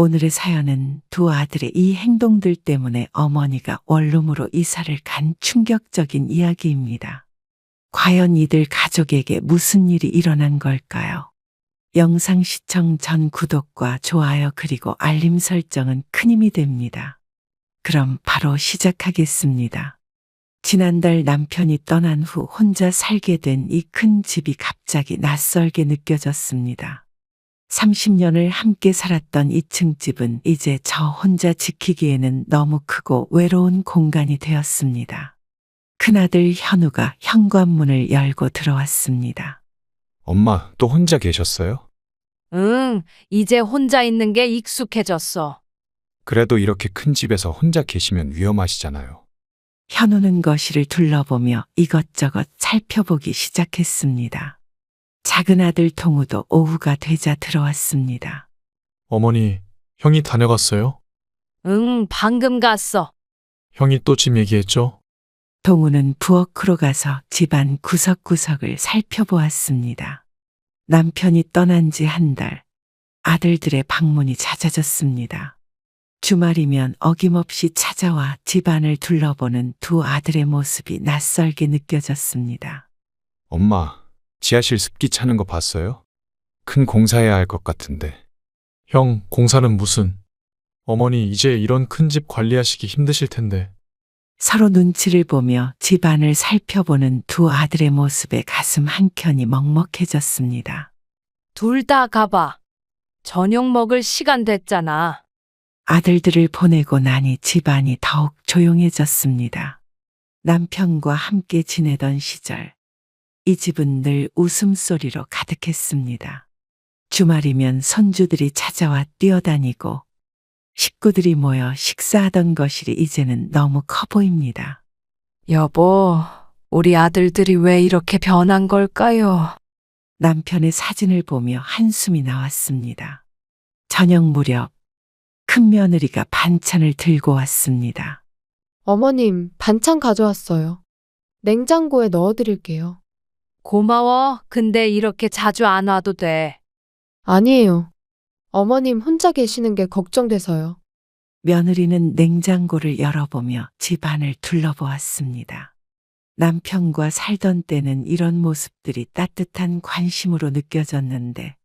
오늘의 사연은 두 아들의 이 행동들 때문에 어머니가 원룸으로 이사를 간 충격적인 이야기입니다. 과연 이들 가족에게 무슨 일이 일어난 걸까요? 영상 시청 전 구독과 좋아요 그리고 알림 설정은 큰 힘이 됩니다. 그럼 바로 시작하겠습니다. 지난달 남편이 떠난 후 혼자 살게 된 이 큰 집이 갑자기 낯설게 느껴졌습니다. 30년을 함께 살았던 2층 집은 이제 저 혼자 지키기에는 너무 크고 외로운 공간이 되었습니다. 큰아들 현우가 현관문을 열고 들어왔습니다. 엄마, 또 혼자 계셨어요? 응, 이제 혼자 있는 게 익숙해졌어. 그래도 이렇게 큰 집에서 혼자 계시면 위험하시잖아요. 현우는 거실을 둘러보며 이것저것 살펴보기 시작했습니다. 작은 아들 동우도 오후가 되자 들어왔습니다. 어머니, 형이 다녀갔어요? 응, 방금 갔어. 형이 또 집 얘기했죠? 동우는 부엌으로 가서 집안 구석구석을 살펴보았습니다. 남편이 떠난 지 한 달, 아들들의 방문이 잦아졌습니다. 주말이면 어김없이 찾아와 집안을 둘러보는 두 아들의 모습이 낯설게 느껴졌습니다. 엄마, 지하실 습기 차는 거 봤어요? 큰 공사해야 할 것 같은데. 형, 공사는 무슨? 어머니, 이제 이런 큰 집 관리하시기 힘드실 텐데. 서로 눈치를 보며 집안을 살펴보는 두 아들의 모습에 가슴 한켠이 먹먹해졌습니다. 둘 다 가봐. 저녁 먹을 시간 됐잖아. 아들들을 보내고 나니 집안이 더욱 조용해졌습니다. 남편과 함께 지내던 시절, 이 집은 늘 웃음소리로 가득했습니다. 주말이면 손주들이 찾아와 뛰어다니고 식구들이 모여 식사하던 거실이 이제는 너무 커 보입니다. 여보, 우리 아들들이 왜 이렇게 변한 걸까요? 남편의 사진을 보며 한숨이 나왔습니다. 저녁 무렵 큰 며느리가 반찬을 들고 왔습니다. 어머님, 반찬 가져왔어요. 냉장고에 넣어드릴게요. 고마워. 근데 이렇게 자주 안 와도 돼. 아니에요. 어머님 혼자 계시는 게 걱정돼서요. 며느리는 냉장고를 열어보며 집안을 둘러보았습니다. 남편과 살던 때는 이런 모습들이 따뜻한 관심으로 느껴졌는데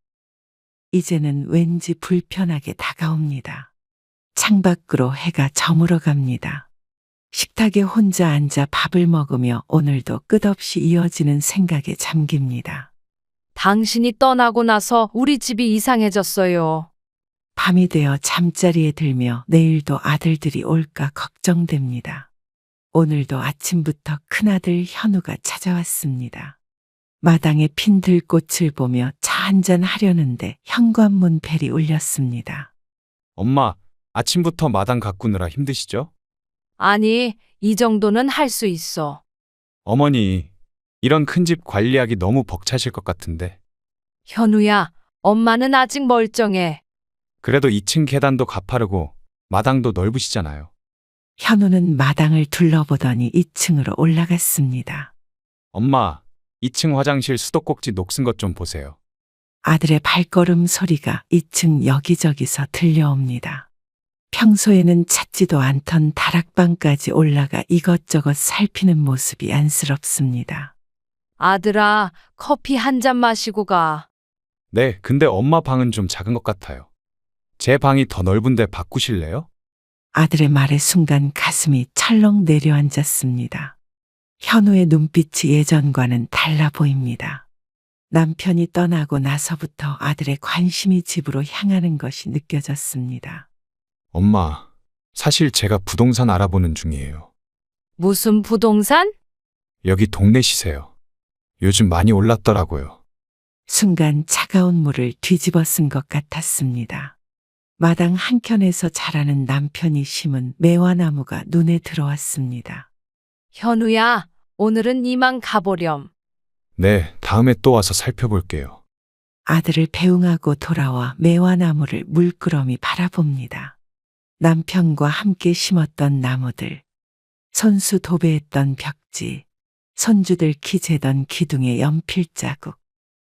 이제는 왠지 불편하게 다가옵니다. 창밖으로 해가 저물어 갑니다. 식탁에 혼자 앉아 밥을 먹으며 오늘도 끝없이 이어지는 생각에 잠깁니다. 당신이 떠나고 나서 우리 집이 이상해졌어요. 밤이 되어 잠자리에 들며 내일도 아들들이 올까 걱정됩니다. 오늘도 아침부터 큰아들 현우가 찾아왔습니다. 마당에 핀 들꽃을 보며 차 한잔 하려는데 현관문 벨이 울렸습니다. 엄마, 아침부터 마당 가꾸느라 힘드시죠? 아니, 이 정도는 할 수 있어. 어머니, 이런 큰 집 관리하기 너무 벅차실 것 같은데. 현우야, 엄마는 아직 멀쩡해. 그래도 2층 계단도 가파르고 마당도 넓으시잖아요. 현우는 마당을 둘러보더니 2층으로 올라갔습니다. 엄마, 2층 화장실 수도꼭지 녹슨 것 좀 보세요. 아들의 발걸음 소리가 2층 여기저기서 들려옵니다. 평소에는 찾지도 않던 다락방까지 올라가 이것저것 살피는 모습이 안쓰럽습니다. 아들아, 커피 한 잔 마시고 가. 네, 근데 엄마 방은 좀 작은 것 같아요. 제 방이 더 넓은데 바꾸실래요? 아들의 말에 순간 가슴이 철렁 내려앉았습니다. 현우의 눈빛이 예전과는 달라 보입니다. 남편이 떠나고 나서부터 아들의 관심이 집으로 향하는 것이 느껴졌습니다. 엄마, 사실 제가 부동산 알아보는 중이에요. 무슨 부동산? 여기 동네 시세요. 요즘 많이 올랐더라고요. 순간 차가운 물을 뒤집어 쓴 것 같았습니다. 마당 한켠에서 자라는 남편이 심은 매화나무가 눈에 들어왔습니다. 현우야, 오늘은 이만 가보렴. 네, 다음에 또 와서 살펴볼게요. 아들을 배웅하고 돌아와 매화나무를 물끄러미 바라봅니다. 남편과 함께 심었던 나무들, 손수 도배했던 벽지, 손주들 키 재던 기둥의 연필 자국.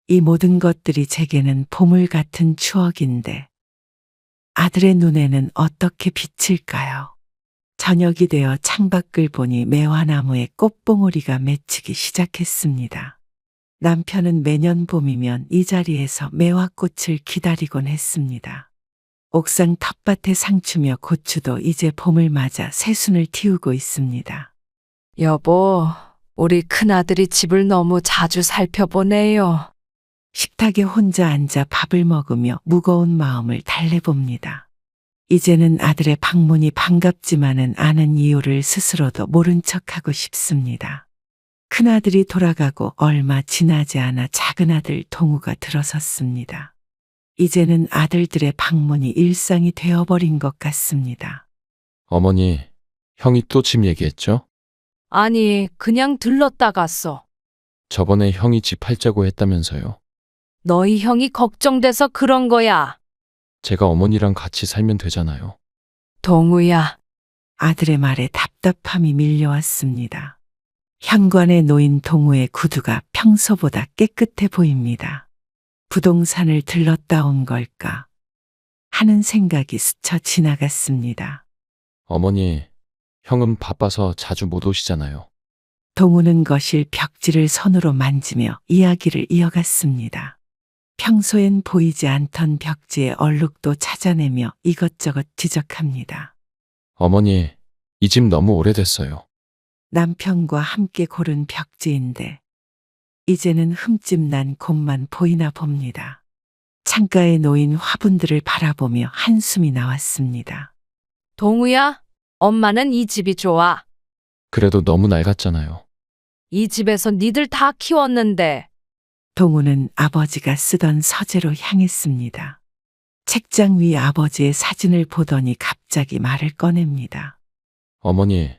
이 모든 것들이 제게는 보물 같은 추억인데 아들의 눈에는 어떻게 비칠까요? 저녁이 되어 창밖을 보니 매화나무에 꽃봉오리가 맺히기 시작했습니다. 남편은 매년 봄이면 이 자리에서 매화꽃을 기다리곤 했습니다. 옥상 텃밭의 상추며 고추도 이제 봄을 맞아 새순을 틔우고 있습니다. 여보, 우리 큰아들이 집을 너무 자주 살펴보네요. 식탁에 혼자 앉아 밥을 먹으며 무거운 마음을 달래봅니다. 이제는 아들의 방문이 반갑지만은 않은 이유를 스스로도 모른 척하고 싶습니다. 큰아들이 돌아가고 얼마 지나지 않아 작은아들 동우가 들어섰습니다. 이제는 아들들의 방문이 일상이 되어버린 것 같습니다. 어머니, 형이 또 집 얘기했죠? 아니, 그냥 들렀다 갔어. 저번에 형이 집 팔자고 했다면서요. 너희 형이 걱정돼서 그런 거야. 제가 어머니랑 같이 살면 되잖아요. 동우야, 아들의 말에 답답함이 밀려왔습니다. 현관에 놓인 동우의 구두가 평소보다 깨끗해 보입니다. 부동산을 들렀다 온 걸까 하는 생각이 스쳐 지나갔습니다. 어머니, 형은 바빠서 자주 못 오시잖아요. 동우는 거실 벽지를 손으로 만지며 이야기를 이어갔습니다. 평소엔 보이지 않던 벽지의 얼룩도 찾아내며 이것저것 지적합니다. 어머니, 이 집 너무 오래됐어요. 남편과 함께 고른 벽지인데 이제는 흠집 난 곳만 보이나 봅니다. 창가에 놓인 화분들을 바라보며 한숨이 나왔습니다. 동우야, 엄마는 이 집이 좋아. 그래도 너무 낡았잖아요. 이 집에서 니들 다 키웠는데. 동우는 아버지가 쓰던 서재로 향했습니다. 책장 위 아버지의 사진을 보더니 갑자기 말을 꺼냅니다. 어머니,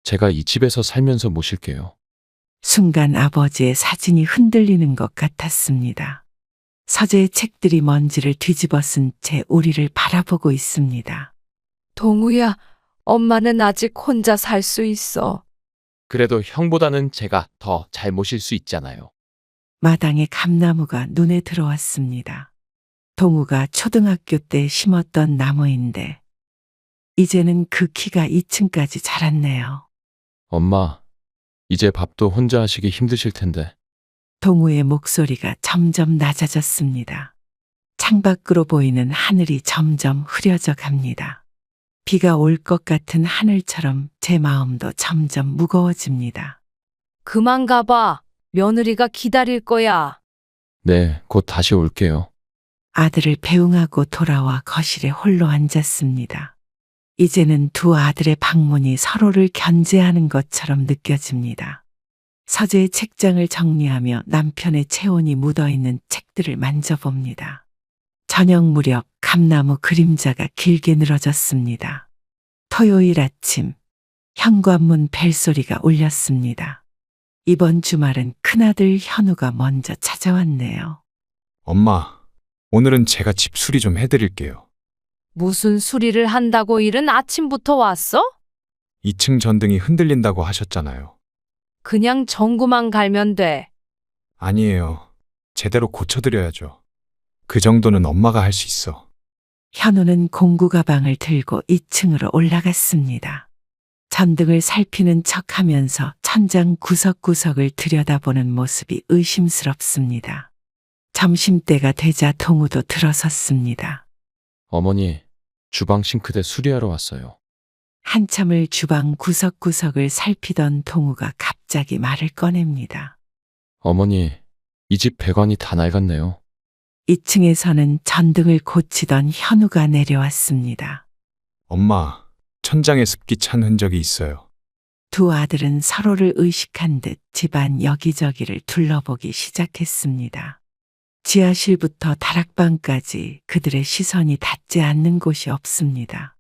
제가 이 집에서 살면서 모실게요. 순간 아버지의 사진이 흔들리는 것 같았습니다. 서재의 책들이 먼지를 뒤집어 쓴 채 우리를 바라보고 있습니다. 동우야, 엄마는 아직 혼자 살 수 있어. 그래도 형보다는 제가 더 잘 모실 수 있잖아요. 마당에 감나무가 눈에 들어왔습니다. 동우가 초등학교 때 심었던 나무인데 이제는 그 키가 2층까지 자랐네요. 엄마, 이제 밥도 혼자 하시기 힘드실 텐데. 동우의 목소리가 점점 낮아졌습니다. 창밖으로 보이는 하늘이 점점 흐려져 갑니다. 비가 올 것 같은 하늘처럼 제 마음도 점점 무거워집니다. 그만 가봐. 며느리가 기다릴 거야. 네, 곧 다시 올게요. 아들을 배웅하고 돌아와 거실에 홀로 앉았습니다. 이제는 두 아들의 방문이 서로를 견제하는 것처럼 느껴집니다. 서재의 책장을 정리하며 남편의 체온이 묻어있는 책들을 만져봅니다. 저녁 무렵 감나무 그림자가 길게 늘어졌습니다. 토요일 아침 현관문 벨소리가 울렸습니다. 이번 주말은 큰아들 현우가 먼저 찾아왔네요. 엄마, 오늘은 제가 집 수리 좀 해드릴게요. 무슨 수리를 한다고 이른 아침부터 왔어? 2층 전등이 흔들린다고 하셨잖아요. 그냥 전구만 갈면 돼. 아니에요. 제대로 고쳐드려야죠. 그 정도는 엄마가 할 수 있어. 현우는 공구 가방을 들고 2층으로 올라갔습니다. 전등을 살피는 척하면서 천장 구석구석을 들여다보는 모습이 의심스럽습니다. 점심때가 되자 동우도 들어섰습니다. 어머니, 주방 싱크대 수리하러 왔어요. 한참을 주방 구석구석을 살피던 동우가 갑자기 말을 꺼냅니다. 어머니, 이 집 배관이 다 낡았네요. 2층에서는 전등을 고치던 현우가 내려왔습니다. 엄마, 천장에 습기 찬 흔적이 있어요. 두 아들은 서로를 의식한 듯 집안 여기저기를 둘러보기 시작했습니다. 지하실부터 다락방까지 그들의 시선이 닿지 않는 곳이 없습니다.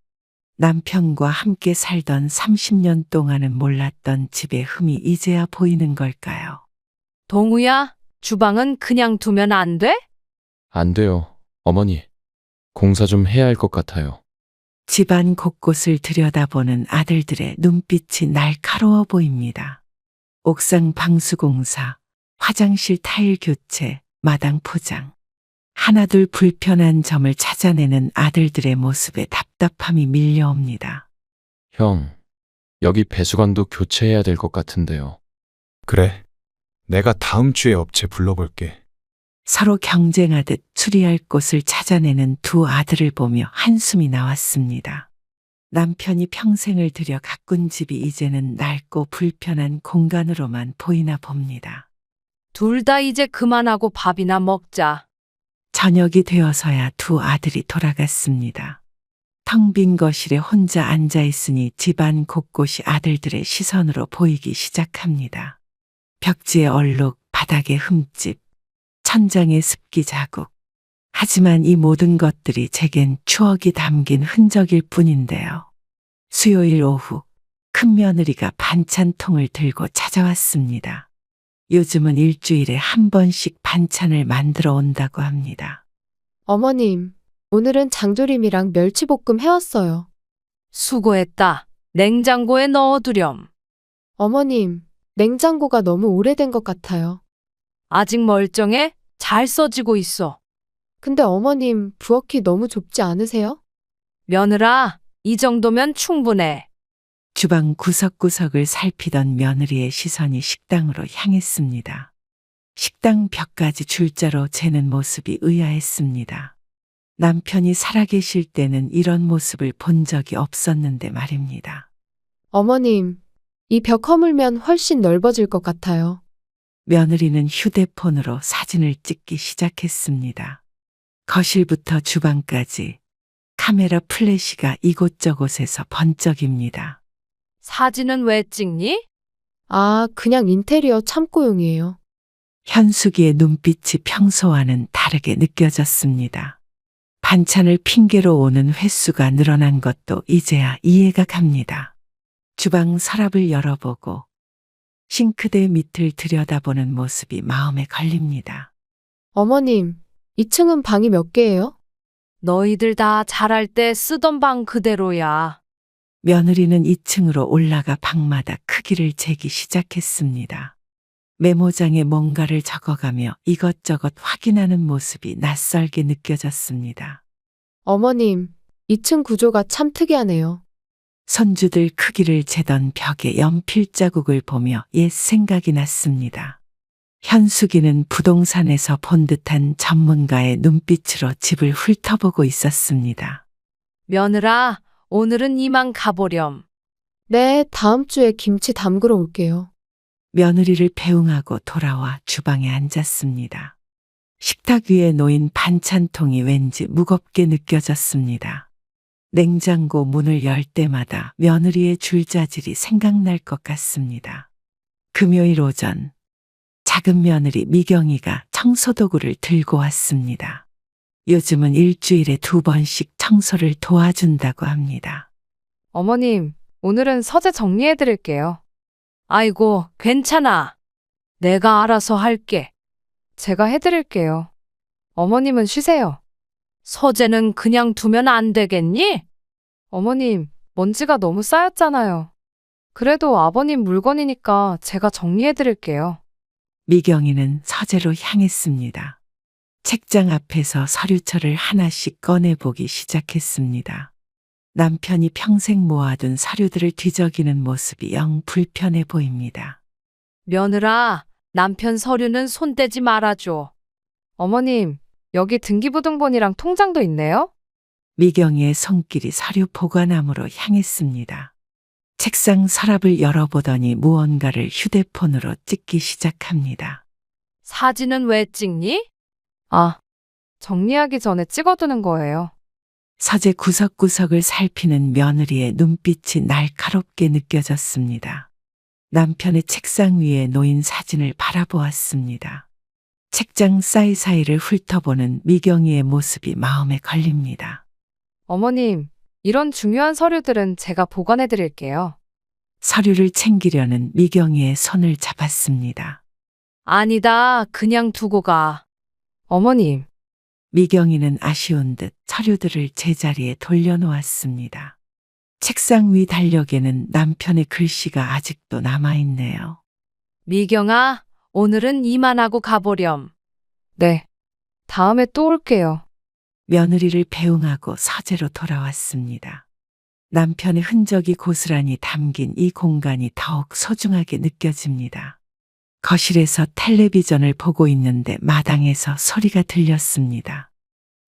남편과 함께 살던 30년 동안은 몰랐던 집의 흠이 이제야 보이는 걸까요? 동우야, 주방은 그냥 두면 안 돼? 안 돼요, 어머니. 공사 좀 해야 할 것 같아요. 집안 곳곳을 들여다보는 아들들의 눈빛이 날카로워 보입니다. 옥상 방수공사, 화장실 타일 교체, 마당 포장. 하나둘 불편한 점을 찾아내는 아들들의 모습에 답답함이 밀려옵니다. 형, 여기 배수관도 교체해야 될 것 같은데요. 그래. 내가 다음 주에 업체 불러볼게. 서로 경쟁하듯 수리할 곳을 찾아내는 두 아들을 보며 한숨이 나왔습니다. 남편이 평생을 들여 가꾼 집이 이제는 낡고 불편한 공간으로만 보이나 봅니다. 둘 다 이제 그만하고 밥이나 먹자. 저녁이 되어서야 두 아들이 돌아갔습니다. 텅 빈 거실에 혼자 앉아 있으니 집안 곳곳이 아들들의 시선으로 보이기 시작합니다. 벽지에 얼룩, 바닥에 흠집, 천장에 습기 자국. 하지만 이 모든 것들이 제겐 추억이 담긴 흔적일 뿐인데요. 수요일 오후, 큰며느리가 반찬통을 들고 찾아왔습니다. 요즘은 일주일에 한 번씩 반찬을 만들어 온다고 합니다. 어머님, 오늘은 장조림이랑 멸치볶음 해왔어요. 수고했다. 냉장고에 넣어두렴. 어머님, 냉장고가 너무 오래된 것 같아요. 아직 멀쩡해? 잘 써지고 있어. 근데 어머님, 부엌이 너무 좁지 않으세요? 며느라, 이 정도면 충분해. 주방 구석구석을 살피던 며느리의 시선이 식당으로 향했습니다. 식당 벽까지 줄자로 재는 모습이 의아했습니다. 남편이 살아계실 때는 이런 모습을 본 적이 없었는데 말입니다. 어머님, 이 벽 허물면 훨씬 넓어질 것 같아요. 며느리는 휴대폰으로 사진을 찍기 시작했습니다. 거실부터 주방까지 카메라 플래시가 이곳저곳에서 번쩍입니다. 사진은 왜 찍니? 아, 그냥 인테리어 참고용이에요. 현숙이의 눈빛이 평소와는 다르게 느껴졌습니다. 반찬을 핑계로 오는 횟수가 늘어난 것도 이제야 이해가 갑니다. 주방 서랍을 열어보고 싱크대 밑을 들여다보는 모습이 마음에 걸립니다. 어머님, 2층은 방이 몇 개예요? 너희들 다 잘할 때 쓰던 방 그대로야. 며느리는 2층으로 올라가 방마다 크기를 재기 시작했습니다. 메모장에 뭔가를 적어가며 이것저것 확인하는 모습이 낯설게 느껴졌습니다. 어머님, 2층 구조가 참 특이하네요. 손주들 크기를 재던 벽에 연필 자국을 보며 옛 생각이 났습니다. 현숙이는 부동산에서 본 듯한 전문가의 눈빛으로 집을 훑어보고 있었습니다. 며느라, 오늘은 이만 가보렴. 네, 다음 주에 김치 담그러 올게요. 며느리를 배웅하고 돌아와 주방에 앉았습니다. 식탁 위에 놓인 반찬통이 왠지 무겁게 느껴졌습니다. 냉장고 문을 열 때마다 며느리의 줄자질이 생각날 것 같습니다. 금요일 오전, 작은 며느리 미경이가 청소도구를 들고 왔습니다. 요즘은 일주일에 2번씩 청소를 도와준다고 합니다. 어머님, 오늘은 서재 정리해드릴게요. 아이고, 괜찮아. 내가 알아서 할게. 제가 해드릴게요. 어머님은 쉬세요. 서재는 그냥 두면 안 되겠니? 어머님, 먼지가 너무 쌓였잖아요. 그래도 아버님 물건이니까 제가 정리해드릴게요. 미경이는 서재로 향했습니다. 책장 앞에서 서류철을 하나씩 꺼내보기 시작했습니다. 남편이 평생 모아둔 서류들을 뒤적이는 모습이 영 불편해 보입니다. 며느라, 남편 서류는 손대지 말아줘. 어머님, 여기 등기부등본이랑 통장도 있네요? 미경이의 손길이 서류 보관함으로 향했습니다. 책상 서랍을 열어보더니 무언가를 휴대폰으로 찍기 시작합니다. 사진은 왜 찍니? 아, 정리하기 전에 찍어두는 거예요. 서재 구석구석을 살피는 며느리의 눈빛이 날카롭게 느껴졌습니다. 남편의 책상 위에 놓인 사진을 바라보았습니다. 책장 사이사이를 훑어보는 미경이의 모습이 마음에 걸립니다. 어머님, 이런 중요한 서류들은 제가 보관해 드릴게요. 서류를 챙기려는 미경이의 손을 잡았습니다. 아니다, 그냥 두고 가. 어머님, 미경이는 아쉬운 듯 서류들을 제자리에 돌려놓았습니다. 책상 위 달력에는 남편의 글씨가 아직도 남아있네요. 미경아, 오늘은 이만하고 가보렴. 네. 다음에 또 올게요. 며느리를 배웅하고 서재로 돌아왔습니다. 남편의 흔적이 고스란히 담긴 이 공간이 더욱 소중하게 느껴집니다. 거실에서 텔레비전을 보고 있는데 마당에서 소리가 들렸습니다.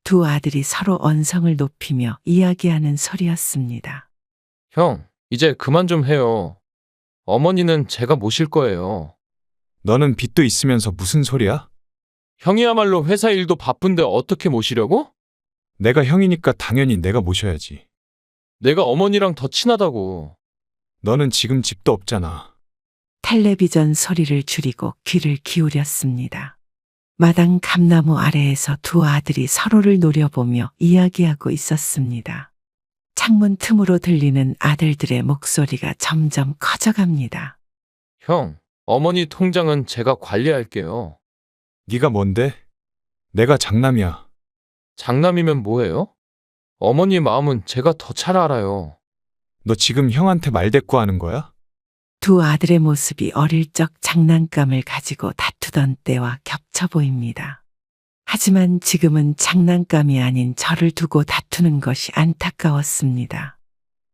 두 아들이 서로 언성을 높이며 이야기하는 소리였습니다. 형, 이제 그만 좀 해요. 어머니는 제가 모실 거예요. 너는 빚도 있으면서 무슨 소리야? 형이야말로 회사 일도 바쁜데 어떻게 모시려고? 내가 형이니까 당연히 내가 모셔야지. 내가 어머니랑 더 친하다고. 너는 지금 집도 없잖아. 텔레비전 소리를 줄이고 귀를 기울였습니다. 마당 감나무 아래에서 두 아들이 서로를 노려보며 이야기하고 있었습니다. 창문 틈으로 들리는 아들들의 목소리가 점점 커져갑니다. 형, 어머니 통장은 제가 관리할게요. 네가 뭔데? 내가 장남이야. 장남이면 뭐해요? 어머니의 마음은 제가 더 잘 알아요. 너 지금 형한테 말대꾸하는 거야? 두 아들의 모습이 어릴 적 장난감을 가지고 다투던 때와 겹쳐 보입니다. 하지만 지금은 장난감이 아닌 저를 두고 다투는 것이 안타까웠습니다.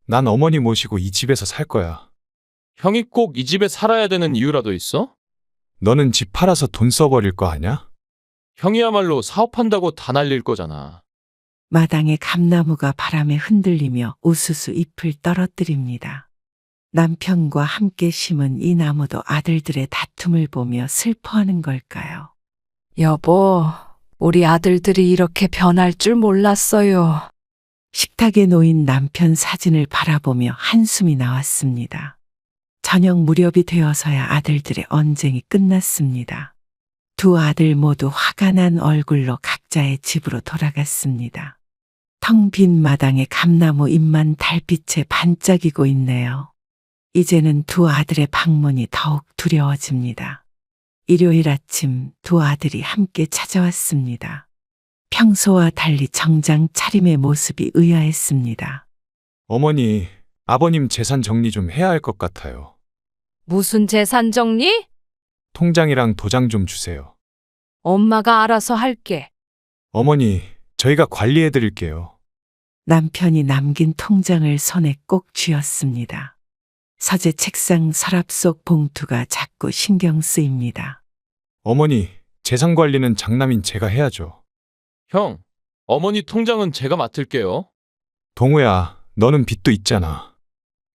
난 어머니 모시고 이 집에서 살 거야. 형이 꼭 이 집에 살아야 되는 이유라도 있어? 너는 집 팔아서 돈 써버릴 거 아냐? 형이야말로 사업한다고 다 날릴 거잖아. 마당의 감나무가 바람에 흔들리며 우수수 잎을 떨어뜨립니다. 남편과 함께 심은 이 나무도 아들들의 다툼을 보며 슬퍼하는 걸까요? 여보, 우리 아들들이 이렇게 변할 줄 몰랐어요. 식탁에 놓인 남편 사진을 바라보며 한숨이 나왔습니다. 저녁 무렵이 되어서야 아들들의 언쟁이 끝났습니다. 두 아들 모두 화가 난 얼굴로 각자의 집으로 돌아갔습니다. 텅 빈 마당에 감나무 잎만 달빛에 반짝이고 있네요. 이제는 두 아들의 방문이 더욱 두려워집니다. 일요일 아침 두 아들이 함께 찾아왔습니다. 평소와 달리 정장 차림의 모습이 의아했습니다. 어머니, 아버님 재산 정리 좀 해야 할 것 같아요. 무슨 재산 정리? 통장이랑 도장 좀 주세요. 엄마가 알아서 할게. 어머니, 저희가 관리해 드릴게요. 남편이 남긴 통장을 손에 꼭 쥐었습니다. 서재 책상 서랍 속 봉투가 자꾸 신경 쓰입니다. 어머니, 재산 관리는 장남인 제가 해야죠. 형, 어머니 통장은 제가 맡을게요. 동우야, 너는 빚도 있잖아.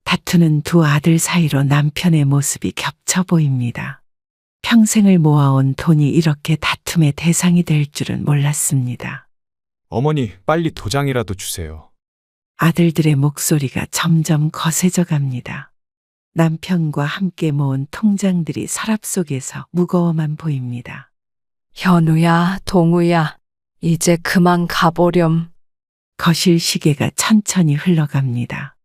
다투는 두 아들 사이로 남편의 모습이 겹쳐 보입니다. 평생을 모아온 돈이 이렇게 다툼의 대상이 될 줄은 몰랐습니다. 어머니, 빨리 도장이라도 주세요. 아들들의 목소리가 점점 거세져 갑니다. 남편과 함께 모은 통장들이 서랍 속에서 무거워만 보입니다. 현우야, 동우야, 이제 그만 가보렴. 거실 시계가 천천히 흘러갑니다.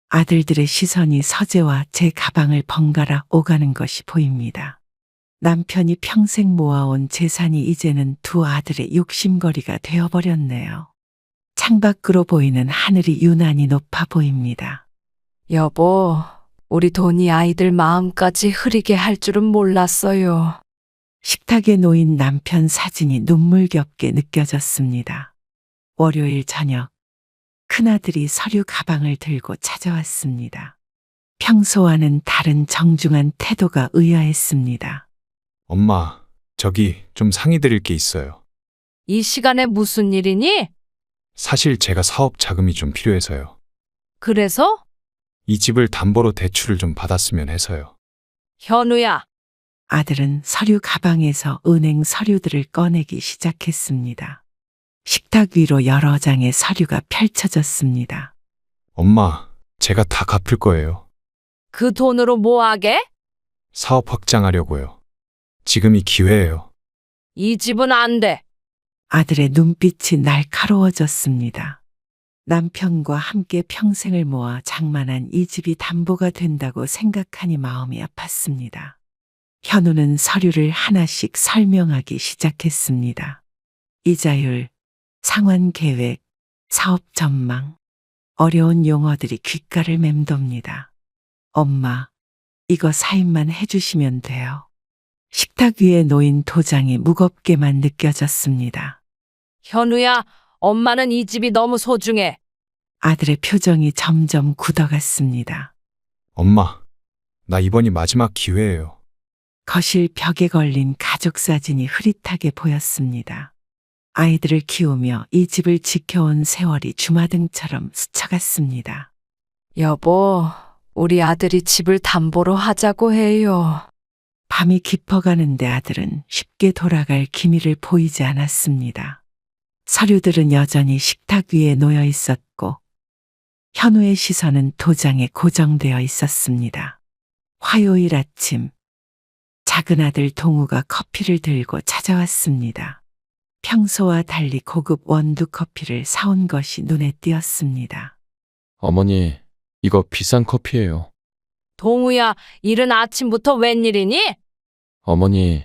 아들들의 시선이 서재와 제 가방을 번갈아 오가는 것이 보입니다. 남편이 평생 모아온 재산이 이제는 두 아들의 욕심거리가 되어버렸네요. 창밖으로 보이는 하늘이 유난히 높아 보입니다. 여보, 우리 돈이 아이들 마음까지 흐리게 할 줄은 몰랐어요. 식탁에 놓인 남편 사진이 눈물겹게 느껴졌습니다. 월요일 저녁, 큰아들이 서류 가방을 들고 찾아왔습니다. 평소와는 다른 정중한 태도가 의아했습니다. 엄마, 저기 좀 상의 드릴 게 있어요. 이 시간에 무슨 일이니? 사실 제가 사업 자금이 좀 필요해서요. 그래서? 이 집을 담보로 대출을 좀 받았으면 해서요. 현우야, 아들은 서류 가방에서 은행 서류들을 꺼내기 시작했습니다. 식탁 위로 여러 장의 서류가 펼쳐졌습니다. 엄마, 제가 다 갚을 거예요. 그 돈으로 뭐 하게? 사업 확장하려고요. 지금이 기회예요. 이 집은 안 돼. 아들의 눈빛이 날카로워졌습니다. 남편과 함께 평생을 모아 장만한 이 집이 담보가 된다고 생각하니 마음이 아팠습니다. 현우는 서류를 하나씩 설명하기 시작했습니다. 이자율, 상환 계획, 사업 전망, 어려운 용어들이 귓가를 맴돕니다. 엄마, 이거 사인만 해주시면 돼요. 식탁 위에 놓인 도장이 무겁게만 느껴졌습니다. 현우야, 엄마는 이 집이 너무 소중해. 아들의 표정이 점점 굳어갔습니다. 엄마, 나 이번이 마지막 기회예요. 거실 벽에 걸린 가족 사진이 흐릿하게 보였습니다. 아이들을 키우며 이 집을 지켜온 세월이 주마등처럼 스쳐갔습니다. 여보, 우리 아들이 집을 담보로 하자고 해요. 밤이 깊어가는데 아들은 쉽게 돌아갈 기미를 보이지 않았습니다. 서류들은 여전히 식탁 위에 놓여 있었고 현우의 시선은 도장에 고정되어 있었습니다. 화요일 아침, 작은 아들 동우가 커피를 들고 찾아왔습니다. 평소와 달리 고급 원두 커피를 사온 것이 눈에 띄었습니다. 어머니, 이거 비싼 커피예요. 동우야, 이른 아침부터 웬일이니? 어머니,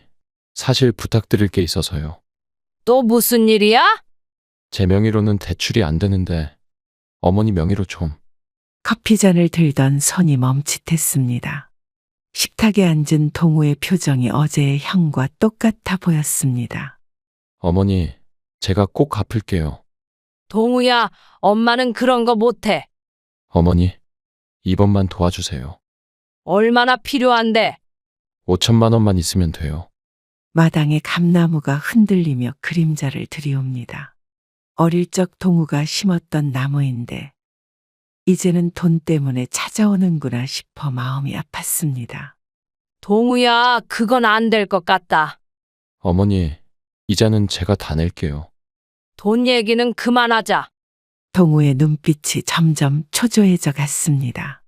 사실 부탁드릴 게 있어서요. 또 무슨 일이야? 제 명의로는 대출이 안 되는데 어머니 명의로 좀. 커피잔을 들던 손이 멈칫했습니다. 식탁에 앉은 동우의 표정이 어제의 형과 똑같아 보였습니다. 어머니, 제가 꼭 갚을게요. 동우야, 엄마는 그런 거 못해. 어머니, 이번만 도와주세요. 얼마나 필요한데? 5천만 원만 있으면 돼요. 마당에 감나무가 흔들리며 그림자를 들이옵니다. 어릴 적 동우가 심었던 나무인데 이제는 돈 때문에 찾아오는구나 싶어 마음이 아팠습니다. 동우야, 그건 안 될 것 같다. 어머니, 이자는 제가 다 낼게요. 돈 얘기는 그만하자. 동우의 눈빛이 점점 초조해져 갔습니다.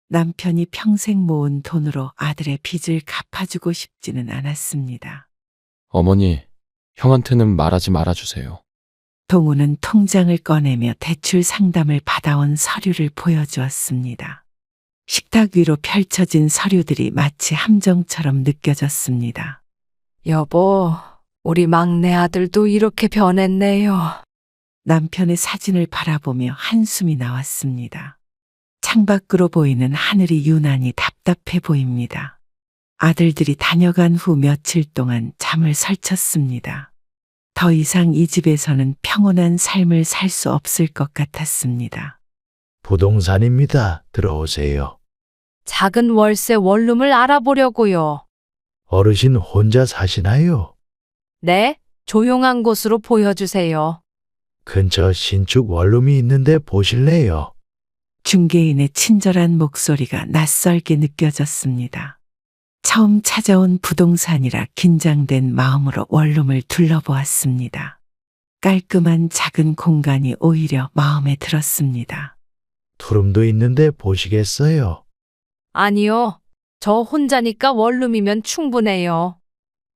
남편이 평생 모은 돈으로 아들의 빚을 갚아주고 싶지는 않았습니다. 어머니, 형한테는 말하지 말아주세요. 동우는 통장을 꺼내며 대출 상담을 받아온 서류를 보여주었습니다. 식탁 위로 펼쳐진 서류들이 마치 함정처럼 느껴졌습니다. 여보, 우리 막내 아들도 이렇게 변했네요. 남편의 사진을 바라보며 한숨이 나왔습니다. 창밖으로 보이는 하늘이 유난히 답답해 보입니다. 아들들이 다녀간 후 며칠 동안 잠을 설쳤습니다. 더 이상 이 집에서는 평온한 삶을 살 수 없을 것 같았습니다. 부동산입니다. 들어오세요. 작은 월세 원룸을 알아보려고요. 어르신 혼자 사시나요? 네, 조용한 곳으로 보여주세요. 근처 신축 원룸이 있는데 보실래요? 중개인의 친절한 목소리가 낯설게 느껴졌습니다. 처음 찾아온 부동산이라 긴장된 마음으로 원룸을 둘러보았습니다. 깔끔한 작은 공간이 오히려 마음에 들었습니다. 투룸도 있는데 보시겠어요? 아니요, 저 혼자니까 원룸이면 충분해요.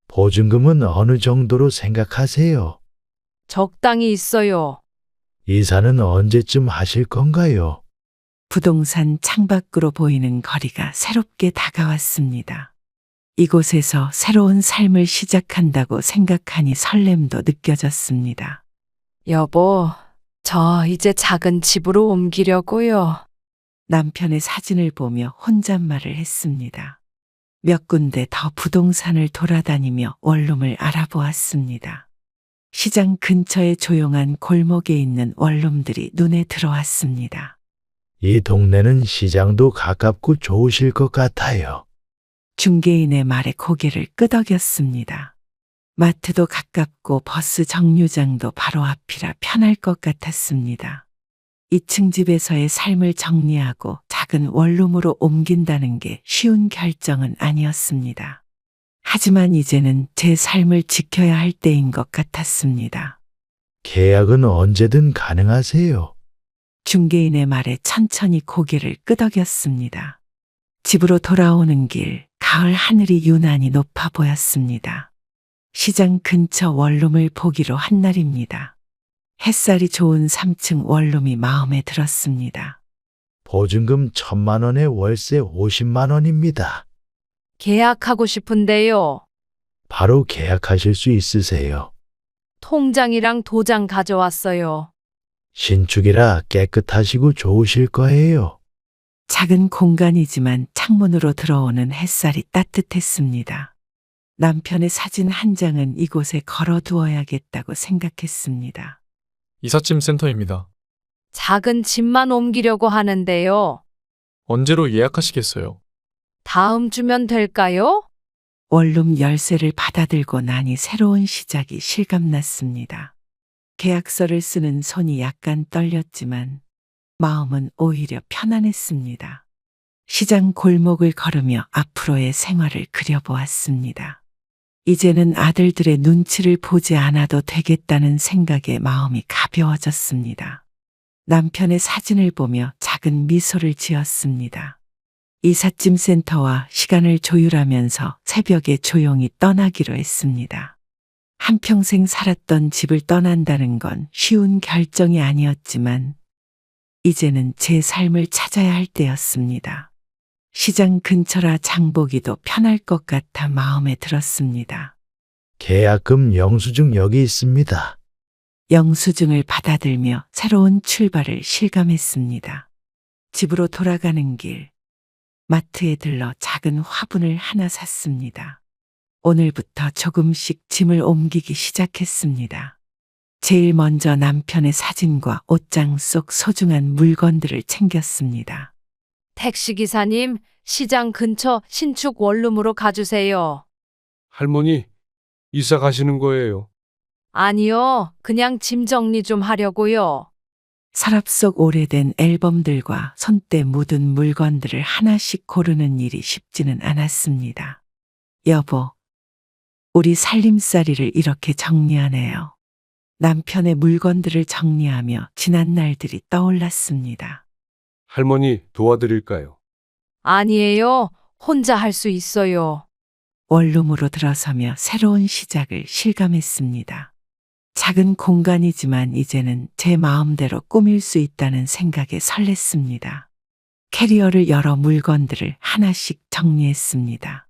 보증금은 어느 정도로 생각하세요? 적당히 있어요. 이사는 언제쯤 하실 건가요? 부동산 창밖으로 보이는 거리가 새롭게 다가왔습니다. 이곳에서 새로운 삶을 시작한다고 생각하니 설렘도 느껴졌습니다. 여보, 저 이제 작은 집으로 옮기려고요. 남편의 사진을 보며 혼잣말을 했습니다. 몇 군데 더 부동산을 돌아다니며 원룸을 알아보았습니다. 시장 근처의 조용한 골목에 있는 원룸들이 눈에 들어왔습니다. 이 동네는 시장도 가깝고 좋으실 것 같아요. 중개인의 말에 고개를 끄덕였습니다. 마트도 가깝고 버스 정류장도 바로 앞이라 편할 것 같았습니다. 2층 집에서의 삶을 정리하고 작은 원룸으로 옮긴다는 게 쉬운 결정은 아니었습니다. 하지만 이제는 제 삶을 지켜야 할 때인 것 같았습니다. 계약은 언제든 가능하세요. 중개인의 말에 천천히 고개를 끄덕였습니다. 집으로 돌아오는 길, 가을 하늘이 유난히 높아 보였습니다. 시장 근처 원룸을 보기로 한 날입니다. 햇살이 좋은 3층 원룸이 마음에 들었습니다. 보증금 1,000만 원에 월세 50만 원입니다. 계약하고 싶은데요. 바로 계약하실 수 있으세요. 통장이랑 도장 가져왔어요. 신축이라 깨끗하시고 좋으실 거예요. 작은 공간이지만 창문으로 들어오는 햇살이 따뜻했습니다. 남편의 사진 한 장은 이곳에 걸어두어야겠다고 생각했습니다. 이삿짐 센터입니다. 작은 짐만 옮기려고 하는데요. 언제로 예약하시겠어요? 다음 주면 될까요? 원룸 열쇠를 받아들고 나니 새로운 시작이 실감났습니다. 계약서를 쓰는 손이 약간 떨렸지만 마음은 오히려 편안했습니다. 시장 골목을 걸으며 앞으로의 생활을 그려보았습니다. 이제는 아들들의 눈치를 보지 않아도 되겠다는 생각에 마음이 가벼워졌습니다. 남편의 사진을 보며 작은 미소를 지었습니다. 이삿짐 센터와 시간을 조율하면서 새벽에 조용히 떠나기로 했습니다. 한평생 살았던 집을 떠난다는 건 쉬운 결정이 아니었지만 이제는 제 삶을 찾아야 할 때였습니다. 시장 근처라 장보기도 편할 것 같아 마음에 들었습니다. 계약금 영수증 여기 있습니다. 영수증을 받아들며 새로운 출발을 실감했습니다. 집으로 돌아가는 길, 마트에 들러 작은 화분을 하나 샀습니다. 오늘부터 조금씩 짐을 옮기기 시작했습니다. 제일 먼저 남편의 사진과 옷장 속 소중한 물건들을 챙겼습니다. 택시기사님, 시장 근처 신축 원룸으로 가주세요. 할머니, 이사 가시는 거예요? 아니요, 그냥 짐 정리 좀 하려고요. 서랍 속 오래된 앨범들과 손때 묻은 물건들을 하나씩 고르는 일이 쉽지는 않았습니다. 여보, 우리 살림살이를 이렇게 정리하네요. 남편의 물건들을 정리하며 지난 날들이 떠올랐습니다. 할머니, 도와드릴까요? 아니에요, 혼자 할 수 있어요. 원룸으로 들어서며 새로운 시작을 실감했습니다. 작은 공간이지만 이제는 제 마음대로 꾸밀 수 있다는 생각에 설렜습니다. 캐리어를 열어 물건들을 하나씩 정리했습니다.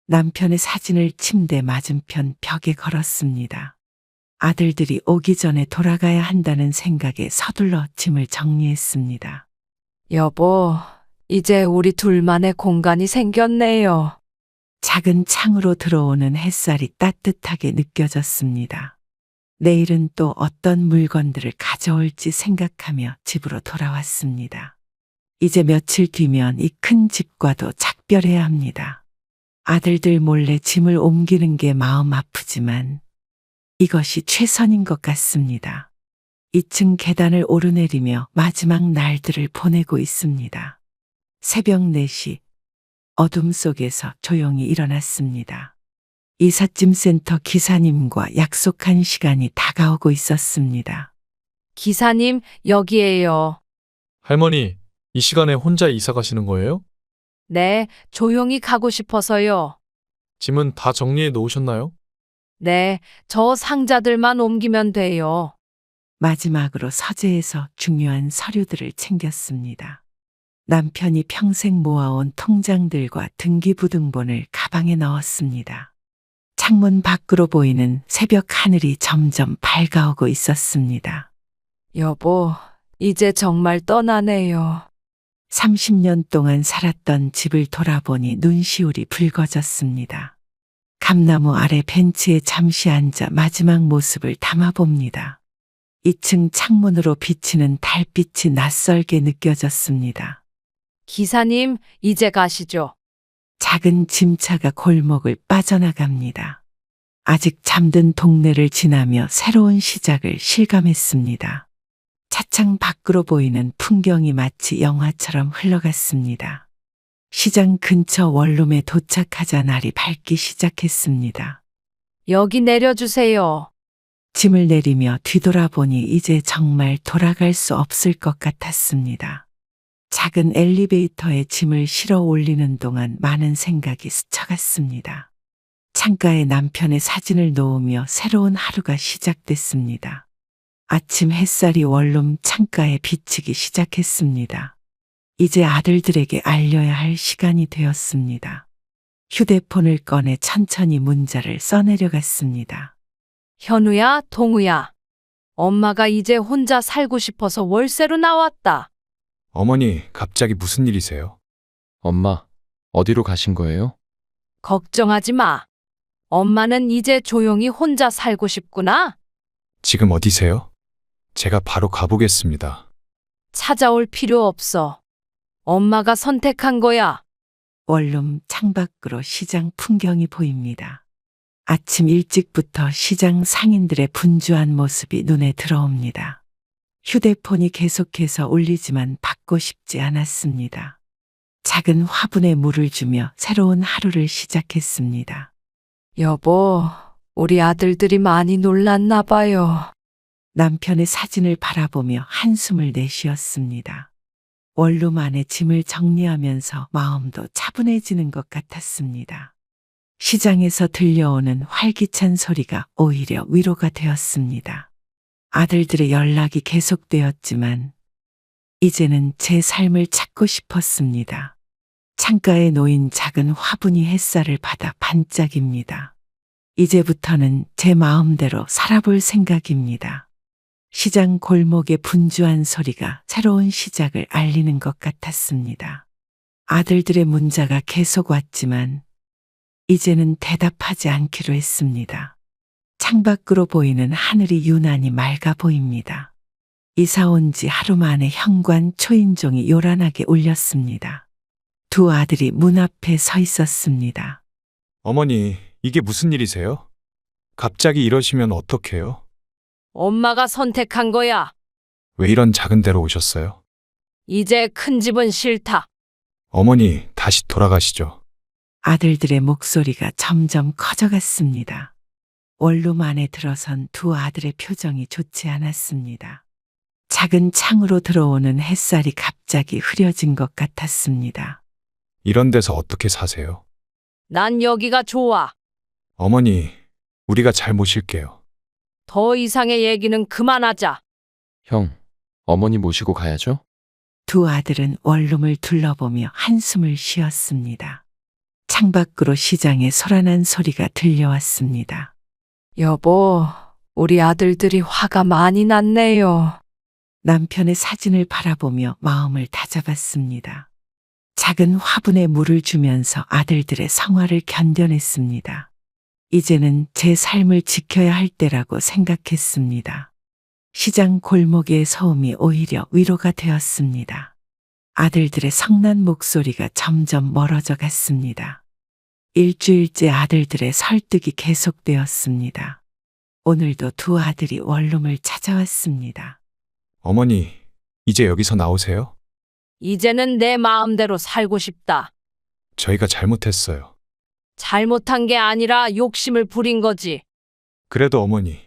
남편의 사진을 침대 맞은편 벽에 걸었습니다. 아들들이 오기 전에 돌아가야 한다는 생각에 서둘러 짐을 정리했습니다. 여보, 이제 우리 둘만의 공간이 생겼네요. 작은 창으로 들어오는 햇살이 따뜻하게 느껴졌습니다. 내일은 또 어떤 물건들을 가져올지 생각하며 집으로 돌아왔습니다. 이제 며칠 뒤면 이 큰 집과도 작별해야 합니다. 아들들 몰래 짐을 옮기는 게 마음 아프지만 이것이 최선인 것 같습니다. 2층 계단을 오르내리며 마지막 날들을 보내고 있습니다. 새벽 4시 어둠 속에서 조용히 일어났습니다. 이삿짐 센터 기사님과 약속한 시간이 다가오고 있었습니다. 기사님, 여기에요. 할머니, 이 시간에 혼자 이사 가시는 거예요? 네, 조용히 가고 싶어서요. 짐은 다 정리해 놓으셨나요? 네, 저 상자들만 옮기면 돼요. 마지막으로 서재에서 중요한 서류들을 챙겼습니다. 남편이 평생 모아온 통장들과 등기부등본을 가방에 넣었습니다. 창문 밖으로 보이는 새벽 하늘이 점점 밝아오고 있었습니다. 여보, 이제 정말 떠나네요. 30년 동안 살았던 집을 돌아보니 눈시울이 붉어졌습니다. 감나무 아래 벤치에 잠시 앉아 마지막 모습을 담아봅니다. 2층 창문으로 비치는 달빛이 낯설게 느껴졌습니다. 기사님, 이제 가시죠. 작은 짐차가 골목을 빠져나갑니다. 아직 잠든 동네를 지나며 새로운 시작을 실감했습니다. 차창 밖으로 보이는 풍경이 마치 영화처럼 흘러갔습니다. 시장 근처 원룸에 도착하자 날이 밝기 시작했습니다. 여기 내려주세요. 짐을 내리며 뒤돌아보니 이제 정말 돌아갈 수 없을 것 같았습니다. 작은 엘리베이터에 짐을 실어 올리는 동안 많은 생각이 스쳐갔습니다. 창가에 남편의 사진을 놓으며 새로운 하루가 시작됐습니다. 아침 햇살이 원룸 창가에 비치기 시작했습니다. 이제 아들들에게 알려야 할 시간이 되었습니다. 휴대폰을 꺼내 천천히 문자를 써내려갔습니다. 현우야, 동우야. 엄마가 이제 혼자 살고 싶어서 월세로 나왔다. 어머니, 갑자기 무슨 일이세요? 엄마, 어디로 가신 거예요? 걱정하지 마. 엄마는 이제 조용히 혼자 살고 싶구나? 지금 어디세요? 제가 바로 가보겠습니다. 찾아올 필요 없어. 엄마가 선택한 거야. 원룸 창밖으로 시장 풍경이 보입니다. 아침 일찍부터 시장 상인들의 분주한 모습이 눈에 들어옵니다. 휴대폰이 계속해서 울리지만 받고 싶지 않았습니다. 작은 화분에 물을 주며 새로운 하루를 시작했습니다. 여보, 우리 아들들이 많이 놀랐나 봐요. 남편의 사진을 바라보며 한숨을 내쉬었습니다. 원룸 안에 짐을 정리하면서 마음도 차분해지는 것 같았습니다. 시장에서 들려오는 활기찬 소리가 오히려 위로가 되었습니다. 아들들의 연락이 계속되었지만 이제는 제 삶을 찾고 싶었습니다. 창가에 놓인 작은 화분이 햇살을 받아 반짝입니다. 이제부터는 제 마음대로 살아볼 생각입니다. 시장 골목의 분주한 소리가 새로운 시작을 알리는 것 같았습니다. 아들들의 문자가 계속 왔지만 이제는 대답하지 않기로 했습니다. 창밖으로 보이는 하늘이 유난히 맑아 보입니다. 이사 온 지 하루 만에 현관 초인종이 요란하게 울렸습니다. 두 아들이 문 앞에 서 있었습니다. 어머니, 이게 무슨 일이세요? 갑자기 이러시면 어떡해요? 엄마가 선택한 거야. 왜 이런 작은 데로 오셨어요? 이제 큰 집은 싫다. 어머니, 다시 돌아가시죠. 아들들의 목소리가 점점 커져갔습니다. 원룸 안에 들어선 두 아들의 표정이 좋지 않았습니다. 작은 창으로 들어오는 햇살이 갑자기 흐려진 것 같았습니다. 이런 데서 어떻게 사세요? 난 여기가 좋아. 어머니, 우리가 잘 모실게요. 더 이상의 얘기는 그만하자. 형, 어머니 모시고 가야죠? 두 아들은 원룸을 둘러보며 한숨을 쉬었습니다. 창밖으로 시장의 소란한 소리가 들려왔습니다. 여보, 우리 아들들이 화가 많이 났네요. 남편의 사진을 바라보며 마음을 다잡았습니다. 작은 화분에 물을 주면서 아들들의 성화를 견뎌냈습니다. 이제는 제 삶을 지켜야 할 때라고 생각했습니다. 시장 골목의 소음이 오히려 위로가 되었습니다. 아들들의 성난 목소리가 점점 멀어져 갔습니다. 일주일째 아들들의 설득이 계속되었습니다. 오늘도 두 아들이 원룸을 찾아왔습니다. 어머니, 이제 여기서 나오세요? 이제는 내 마음대로 살고 싶다. 저희가 잘못했어요. 잘못한 게 아니라 욕심을 부린 거지. 그래도 어머니,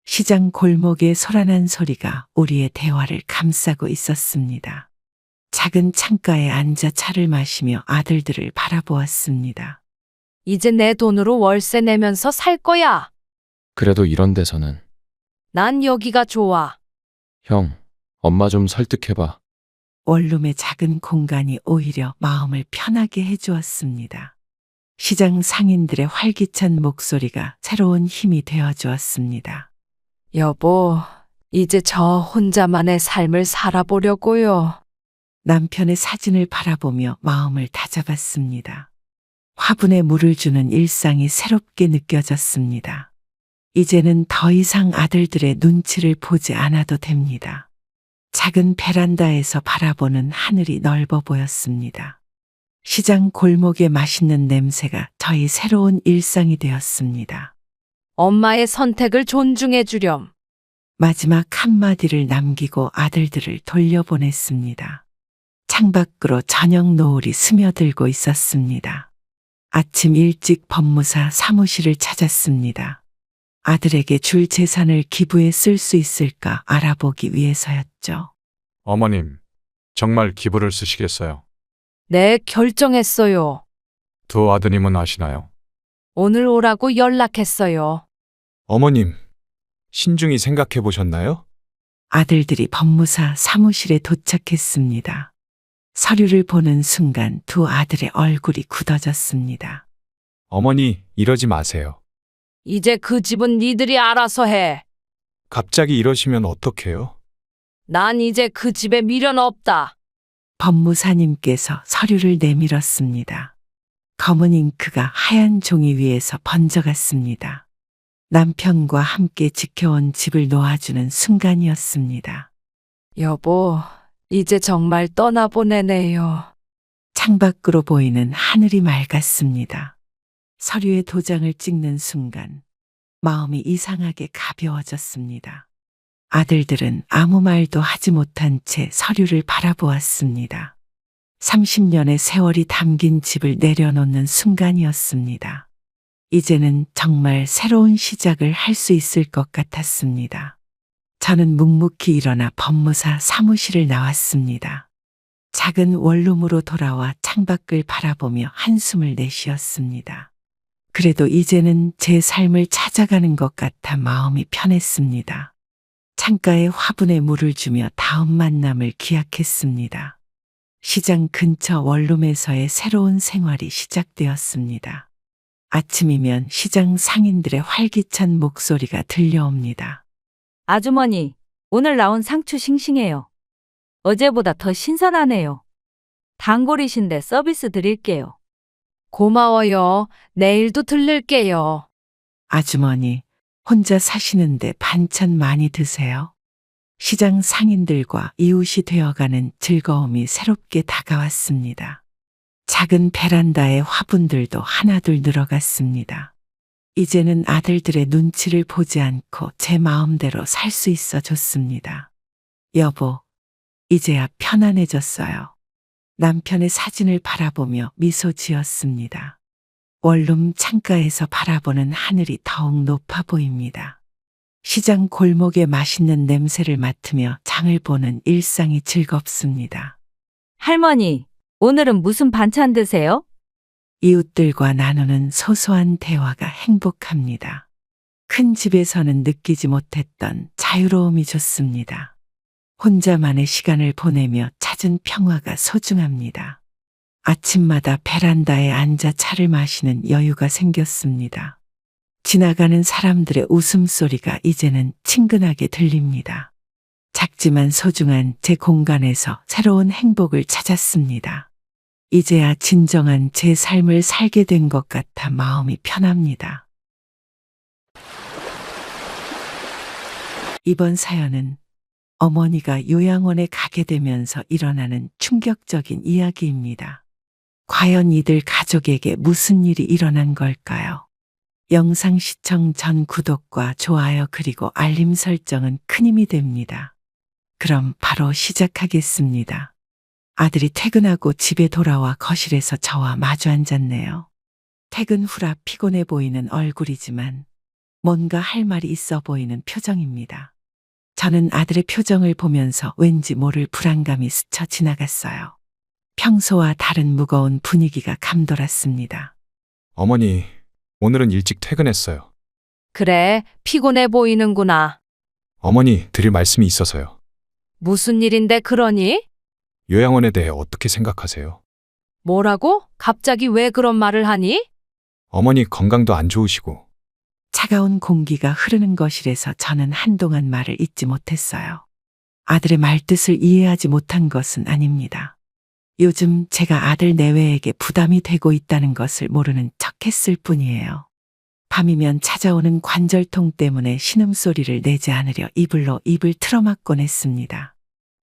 시장 골목의 소란한 소리가 우리의 대화를 감싸고 있었습니다. 작은 창가에 앉아 차를 마시며 아들들을 바라보았습니다. 이제 내 돈으로 월세 내면서 살 거야. 그래도 이런 데서는. 난 여기가 좋아. 형, 엄마 좀 설득해봐. 원룸의 작은 공간이 오히려 마음을 편하게 해주었습니다. 시장 상인들의 활기찬 목소리가 새로운 힘이 되어주었습니다. 여보, 이제 저 혼자만의 삶을 살아보려고요. 남편의 사진을 바라보며 마음을 다잡았습니다. 화분에 물을 주는 일상이 새롭게 느껴졌습니다. 이제는 더 이상 아들들의 눈치를 보지 않아도 됩니다. 작은 베란다에서 바라보는 하늘이 넓어 보였습니다. 시장 골목의 맛있는 냄새가 저희 새로운 일상이 되었습니다. 엄마의 선택을 존중해 주렴. 마지막 한마디를 남기고 아들들을 돌려보냈습니다. 창밖으로 저녁 노을이 스며들고 있었습니다. 아침 일찍 법무사 사무실을 찾았습니다. 아들에게 줄 재산을 기부에 쓸 수 있을까 알아보기 위해서였죠. 어머님, 정말 기부를 쓰시겠어요? 네, 결정했어요. 두 아드님은 아시나요? 오늘 오라고 연락했어요. 어머님, 신중히 생각해 보셨나요? 아들들이 법무사 사무실에 도착했습니다. 서류를 보는 순간 두 아들의 얼굴이 굳어졌습니다. 어머니, 이러지 마세요. 이제 그 집은 니들이 알아서 해. 갑자기 이러시면 어떡해요? 난 이제 그 집에 미련 없다. 법무사님께서 서류를 내밀었습니다. 검은 잉크가 하얀 종이 위에서 번져갔습니다. 남편과 함께 지켜온 집을 놓아주는 순간이었습니다. 여보, 이제 정말 떠나보내네요. 창밖으로 보이는 하늘이 맑았습니다. 서류에 도장을 찍는 순간 마음이 이상하게 가벼워졌습니다. 아들들은 아무 말도 하지 못한 채 서류를 바라보았습니다. 30년의 세월이 담긴 집을 내려놓는 순간이었습니다. 이제는 정말 새로운 시작을 할 수 있을 것 같았습니다. 저는 묵묵히 일어나 법무사 사무실을 나왔습니다. 작은 원룸으로 돌아와 창밖을 바라보며 한숨을 내쉬었습니다. 그래도 이제는 제 삶을 찾아가는 것 같아 마음이 편했습니다. 창가에 화분에 물을 주며 다음 만남을 기약했습니다. 시장 근처 원룸에서의 새로운 생활이 시작되었습니다. 아침이면 시장 상인들의 활기찬 목소리가 들려옵니다. 아주머니, 오늘 나온 상추 싱싱해요. 어제보다 더 신선하네요. 단골이신데 서비스 드릴게요. 고마워요. 내일도 들를게요. 아주머니, 혼자 사시는데 반찬 많이 드세요? 시장 상인들과 이웃이 되어가는 즐거움이 새롭게 다가왔습니다. 작은 베란다의 화분들도 하나둘 늘어갔습니다. 이제는 아들들의 눈치를 보지 않고 제 마음대로 살 수 있어 좋습니다. 여보, 이제야 편안해졌어요. 남편의 사진을 바라보며 미소 지었습니다. 원룸 창가에서 바라보는 하늘이 더욱 높아 보입니다. 시장 골목의 맛있는 냄새를 맡으며 장을 보는 일상이 즐겁습니다. 할머니, 오늘은 무슨 반찬 드세요? 이웃들과 나누는 소소한 대화가 행복합니다. 큰 집에서는 느끼지 못했던 자유로움이 좋습니다. 혼자만의 시간을 보내며 찾은 평화가 소중합니다. 아침마다 베란다에 앉아 차를 마시는 여유가 생겼습니다. 지나가는 사람들의 웃음소리가 이제는 친근하게 들립니다. 작지만 소중한 제 공간에서 새로운 행복을 찾았습니다. 이제야 진정한 제 삶을 살게 된 것 같아 마음이 편합니다. 이번 사연은 어머니가 요양원에 가게 되면서 일어나는 충격적인 이야기입니다. 과연 이들 가족에게 무슨 일이 일어난 걸까요? 영상 시청 전 구독과 좋아요 그리고 알림 설정은 큰 힘이 됩니다. 그럼 바로 시작하겠습니다. 아들이 퇴근하고 집에 돌아와 거실에서 저와 마주 앉았네요. 퇴근 후라 피곤해 보이는 얼굴이지만 뭔가 할 말이 있어 보이는 표정입니다. 저는 아들의 표정을 보면서 왠지 모를 불안감이 스쳐 지나갔어요. 평소와 다른 무거운 분위기가 감돌았습니다. 어머니, 오늘은 일찍 퇴근했어요. 그래, 피곤해 보이는구나. 어머니, 드릴 말씀이 있어서요. 무슨 일인데 그러니? 요양원에 대해 어떻게 생각하세요? 뭐라고? 갑자기 왜 그런 말을 하니? 어머니 건강도 안 좋으시고. 차가운 공기가 흐르는 거실에서 저는 한동안 말을 잇지 못했어요. 아들의 말뜻을 이해하지 못한 것은 아닙니다. 요즘 제가 아들 내외에게 부담이 되고 있다는 것을 모르는 척했을 뿐이에요. 밤이면 찾아오는 관절통 때문에 신음소리를 내지 않으려 이불로 입을 틀어막곤 했습니다.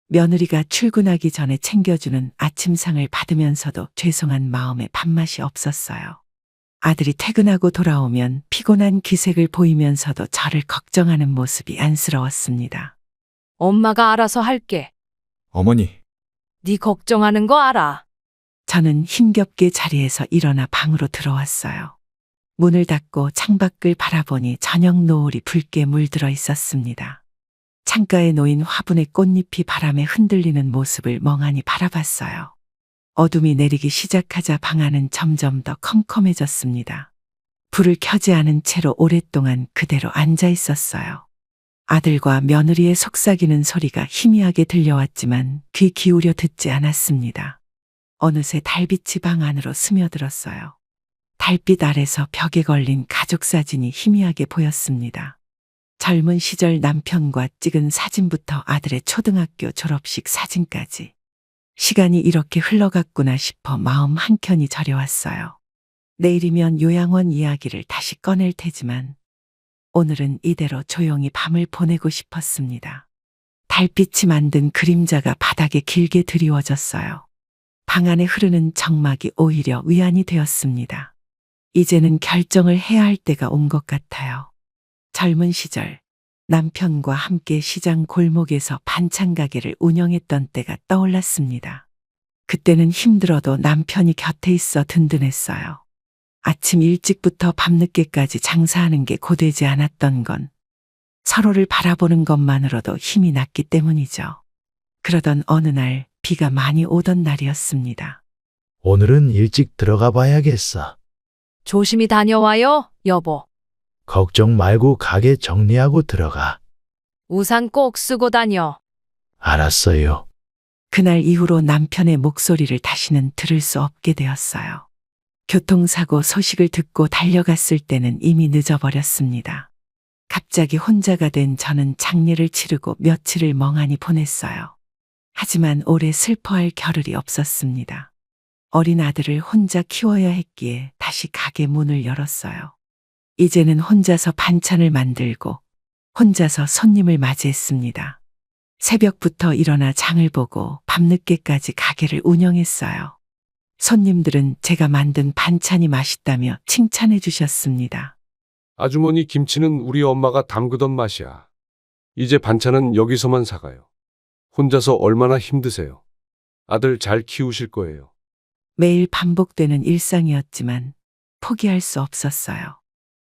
며느리가 출근하기 전에 챙겨주는 아침상을 받으면서도 죄송한 마음에 밥맛이 없었어요. 아들이 퇴근하고 돌아오면 피곤한 기색을 보이면서도 저를 걱정하는 모습이 안쓰러웠습니다. 엄마가 알아서 할게. 어머니, 네 걱정하는 거 알아. 저는 힘겹게 자리에서 일어나 방으로 들어왔어요. 문을 닫고 창밖을 바라보니 저녁 노을이 붉게 물들어 있었습니다. 창가에 놓인 화분의 꽃잎이 바람에 흔들리는 모습을 멍하니 바라봤어요. 어둠이 내리기 시작하자 방 안은 점점 더 컴컴해졌습니다. 불을 켜지 않은 채로 오랫동안 그대로 앉아 있었어요. 아들과 며느리의 속삭이는 소리가 희미하게 들려왔지만 귀 기울여 듣지 않았습니다. 어느새 달빛이 방 안으로 스며들었어요. 달빛 아래서 벽에 걸린 가족 사진이 희미하게 보였습니다. 젊은 시절 남편과 찍은 사진부터 아들의 초등학교 졸업식 사진까지. 시간이 이렇게 흘러갔구나 싶어 마음 한켠이 저려왔어요. 내일이면 요양원 이야기를 다시 꺼낼 테지만 오늘은 이대로 조용히 밤을 보내고 싶었습니다. 달빛이 만든 그림자가 바닥에 길게 드리워졌어요. 방 안에 흐르는 정막이 오히려 위안이 되었습니다. 이제는 결정을 해야 할 때가 온 것 같아요. 젊은 시절 남편과 함께 시장 골목에서 반찬 가게를 운영했던 때가 떠올랐습니다. 그때는 힘들어도 남편이 곁에 있어 든든했어요. 아침 일찍부터 밤늦게까지 장사하는 게 고되지 않았던 건 서로를 바라보는 것만으로도 힘이 났기 때문이죠. 그러던 어느 날 비가 많이 오던 날이었습니다. 오늘은 일찍 들어가 봐야겠어. 조심히 다녀와요, 여보. 걱정 말고 가게 정리하고 들어가. 우산 꼭 쓰고 다녀. 알았어요. 그날 이후로 남편의 목소리를 다시는 들을 수 없게 되었어요. 교통사고 소식을 듣고 달려갔을 때는 이미 늦어버렸습니다. 갑자기 혼자가 된 저는 장례를 치르고 며칠을 멍하니 보냈어요. 하지만 오래 슬퍼할 겨를이 없었습니다. 어린 아들을 혼자 키워야 했기에 다시 가게 문을 열었어요. 이제는 혼자서 반찬을 만들고 혼자서 손님을 맞이했습니다. 새벽부터 일어나 장을 보고 밤늦게까지 가게를 운영했어요. 손님들은 제가 만든 반찬이 맛있다며 칭찬해 주셨습니다. 아주머니 김치는 우리 엄마가 담그던 맛이야. 이제 반찬은 여기서만 사가요. 혼자서 얼마나 힘드세요. 아들 잘 키우실 거예요. 매일 반복되는 일상이었지만 포기할 수 없었어요.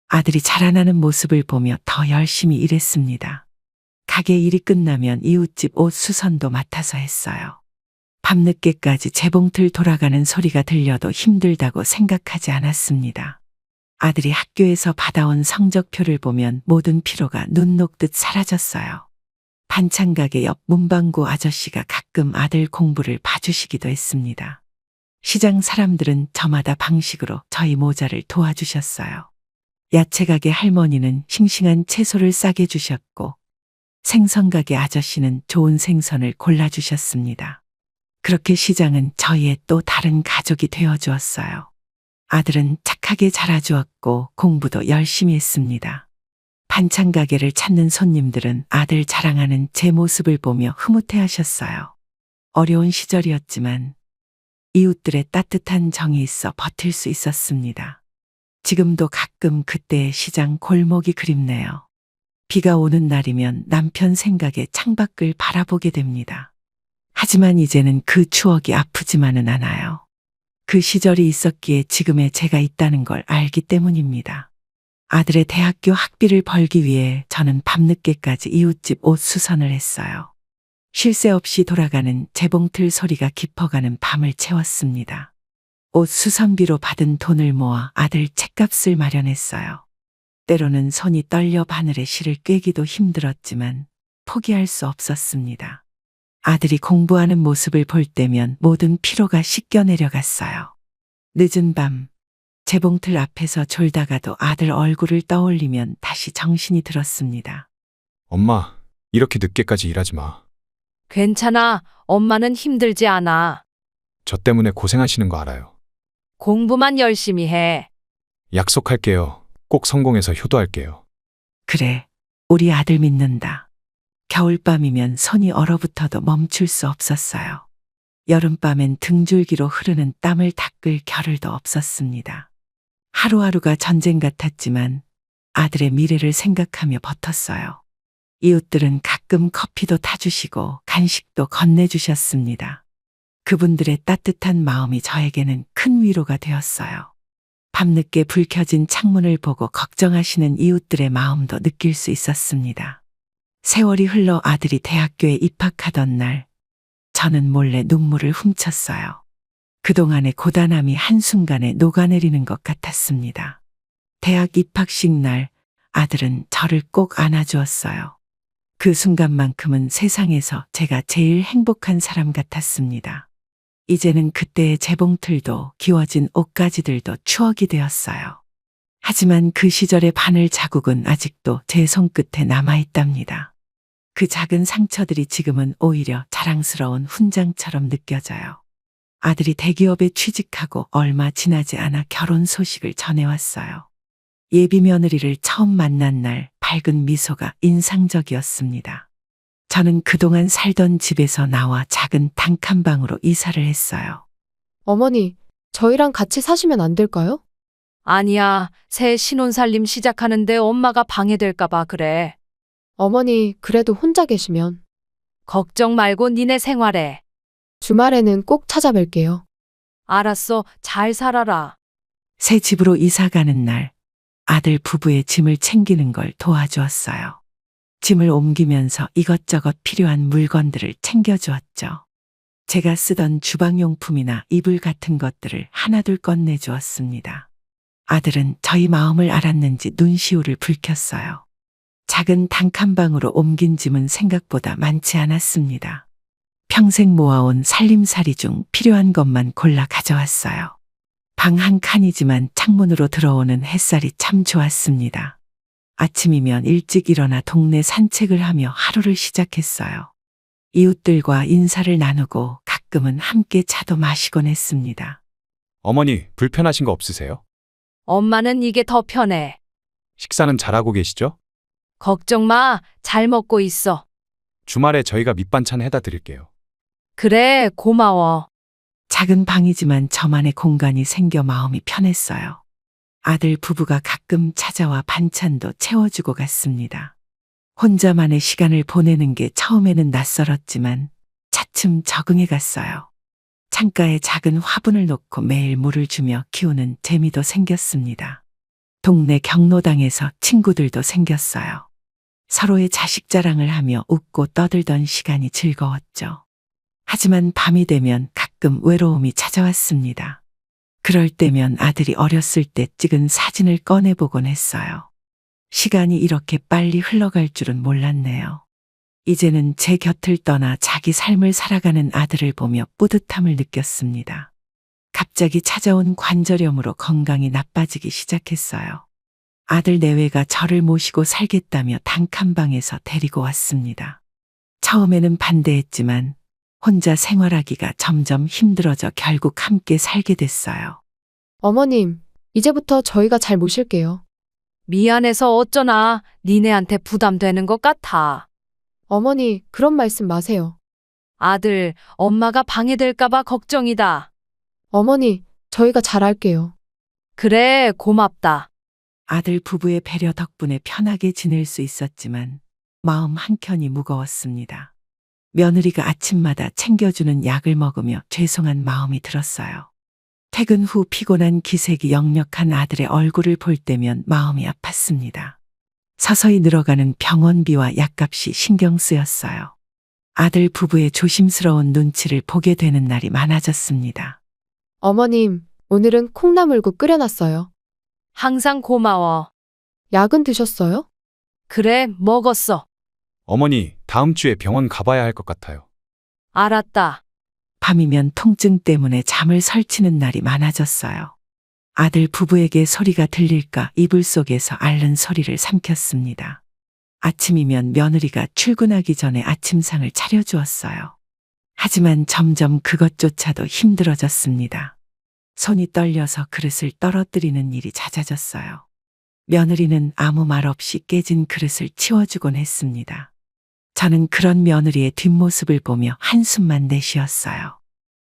아들이 자라나는 모습을 보며 더 열심히 일했습니다. 가게 일이 끝나면 이웃집 옷 수선도 맡아서 했어요. 밤늦게까지 재봉틀 돌아가는 소리가 들려도 힘들다고 생각하지 않았습니다. 아들이 학교에서 받아온 성적표를 보면 모든 피로가 눈 녹듯 사라졌어요. 반찬 가게 옆 문방구 아저씨가 가끔 아들 공부를 봐주시기도 했습니다. 시장 사람들은 저마다 방식으로 저희 모자를 도와주셨어요. 야채 가게 할머니는 싱싱한 채소를 싸게 주셨고 생선 가게 아저씨는 좋은 생선을 골라주셨습니다. 그렇게 시장은 저희의 또 다른 가족이 되어주었어요. 아들은 착하게 자라주었고 공부도 열심히 했습니다. 반찬 가게를 찾는 손님들은 아들 자랑하는 제 모습을 보며 흐뭇해하셨어요. 어려운 시절이었지만 이웃들의 따뜻한 정이 있어 버틸 수 있었습니다. 지금도 가끔 그때의 시장 골목이 그립네요. 비가 오는 날이면 남편 생각에 창밖을 바라보게 됩니다. 하지만 이제는 그 추억이 아프지만은 않아요. 그 시절이 있었기에 지금의 제가 있다는 걸 알기 때문입니다. 아들의 대학교 학비를 벌기 위해 저는 밤늦게까지 이웃집 옷 수선을 했어요. 쉴 새 없이 돌아가는 재봉틀 소리가 깊어가는 밤을 채웠습니다. 옷 수선비로 받은 돈을 모아 아들 책값을 마련했어요. 때로는 손이 떨려 바늘에 실을 꿰기도 힘들었지만 포기할 수 없었습니다. 아들이 공부하는 모습을 볼 때면 모든 피로가 씻겨 내려갔어요. 늦은 밤 재봉틀 앞에서 졸다가도 아들 얼굴을 떠올리면 다시 정신이 들었습니다. 엄마, 이렇게 늦게까지 일하지 마. 괜찮아. 엄마는 힘들지 않아. 저 때문에 고생하시는 거 알아요. 공부만 열심히 해. 약속할게요. 꼭 성공해서 효도할게요. 그래, 우리 아들 믿는다. 겨울밤이면 손이 얼어붙어도 멈출 수 없었어요. 여름밤엔 등줄기로 흐르는 땀을 닦을 겨를도 없었습니다. 하루하루가 전쟁 같았지만 아들의 미래를 생각하며 버텼어요. 이웃들은 가끔 커피도 타주시고 간식도 건네주셨습니다. 그분들의 따뜻한 마음이 저에게는 큰 위로가 되었어요. 밤늦게 불 켜진 창문을 보고 걱정하시는 이웃들의 마음도 느낄 수 있었습니다. 세월이 흘러 아들이 대학교에 입학하던 날, 저는 몰래 눈물을 훔쳤어요. 그동안의 고단함이 한순간에 녹아내리는 것 같았습니다. 대학 입학식 날 아들은 저를 꼭 안아주었어요. 그 순간만큼은 세상에서 제가 제일 행복한 사람 같았습니다. 이제는 그때의 재봉틀도 기워진 옷가지들도 추억이 되었어요. 하지만 그 시절의 바늘 자국은 아직도 제 손끝에 남아있답니다. 그 작은 상처들이 지금은 오히려 자랑스러운 훈장처럼 느껴져요. 아들이 대기업에 취직하고 얼마 지나지 않아 결혼 소식을 전해왔어요. 예비 며느리를 처음 만난 날 밝은 미소가 인상적이었습니다. 저는 그동안 살던 집에서 나와 작은 단칸방으로 이사를 했어요. 어머니, 저희랑 같이 사시면 안 될까요? 아니야, 새 신혼살림 시작하는데 엄마가 방해될까봐 그래. 어머니, 그래도 혼자 계시면. 걱정 말고 니네 생활해. 주말에는 꼭 찾아뵐게요. 알았어, 잘 살아라. 새 집으로 이사 가는 날 아들 부부의 짐을 챙기는 걸 도와주었어요. 짐을 옮기면서 이것저것 필요한 물건들을 챙겨주었죠. 제가 쓰던 주방용품이나 이불 같은 것들을 하나둘 꺼내주었습니다. 아들은 저희 마음을 알았는지 눈시울을 붉혔어요. 작은 단칸방으로 옮긴 짐은 생각보다 많지 않았습니다. 평생 모아온 살림살이 중 필요한 것만 골라 가져왔어요. 방 한 칸이지만 창문으로 들어오는 햇살이 참 좋았습니다. 아침이면 일찍 일어나 동네 산책을 하며 하루를 시작했어요. 이웃들과 인사를 나누고 가끔은 함께 차도 마시곤 했습니다. 어머니, 불편하신 거 없으세요? 엄마는 이게 더 편해. 식사는 잘하고 계시죠? 걱정 마, 잘 먹고 있어. 주말에 저희가 밑반찬 해다 드릴게요. 그래, 고마워. 작은 방이지만 저만의 공간이 생겨 마음이 편했어요. 아들 부부가 가끔 찾아와 반찬도 채워주고 갔습니다. 혼자만의 시간을 보내는 게 처음에는 낯설었지만 차츰 적응해 갔어요. 창가에 작은 화분을 놓고 매일 물을 주며 키우는 재미도 생겼습니다. 동네 경로당에서 친구들도 생겼어요. 서로의 자식 자랑을 하며 웃고 떠들던 시간이 즐거웠죠. 하지만 밤이 되면 가끔 외로움이 찾아왔습니다. 그럴 때면 아들이 어렸을 때 찍은 사진을 꺼내보곤 했어요. 시간이 이렇게 빨리 흘러갈 줄은 몰랐네요. 이제는 제 곁을 떠나 자기 삶을 살아가는 아들을 보며 뿌듯함을 느꼈습니다. 갑자기 찾아온 관절염으로 건강이 나빠지기 시작했어요. 아들 내외가 저를 모시고 살겠다며 단칸방에서 데리고 왔습니다. 처음에는 반대했지만 혼자 생활하기가 점점 힘들어져 결국 함께 살게 됐어요. 어머님, 이제부터 저희가 잘 모실게요. 미안해서 어쩌나 니네한테 부담되는 것 같아. 어머니, 그런 말씀 마세요. 아들, 엄마가 방해될까봐 걱정이다. 어머니, 저희가 잘할게요. 그래, 고맙다. 아들 부부의 배려 덕분에 편하게 지낼 수 있었지만 마음 한켠이 무거웠습니다. 며느리가 아침마다 챙겨주는 약을 먹으며 죄송한 마음이 들었어요. 퇴근 후 피곤한 기색이 역력한 아들의 얼굴을 볼 때면 마음이 아팠습니다. 서서히 늘어가는 병원비와 약값이 신경 쓰였어요. 아들 부부의 조심스러운 눈치를 보게 되는 날이 많아졌습니다. 어머님, 오늘은 콩나물국 끓여놨어요. 항상 고마워. 약은 드셨어요? 그래, 먹었어. 어머니, 다음 주에 병원 가봐야 할 것 같아요. 알았다. 밤이면 통증 때문에 잠을 설치는 날이 많아졌어요. 아들 부부에게 소리가 들릴까 이불 속에서 앓는 소리를 삼켰습니다. 아침이면 며느리가 출근하기 전에 아침상을 차려주었어요. 하지만 점점 그것조차도 힘들어졌습니다. 손이 떨려서 그릇을 떨어뜨리는 일이 잦아졌어요. 며느리는 아무 말 없이 깨진 그릇을 치워주곤 했습니다. 저는 그런 며느리의 뒷모습을 보며 한숨만 내쉬었어요.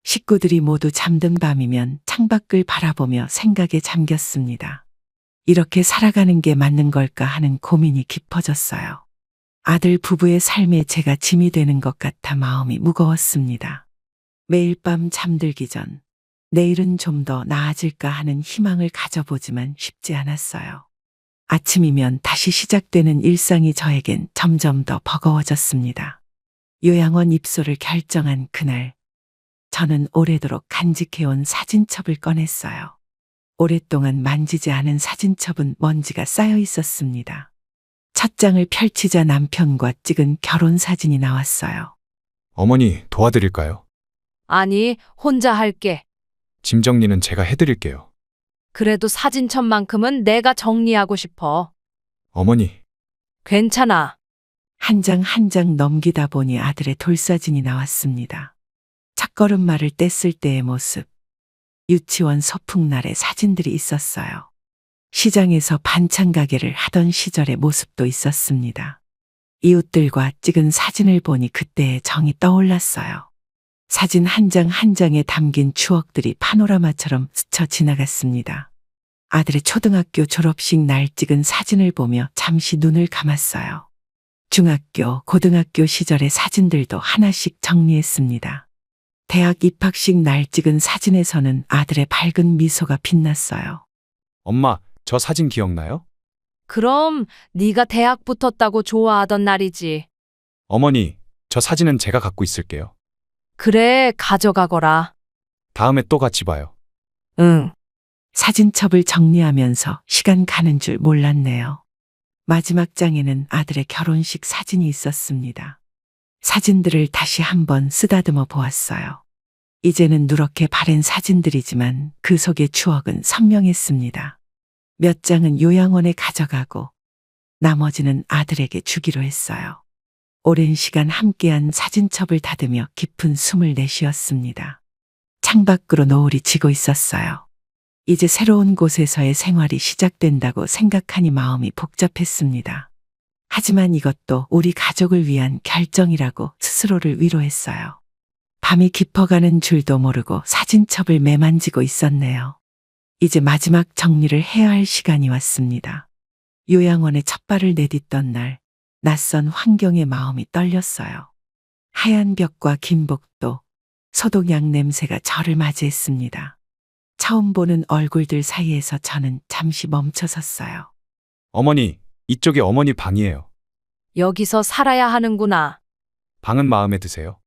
식구들이 모두 잠든 밤이면 창밖을 바라보며 생각에 잠겼습니다. 이렇게 살아가는 게 맞는 걸까 하는 고민이 깊어졌어요. 아들 부부의 삶에 제가 짐이 되는 것 같아 마음이 무거웠습니다. 매일 밤 잠들기 전 내일은 좀 더 나아질까 하는 희망을 가져보지만 쉽지 않았어요. 아침이면 다시 시작되는 일상이 저에겐 점점 더 버거워졌습니다. 요양원 입소를 결정한 그날, 저는 오래도록 간직해온 사진첩을 꺼냈어요. 오랫동안 만지지 않은 사진첩은 먼지가 쌓여 있었습니다. 첫 장을 펼치자 남편과 찍은 결혼 사진이 나왔어요. 어머니, 도와드릴까요? 아니, 혼자 할게. 짐 정리는 제가 해드릴게요. 그래도 사진첩만큼은 내가 정리하고 싶어. 어머니, 괜찮아. 한 장 한 장 넘기다 보니 아들의 돌사진이 나왔습니다. 첫걸음마를 뗐을 때의 모습, 유치원 소풍날의 사진들이 있었어요. 시장에서 반찬 가게를 하던 시절의 모습도 있었습니다. 이웃들과 찍은 사진을 보니 그때의 정이 떠올랐어요. 사진 한 장 한 장에 담긴 추억들이 파노라마처럼 스쳐 지나갔습니다. 아들의 초등학교 졸업식 날 찍은 사진을 보며 잠시 눈을 감았어요. 중학교, 고등학교 시절의 사진들도 하나씩 정리했습니다. 대학 입학식 날 찍은 사진에서는 아들의 밝은 미소가 빛났어요. 엄마, 저 사진 기억나요? 그럼 네가 대학 붙었다고 좋아하던 날이지. 어머니, 저 사진은 제가 갖고 있을게요. 그래, 가져가거라. 다음에 또 같이 봐요. 응. 사진첩을 정리하면서 시간 가는 줄 몰랐네요. 마지막 장에는 아들의 결혼식 사진이 있었습니다. 사진들을 다시 한번 쓰다듬어 보았어요. 이제는 누렇게 바랜 사진들이지만 그 속의 추억은 선명했습니다. 몇 장은 요양원에 가져가고 나머지는 아들에게 주기로 했어요. 오랜 시간 함께한 사진첩을 닫으며 깊은 숨을 내쉬었습니다. 창밖으로 노을이 지고 있었어요. 이제 새로운 곳에서의 생활이 시작된다고 생각하니 마음이 복잡했습니다. 하지만 이것도 우리 가족을 위한 결정이라고 스스로를 위로했어요. 밤이 깊어가는 줄도 모르고 사진첩을 매만지고 있었네요. 이제 마지막 정리를 해야 할 시간이 왔습니다. 요양원에 첫 발을 내딛던 날, 낯선 환경에 마음이 떨렸어요. 하얀 벽과 긴 복도, 소독약 냄새가 저를 맞이했습니다. 처음 보는 얼굴들 사이에서 저는 잠시 멈춰 섰어요. 어머니, 이쪽이 어머니 방이에요. 여기서 살아야 하는구나. 방은 마음에 드세요?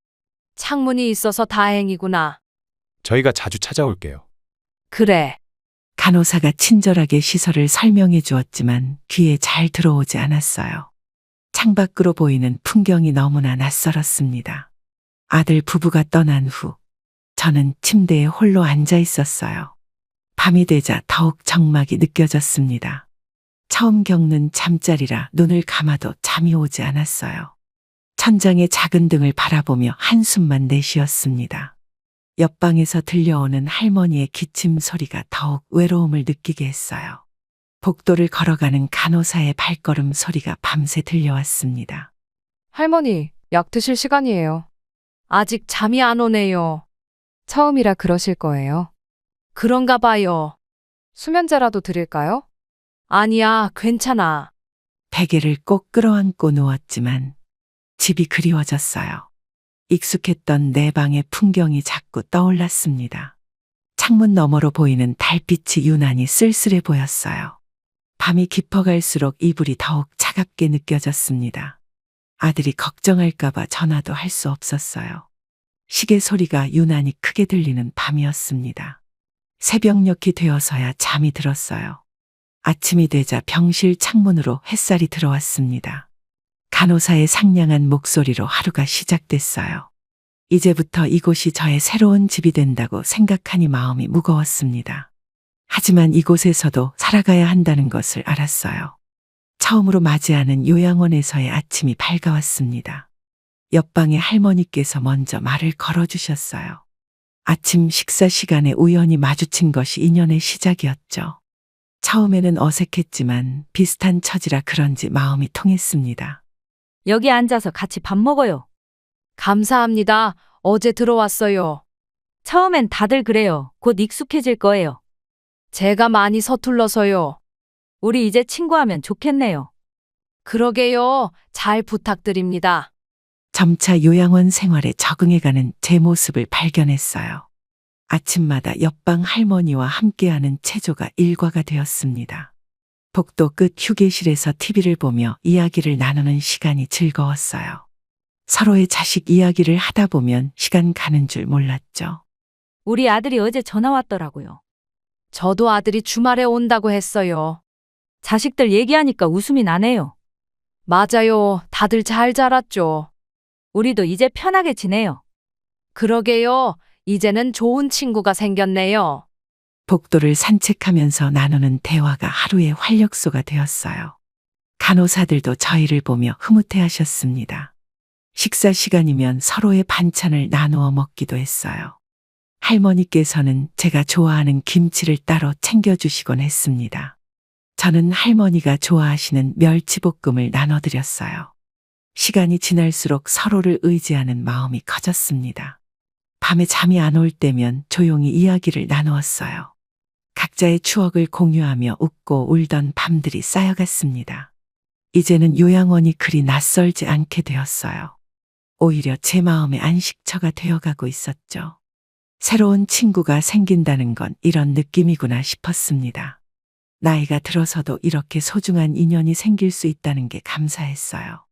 창문이 있어서 다행이구나. 저희가 자주 찾아올게요. 그래. 간호사가 친절하게 시설을 설명해 주었지만 귀에 잘 들어오지 않았어요. 창밖으로 보이는 풍경이 너무나 낯설었습니다. 아들 부부가 떠난 후 저는 침대에 홀로 앉아 있었어요. 밤이 되자 더욱 적막이 느껴졌습니다. 처음 겪는 잠자리라 눈을 감아도 잠이 오지 않았어요. 천장의 작은 등을 바라보며 한숨만 내쉬었습니다. 옆방에서 들려오는 할머니의 기침 소리가 더욱 외로움을 느끼게 했어요. 복도를 걸어가는 간호사의 발걸음 소리가 밤새 들려왔습니다. 할머니, 약 드실 시간이에요. 아직 잠이 안 오네요. 처음이라 그러실 거예요. 그런가 봐요. 수면제라도 드릴까요? 아니야, 괜찮아. 베개를 꼭 끌어안고 누웠지만 집이 그리워졌어요. 익숙했던 내 방의 풍경이 자꾸 떠올랐습니다. 창문 너머로 보이는 달빛이 유난히 쓸쓸해 보였어요. 밤이 깊어갈수록 이불이 더욱 차갑게 느껴졌습니다. 아들이 걱정할까봐 전화도 할 수 없었어요. 시계 소리가 유난히 크게 들리는 밤이었습니다. 새벽녘이 되어서야 잠이 들었어요. 아침이 되자 병실 창문으로 햇살이 들어왔습니다. 간호사의 상냥한 목소리로 하루가 시작됐어요. 이제부터 이곳이 저의 새로운 집이 된다고 생각하니 마음이 무거웠습니다. 하지만 이곳에서도 살아가야 한다는 것을 알았어요. 처음으로 맞이하는 요양원에서의 아침이 밝아왔습니다. 옆방의 할머니께서 먼저 말을 걸어주셨어요. 아침 식사 시간에 우연히 마주친 것이 인연의 시작이었죠. 처음에는 어색했지만 비슷한 처지라 그런지 마음이 통했습니다. 여기 앉아서 같이 밥 먹어요. 감사합니다. 어제 들어왔어요. 처음엔 다들 그래요. 곧 익숙해질 거예요. 제가 많이 서툴러서요. 우리 이제 친구하면 좋겠네요. 그러게요. 잘 부탁드립니다. 점차 요양원 생활에 적응해가는 제 모습을 발견했어요. 아침마다 옆방 할머니와 함께하는 체조가 일과가 되었습니다. 복도 끝 휴게실에서 TV를 보며 이야기를 나누는 시간이 즐거웠어요. 서로의 자식 이야기를 하다 보면 시간 가는 줄 몰랐죠. 우리 아들이 어제 전화 왔더라고요. 저도 아들이 주말에 온다고 했어요. 자식들 얘기하니까 웃음이 나네요. 맞아요. 다들 잘 자랐죠. 우리도 이제 편하게 지내요. 그러게요. 이제는 좋은 친구가 생겼네요. 복도를 산책하면서 나누는 대화가 하루의 활력소가 되었어요. 간호사들도 저희를 보며 흐뭇해하셨습니다. 식사 시간이면 서로의 반찬을 나누어 먹기도 했어요. 할머니께서는 제가 좋아하는 김치를 따로 챙겨주시곤 했습니다. 저는 할머니가 좋아하시는 멸치볶음을 나눠드렸어요. 시간이 지날수록 서로를 의지하는 마음이 커졌습니다. 밤에 잠이 안 올 때면 조용히 이야기를 나누었어요. 각자의 추억을 공유하며 웃고 울던 밤들이 쌓여갔습니다. 이제는 요양원이 그리 낯설지 않게 되었어요. 오히려 제 마음의 안식처가 되어가고 있었죠. 새로운 친구가 생긴다는 건 이런 느낌이구나 싶었습니다. 나이가 들어서도 이렇게 소중한 인연이 생길 수 있다는 게 감사했어요.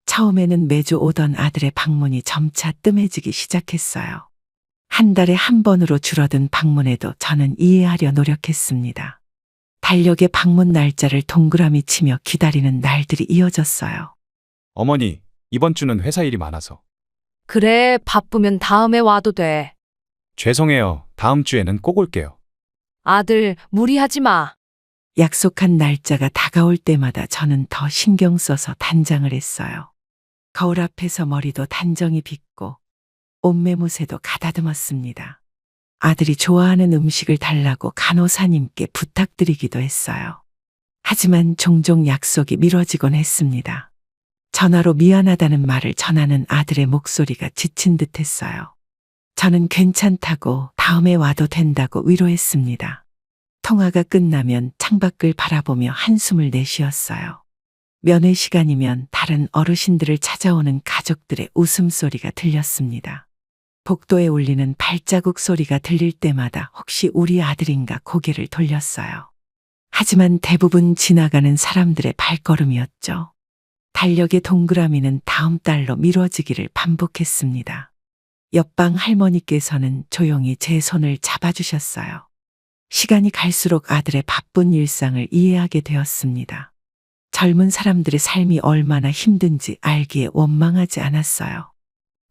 처음에는 매주 오던 아들의 방문이 점차 뜸해지기 시작했어요. 한 달에 한 번으로 줄어든 방문에도 저는 이해하려 노력했습니다. 달력의 방문 날짜를 동그라미 치며 기다리는 날들이 이어졌어요. 어머니, 이번 주는 회사 일이 많아서. 그래, 바쁘면 다음에 와도 돼. 죄송해요. 다음 주에는 꼭 올게요. 아들, 무리하지 마. 약속한 날짜가 다가올 때마다 저는 더 신경 써서 단장을 했어요. 거울 앞에서 머리도 단정히 빗고 옷매무새도 가다듬었습니다. 아들이 좋아하는 음식을 달라고 간호사님께 부탁드리기도 했어요. 하지만 종종 약속이 미뤄지곤 했습니다. 전화로 미안하다는 말을 전하는 아들의 목소리가 지친 듯 했어요. 저는 괜찮다고 다음에 와도 된다고 위로했습니다. 통화가 끝나면 창밖을 바라보며 한숨을 내쉬었어요. 면회 시간이면 다른 어르신들을 찾아오는 가족들의 웃음소리가 들렸습니다. 복도에 울리는 발자국 소리가 들릴 때마다 혹시 우리 아들인가 고개를 돌렸어요. 하지만 대부분 지나가는 사람들의 발걸음이었죠. 달력의 동그라미는 다음 달로 미뤄지기를 반복했습니다. 옆방 할머니께서는 조용히 제 손을 잡아주셨어요. 시간이 갈수록 아들의 바쁜 일상을 이해하게 되었습니다. 젊은 사람들의 삶이 얼마나 힘든지 알기에 원망하지 않았어요.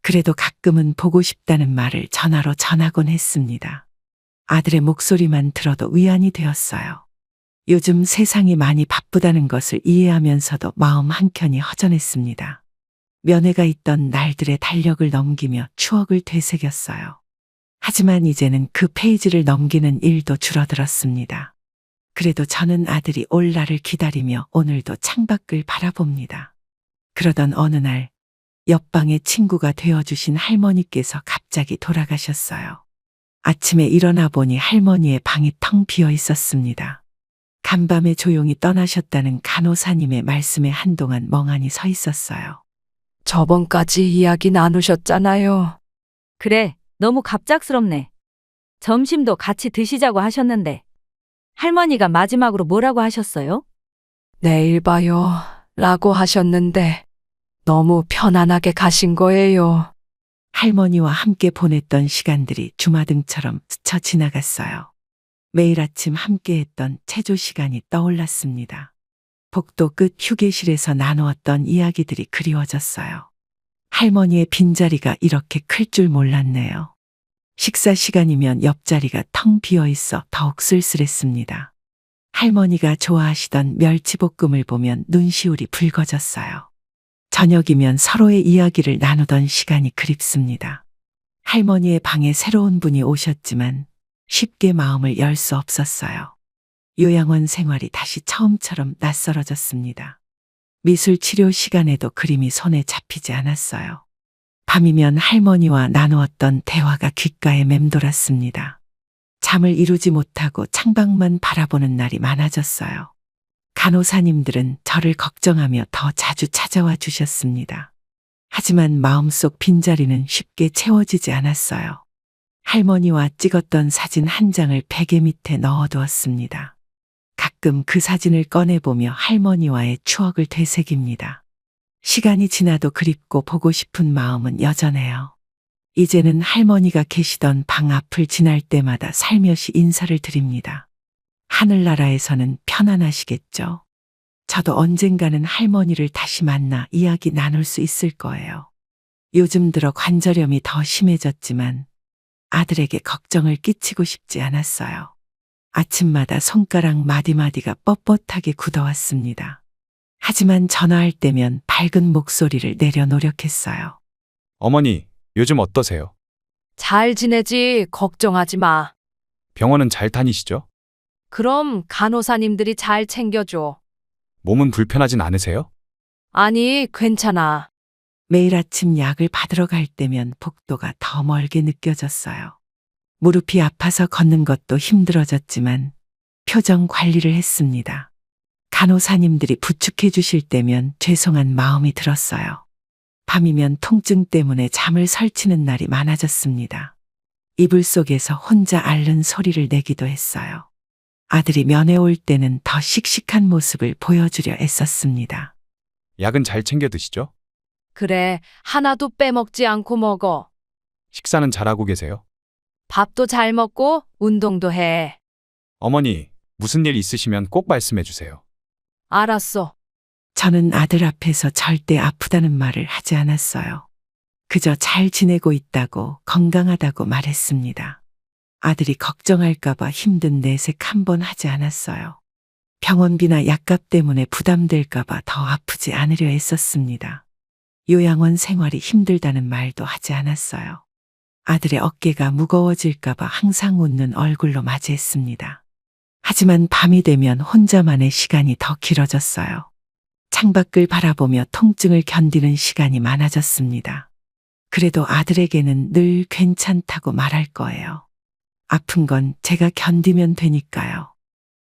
그래도 가끔은 보고 싶다는 말을 전화로 전하곤 했습니다. 아들의 목소리만 들어도 위안이 되었어요. 요즘 세상이 많이 바쁘다는 것을 이해하면서도 마음 한켠이 허전했습니다. 면회가 있던 날들의 달력을 넘기며 추억을 되새겼어요. 하지만 이제는 그 페이지를 넘기는 일도 줄어들었습니다. 그래도 저는 아들이 올 날을 기다리며 오늘도 창밖을 바라봅니다. 그러던 어느 날 옆방의 친구가 되어주신 할머니께서 갑자기 돌아가셨어요. 아침에 일어나 보니 할머니의 방이 텅 비어 있었습니다. 간밤에 조용히 떠나셨다는 간호사님의 말씀에 한동안 멍하니 서 있었어요. 저번까지 이야기 나누셨잖아요. 그래, 너무 갑작스럽네. 점심도 같이 드시자고 하셨는데. 할머니가 마지막으로 뭐라고 하셨어요? 내일 봐요. 라고 하셨는데 너무 편안하게 가신 거예요. 할머니와 함께 보냈던 시간들이 주마등처럼 스쳐 지나갔어요. 매일 아침 함께했던 체조 시간이 떠올랐습니다. 복도 끝 휴게실에서 나누었던 이야기들이 그리워졌어요. 할머니의 빈자리가 이렇게 클 줄 몰랐네요. 식사 시간이면 옆자리가 텅 비어 있어 더욱 쓸쓸했습니다. 할머니가 좋아하시던 멸치볶음을 보면 눈시울이 붉어졌어요. 저녁이면 서로의 이야기를 나누던 시간이 그립습니다. 할머니의 방에 새로운 분이 오셨지만 쉽게 마음을 열 수 없었어요. 요양원 생활이 다시 처음처럼 낯설어졌습니다. 미술 치료 시간에도 그림이 손에 잡히지 않았어요. 밤이면 할머니와 나누었던 대화가 귓가에 맴돌았습니다. 잠을 이루지 못하고 창밖만 바라보는 날이 많아졌어요. 간호사님들은 저를 걱정하며 더 자주 찾아와 주셨습니다. 하지만 마음속 빈자리는 쉽게 채워지지 않았어요. 할머니와 찍었던 사진 한 장을 베개 밑에 넣어두었습니다. 가끔 그 사진을 꺼내보며 할머니와의 추억을 되새깁니다. 시간이 지나도 그립고 보고 싶은 마음은 여전해요. 이제는 할머니가 계시던 방 앞을 지날 때마다 살며시 인사를 드립니다. 하늘나라에서는 편안하시겠죠? 저도 언젠가는 할머니를 다시 만나 이야기 나눌 수 있을 거예요. 요즘 들어 관절염이 더 심해졌지만 아들에게 걱정을 끼치고 싶지 않았어요. 아침마다 손가락 마디마디가 뻣뻣하게 굳어왔습니다. 하지만 전화할 때면 밝은 목소리를 내려 노력했어요. 어머니, 요즘 어떠세요? 잘 지내지 걱정하지 마. 병원은 잘 다니시죠? 그럼 간호사님들이 잘 챙겨줘. 몸은 불편하진 않으세요? 아니, 괜찮아. 매일 아침 약을 받으러 갈 때면 복도가 더 멀게 느껴졌어요. 무릎이 아파서 걷는 것도 힘들어졌지만 표정 관리를 했습니다. 간호사님들이 부축해 주실 때면 죄송한 마음이 들었어요. 밤이면 통증 때문에 잠을 설치는 날이 많아졌습니다. 이불 속에서 혼자 앓는 소리를 내기도 했어요. 아들이 면회 올 때는 더 씩씩한 모습을 보여주려 애썼습니다. 약은 잘 챙겨 드시죠? 그래, 하나도 빼먹지 않고 먹어. 식사는 잘하고 계세요? 밥도 잘 먹고 운동도 해. 어머니, 무슨 일 있으시면 꼭 말씀해 주세요. 알았어. 저는 아들 앞에서 절대 아프다는 말을 하지 않았어요. 그저 잘 지내고 있다고 건강하다고 말했습니다. 아들이 걱정할까봐 힘든 내색 한 번 하지 않았어요. 병원비나 약값 때문에 부담될까봐 더 아프지 않으려 했었습니다. 요양원 생활이 힘들다는 말도 하지 않았어요. 아들의 어깨가 무거워질까봐 항상 웃는 얼굴로 맞이했습니다. 하지만 밤이 되면 혼자만의 시간이 더 길어졌어요. 창밖을 바라보며 통증을 견디는 시간이 많아졌습니다. 그래도 아들에게는 늘 괜찮다고 말할 거예요. 아픈 건 제가 견디면 되니까요.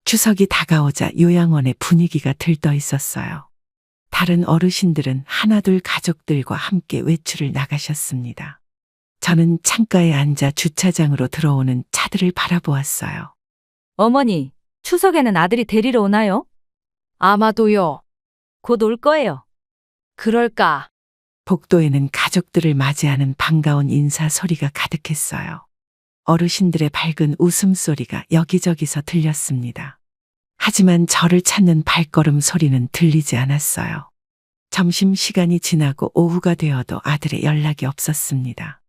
추석이 다가오자 요양원의 분위기가 들떠 있었어요. 다른 어르신들은 하나둘 가족들과 함께 외출을 나가셨습니다. 저는 창가에 앉아 주차장으로 들어오는 차들을 바라보았어요. 어머니, 추석에는 아들이 데리러 오나요? 아마도요. 곧 올 거예요. 그럴까? 복도에는 가족들을 맞이하는 반가운 인사 소리가 가득했어요. 어르신들의 밝은 웃음소리가 여기저기서 들렸습니다. 하지만 저를 찾는 발걸음 소리는 들리지 않았어요. 점심시간이 지나고 오후가 되어도 아들의 연락이 없었습니다.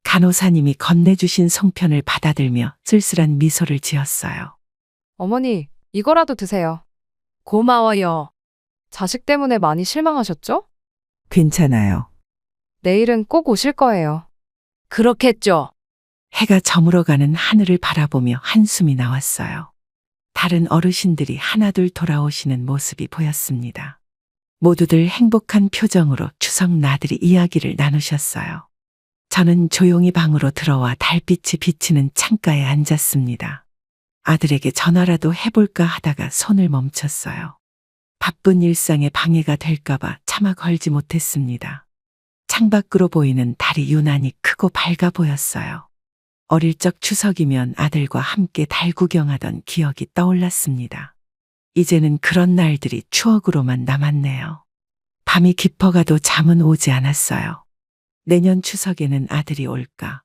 간호사님이 건네주신 송편을 받아들며 쓸쓸한 미소를 지었어요. 어머니, 이거라도 드세요. 고마워요. 자식 때문에 많이 실망하셨죠? 괜찮아요. 내일은 꼭 오실 거예요. 그렇겠죠. 해가 저물어가는 하늘을 바라보며 한숨이 나왔어요. 다른 어르신들이 하나둘 돌아오시는 모습이 보였습니다. 모두들 행복한 표정으로 추석 나들이 이야기를 나누셨어요. 저는 조용히 방으로 들어와 달빛이 비치는 창가에 앉았습니다. 아들에게 전화라도 해볼까 하다가 손을 멈췄어요. 바쁜 일상에 방해가 될까봐 차마 걸지 못했습니다. 창밖으로 보이는 달이 유난히 크고 밝아 보였어요. 어릴 적 추석이면 아들과 함께 달 구경하던 기억이 떠올랐습니다. 이제는 그런 날들이 추억으로만 남았네요. 밤이 깊어가도 잠은 오지 않았어요. 내년 추석에는 아들이 올까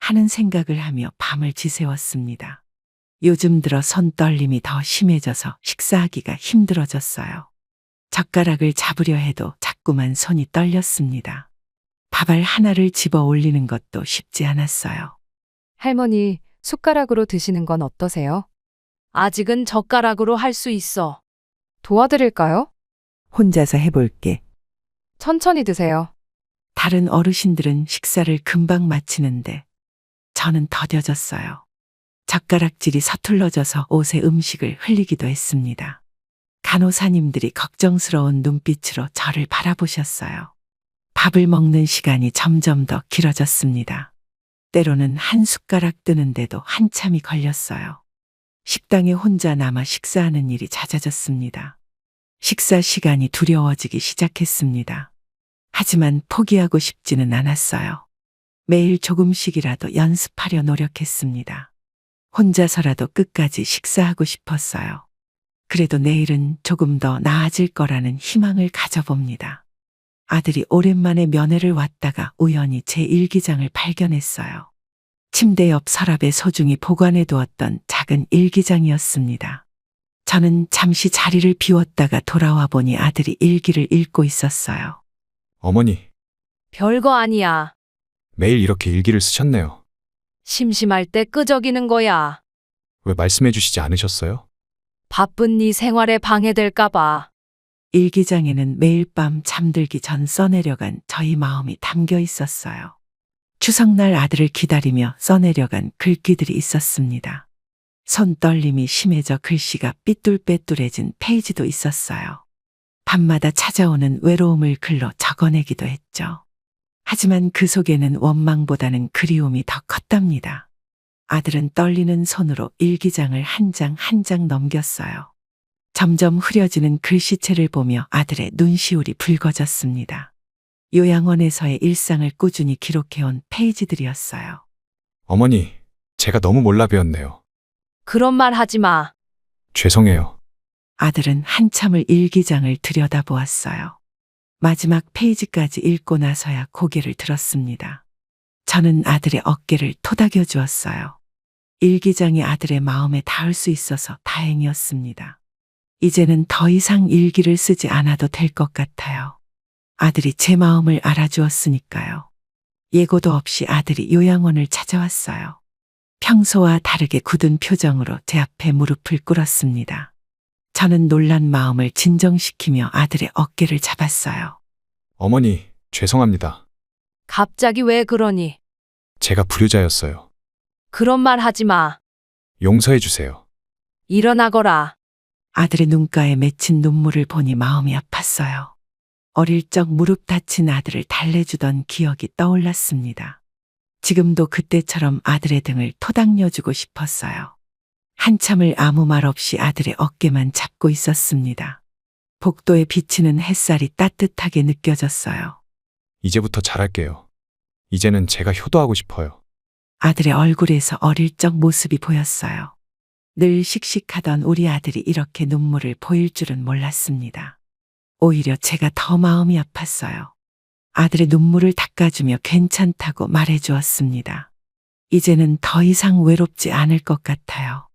하는 생각을 하며 밤을 지새웠습니다. 요즘 들어 손떨림이 더 심해져서 식사하기가 힘들어졌어요. 젓가락을 잡으려 해도 자꾸만 손이 떨렸습니다. 밥알 하나를 집어 올리는 것도 쉽지 않았어요. 할머니, 숟가락으로 드시는 건 어떠세요? 아직은 젓가락으로 할 수 있어. 도와드릴까요? 혼자서 해볼게. 천천히 드세요. 다른 어르신들은 식사를 금방 마치는데 저는 더뎌졌어요. 젓가락질이 서툴러져서 옷에 음식을 흘리기도 했습니다. 간호사님들이 걱정스러운 눈빛으로 저를 바라보셨어요. 밥을 먹는 시간이 점점 더 길어졌습니다. 때로는 한 숟가락 뜨는데도 한참이 걸렸어요. 식당에 혼자 남아 식사하는 일이 잦아졌습니다. 식사 시간이 두려워지기 시작했습니다. 하지만 포기하고 싶지는 않았어요. 매일 조금씩이라도 연습하려 노력했습니다. 혼자서라도 끝까지 식사하고 싶었어요. 그래도 내일은 조금 더 나아질 거라는 희망을 가져봅니다. 아들이 오랜만에 면회를 왔다가 우연히 제 일기장을 발견했어요. 침대 옆 서랍에 소중히 보관해 두었던 작은 일기장이었습니다. 저는 잠시 자리를 비웠다가 돌아와 보니 아들이 일기를 읽고 있었어요. 어머니, 별거 아니야. 매일 이렇게 일기를 쓰셨네요. 심심할 때 끄적이는 거야. 왜 말씀해 주시지 않으셨어요? 바쁜 네 생활에 방해될까 봐. 일기장에는 매일 밤 잠들기 전 써내려간 저희 마음이 담겨 있었어요. 추석날 아들을 기다리며 써내려간 글귀들이 있었습니다. 손떨림이 심해져 글씨가 삐뚤빼뚤해진 페이지도 있었어요. 밤마다 찾아오는 외로움을 글로 적어내기도 했죠. 하지만 그 속에는 원망보다는 그리움이 더 컸답니다. 아들은 떨리는 손으로 일기장을 한 장 한 장 넘겼어요. 점점 흐려지는 글씨체를 보며 아들의 눈시울이 붉어졌습니다. 요양원에서의 일상을 꾸준히 기록해온 페이지들이었어요. 어머니, 제가 너무 몰라 배웠네요. 그런 말 하지 마. 죄송해요. 아들은 한참을 일기장을 들여다보았어요. 마지막 페이지까지 읽고 나서야 고개를 들었습니다. 저는 아들의 어깨를 토닥여 주었어요. 일기장이 아들의 마음에 닿을 수 있어서 다행이었습니다. 이제는 더 이상 일기를 쓰지 않아도 될 것 같아요. 아들이 제 마음을 알아주었으니까요. 예고도 없이 아들이 요양원을 찾아왔어요. 평소와 다르게 굳은 표정으로 제 앞에 무릎을 꿇었습니다. 저는 놀란 마음을 진정시키며 아들의 어깨를 잡았어요. 어머니, 죄송합니다. 갑자기 왜 그러니? 제가 불효자였어요. 그런 말 하지 마. 용서해 주세요. 일어나거라. 아들의 눈가에 맺힌 눈물을 보니 마음이 아팠어요. 어릴 적 무릎 다친 아들을 달래주던 기억이 떠올랐습니다. 지금도 그때처럼 아들의 등을 토닥여주고 싶었어요. 한참을 아무 말 없이 아들의 어깨만 잡고 있었습니다. 복도에 비치는 햇살이 따뜻하게 느껴졌어요. 이제부터 잘할게요. 이제는 제가 효도하고 싶어요. 아들의 얼굴에서 어릴 적 모습이 보였어요. 늘 씩씩하던 우리 아들이 이렇게 눈물을 보일 줄은 몰랐습니다. 오히려 제가 더 마음이 아팠어요. 아들의 눈물을 닦아주며 괜찮다고 말해주었습니다. 이제는 더 이상 외롭지 않을 것 같아요.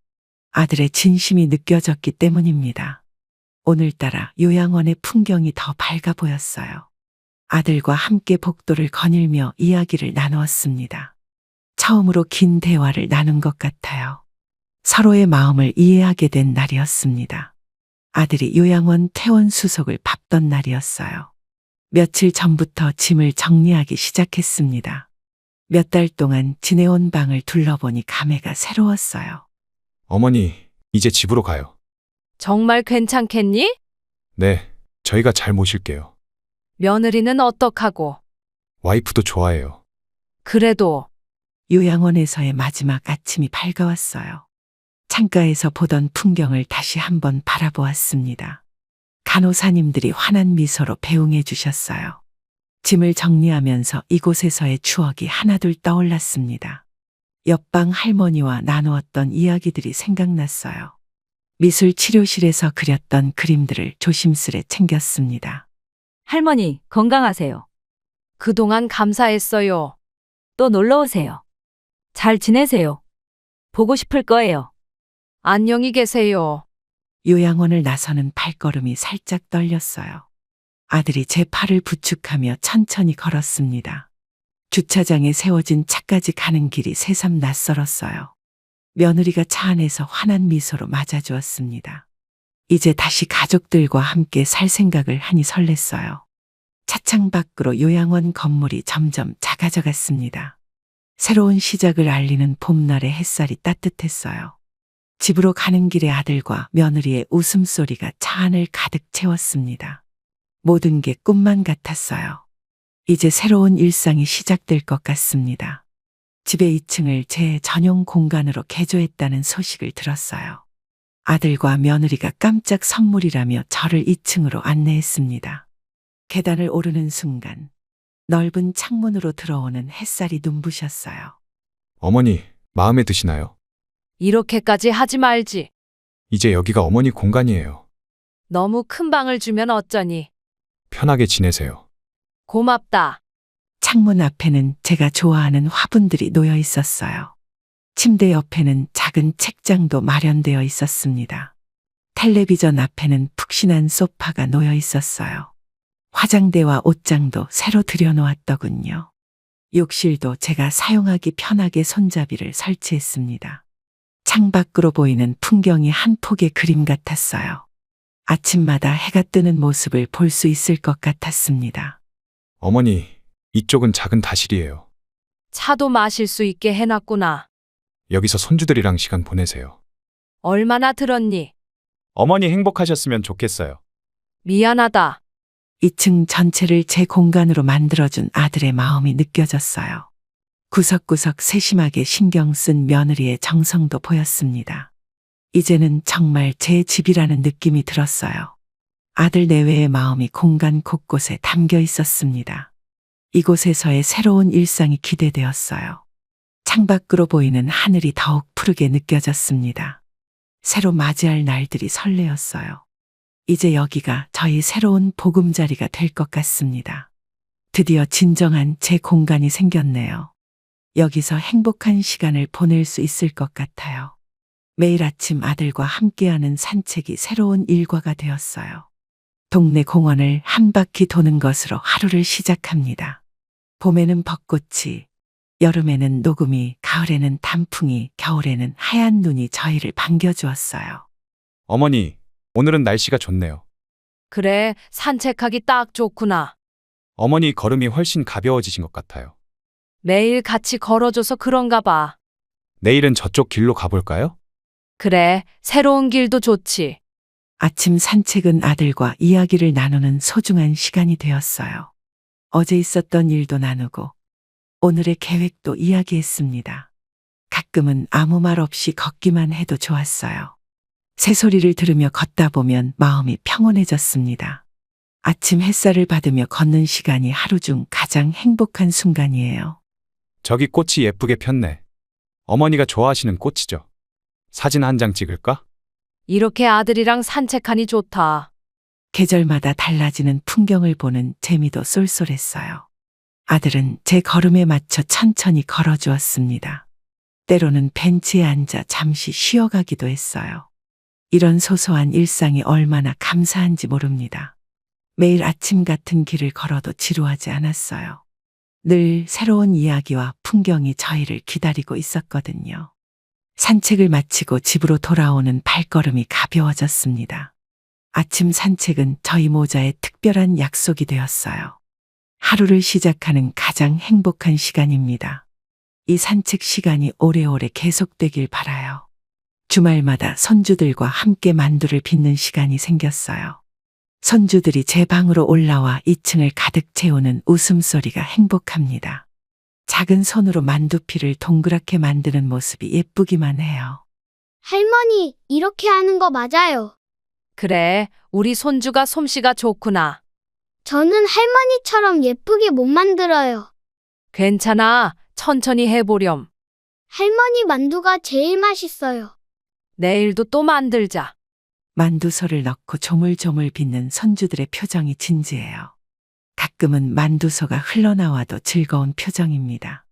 아들의 진심이 느껴졌기 때문입니다. 오늘따라 요양원의 풍경이 더 밝아 보였어요. 아들과 함께 복도를 거닐며 이야기를 나누었습니다. 처음으로 긴 대화를 나눈 것 같아요. 서로의 마음을 이해하게 된 날이었습니다. 아들이 요양원 퇴원 수속을 밟던 날이었어요. 며칠 전부터 짐을 정리하기 시작했습니다. 몇 달 동안 지내온 방을 둘러보니 감회가 새로웠어요. 어머니, 이제 집으로 가요. 정말 괜찮겠니? 네, 저희가 잘 모실게요. 며느리는 어떡하고? 와이프도 좋아해요. 그래도 요양원에서의 마지막 아침이 밝아왔어요. 창가에서 보던 풍경을 다시 한번 바라보았습니다. 간호사님들이 환한 미소로 배웅해 주셨어요. 짐을 정리하면서 이곳에서의 추억이 하나둘 떠올랐습니다. 옆방 할머니와 나누었던 이야기들이 생각났어요. 미술 치료실에서 그렸던 그림들을 조심스레 챙겼습니다. 할머니, 건강하세요. 그동안 감사했어요. 또 놀러 오세요. 잘 지내세요. 보고 싶을 거예요. 안녕히 계세요. 요양원을 나서는 발걸음이 살짝 떨렸어요. 아들이 제 팔을 부축하며 천천히 걸었습니다. 주차장에 세워진 차까지 가는 길이 새삼 낯설었어요. 며느리가 차 안에서 환한 미소로 맞아주었습니다. 이제 다시 가족들과 함께 살 생각을 하니 설렜어요. 차창 밖으로 요양원 건물이 점점 작아져 갔습니다. 새로운 시작을 알리는 봄날의 햇살이 따뜻했어요. 집으로 가는 길에 아들과 며느리의 웃음소리가 차 안을 가득 채웠습니다. 모든 게 꿈만 같았어요. 이제 새로운 일상이 시작될 것 같습니다. 집의 2층을 제 전용 공간으로 개조했다는 소식을 들었어요. 아들과 며느리가 깜짝 선물이라며 저를 2층으로 안내했습니다. 계단을 오르는 순간 넓은 창문으로 들어오는 햇살이 눈부셨어요. 어머니, 마음에 드시나요? 이렇게까지 하지 말지. 이제 여기가 어머니 공간이에요. 너무 큰 방을 주면 어쩌니. 편하게 지내세요. 고맙다. 창문 앞에는 제가 좋아하는 화분들이 놓여 있었어요. 침대 옆에는 작은 책장도 마련되어 있었습니다. 텔레비전 앞에는 푹신한 소파가 놓여 있었어요. 화장대와 옷장도 새로 들여놓았더군요. 욕실도 제가 사용하기 편하게 손잡이를 설치했습니다. 창밖으로 보이는 풍경이 한 폭의 그림 같았어요. 아침마다 해가 뜨는 모습을 볼 수 있을 것 같았습니다. 어머니, 이쪽은 작은 다실이에요. 차도 마실 수 있게 해놨구나. 여기서 손주들이랑 시간 보내세요. 얼마나 들었니? 어머니 행복하셨으면 좋겠어요. 미안하다. 2층 전체를 제 공간으로 만들어준 아들의 마음이 느껴졌어요. 구석구석 세심하게 신경 쓴 며느리의 정성도 보였습니다. 이제는 정말 제 집이라는 느낌이 들었어요. 아들 내외의 마음이 공간 곳곳에 담겨 있었습니다. 이곳에서의 새로운 일상이 기대되었어요. 창밖으로 보이는 하늘이 더욱 푸르게 느껴졌습니다. 새로 맞이할 날들이 설레었어요. 이제 여기가 저희 새로운 보금자리가 될 것 같습니다. 드디어 진정한 제 공간이 생겼네요. 여기서 행복한 시간을 보낼 수 있을 것 같아요. 매일 아침 아들과 함께하는 산책이 새로운 일과가 되었어요. 동네 공원을 한 바퀴 도는 것으로 하루를 시작합니다. 봄에는 벚꽃이, 여름에는 녹음이, 가을에는 단풍이, 겨울에는 하얀 눈이 저희를 반겨주었어요. 어머니, 오늘은 날씨가 좋네요. 그래, 산책하기 딱 좋구나. 어머니 걸음이 훨씬 가벼워지신 것 같아요. 매일 같이 걸어줘서 그런가 봐. 내일은 저쪽 길로 가볼까요? 그래, 새로운 길도 좋지. 아침 산책은 아들과 이야기를 나누는 소중한 시간이 되었어요. 어제 있었던 일도 나누고 오늘의 계획도 이야기했습니다. 가끔은 아무 말 없이 걷기만 해도 좋았어요. 새소리를 들으며 걷다 보면 마음이 평온해졌습니다. 아침 햇살을 받으며 걷는 시간이 하루 중 가장 행복한 순간이에요. 저기 꽃이 예쁘게 폈네. 어머니가 좋아하시는 꽃이죠. 사진 한 장 찍을까? 이렇게 아들이랑 산책하니 좋다. 계절마다 달라지는 풍경을 보는 재미도 쏠쏠했어요. 아들은 제 걸음에 맞춰 천천히 걸어주었습니다. 때로는 벤치에 앉아 잠시 쉬어가기도 했어요. 이런 소소한 일상이 얼마나 감사한지 모릅니다. 매일 아침 같은 길을 걸어도 지루하지 않았어요. 늘 새로운 이야기와 풍경이 저희를 기다리고 있었거든요. 산책을 마치고 집으로 돌아오는 발걸음이 가벼워졌습니다. 아침 산책은 저희 모자의 특별한 약속이 되었어요. 하루를 시작하는 가장 행복한 시간입니다. 이 산책 시간이 오래오래 계속되길 바라요. 주말마다 손주들과 함께 만두를 빚는 시간이 생겼어요. 손주들이 제 방으로 올라와 2층을 가득 채우는 웃음소리가 행복합니다. 작은 손으로 만두피를 동그랗게 만드는 모습이 예쁘기만 해요. 할머니, 이렇게 하는 거 맞아요. 그래, 우리 손주가 솜씨가 좋구나. 저는 할머니처럼 예쁘게 못 만들어요. 괜찮아, 천천히 해보렴. 할머니 만두가 제일 맛있어요. 내일도 또 만들자. 만두소를 넣고 조물조물 빚는 손주들의 표정이 진지해요. 가끔은 만두소가 흘러나와도 즐거운 표정입니다.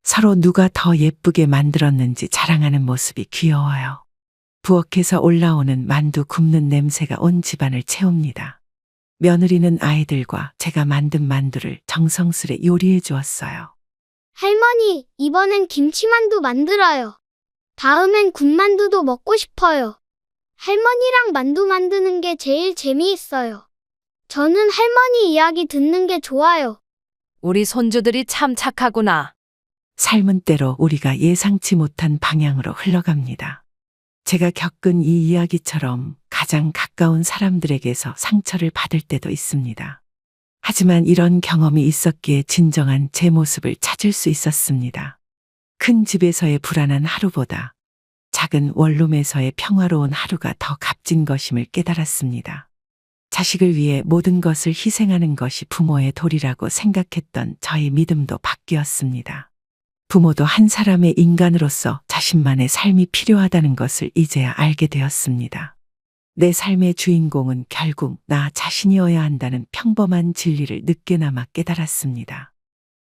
서로 누가 더 예쁘게 만들었는지 자랑하는 모습이 귀여워요. 부엌에서 올라오는 만두 굽는 냄새가 온 집안을 채웁니다. 며느리는 아이들과 제가 만든 만두를 정성스레 요리해 주었어요. 할머니, 이번엔 김치만두 만들어요. 다음엔 군만두도 먹고 싶어요. 할머니랑 만두 만드는 게 제일 재미있어요. 저는 할머니 이야기 듣는 게 좋아요. 우리 손주들이 참 착하구나. 삶은 때로 우리가 예상치 못한 방향으로 흘러갑니다. 제가 겪은 이 이야기처럼 가장 가까운 사람들에게서 상처를 받을 때도 있습니다. 하지만 이런 경험이 있었기에 진정한 제 모습을 찾을 수 있었습니다. 큰 집에서의 불안한 하루보다 작은 원룸에서의 평화로운 하루가 더 값진 것임을 깨달았습니다. 자식을 위해 모든 것을 희생하는 것이 부모의 도리라고 생각했던 저의 믿음도 바뀌었습니다. 부모도 한 사람의 인간으로서 자신만의 삶이 필요하다는 것을 이제야 알게 되었습니다. 내 삶의 주인공은 결국 나 자신이어야 한다는 평범한 진리를 늦게나마 깨달았습니다.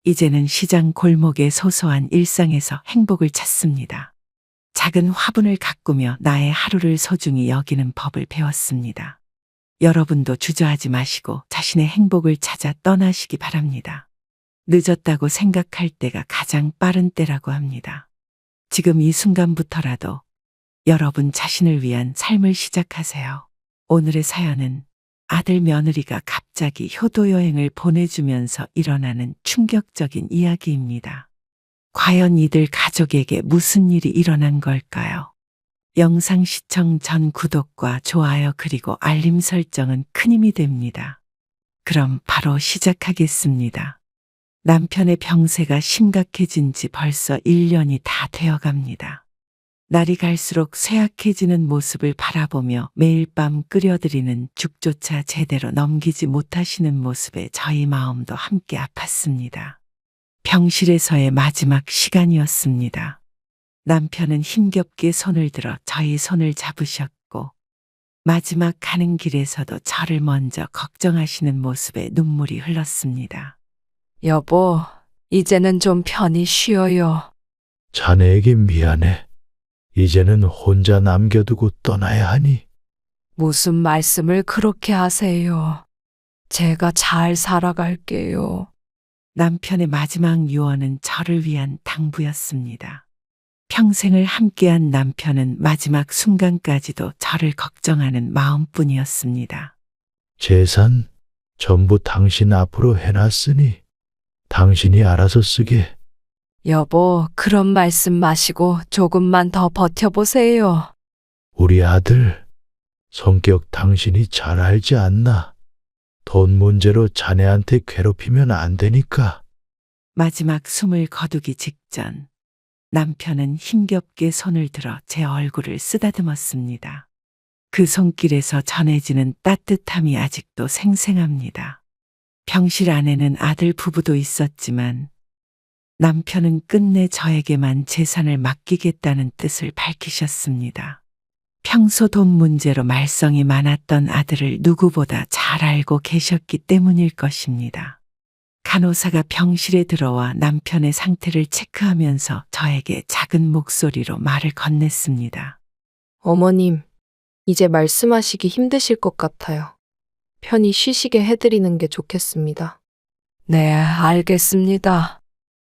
이제는 시장 골목의 소소한 일상에서 행복을 찾습니다. 작은 화분을 가꾸며 나의 하루를 소중히 여기는 법을 배웠습니다. 여러분도 주저하지 마시고 자신의 행복을 찾아 떠나시기 바랍니다. 늦었다고 생각할 때가 가장 빠른 때라고 합니다. 지금 이 순간부터라도 여러분 자신을 위한 삶을 시작하세요. 오늘의 사연은 아들 며느리가 갑자기 효도 여행을 보내주면서 일어나는 충격적인 이야기입니다. 과연 이들 가족에게 무슨 일이 일어난 걸까요? 영상 시청 전 구독과 좋아요 그리고 알림 설정은 큰 힘이 됩니다. 그럼 바로 시작하겠습니다. 남편의 병세가 심각해진 지 벌써 1년이 다 되어 갑니다. 날이 갈수록 쇠약해지는 모습을 바라보며 매일 밤 끓여드리는 죽조차 제대로 넘기지 못하시는 모습에 저희 마음도 함께 아팠습니다. 병실에서의 마지막 시간이었습니다. 남편은 힘겹게 손을 들어 저희 손을 잡으셨고 마지막 가는 길에서도 저를 먼저 걱정하시는 모습에 눈물이 흘렀습니다. 여보, 이제는 좀 편히 쉬어요. 자네에게 미안해. 이제는 혼자 남겨두고 떠나야 하니? 무슨 말씀을 그렇게 하세요. 제가 잘 살아갈게요. 남편의 마지막 유언은 저를 위한 당부였습니다. 평생을 함께한 남편은 마지막 순간까지도 저를 걱정하는 마음뿐이었습니다. 재산 전부 당신 앞으로 해놨으니 당신이 알아서 쓰게. 여보, 그런 말씀 마시고 조금만 더 버텨보세요. 우리 아들 성격 당신이 잘 알지 않나? 돈 문제로 자네한테 괴롭히면 안 되니까. 마지막 숨을 거두기 직전 남편은 힘겹게 손을 들어 제 얼굴을 쓰다듬었습니다. 그 손길에서 전해지는 따뜻함이 아직도 생생합니다. 병실 안에는 아들 부부도 있었지만 남편은 끝내 저에게만 재산을 맡기겠다는 뜻을 밝히셨습니다. 평소 돈 문제로 말썽이 많았던 아들을 누구보다 잘 알고 계셨기 때문일 것입니다. 간호사가 병실에 들어와 남편의 상태를 체크하면서 저에게 작은 목소리로 말을 건넸습니다. 어머님, 이제 말씀하시기 힘드실 것 같아요. 편히 쉬시게 해드리는 게 좋겠습니다. 네, 알겠습니다.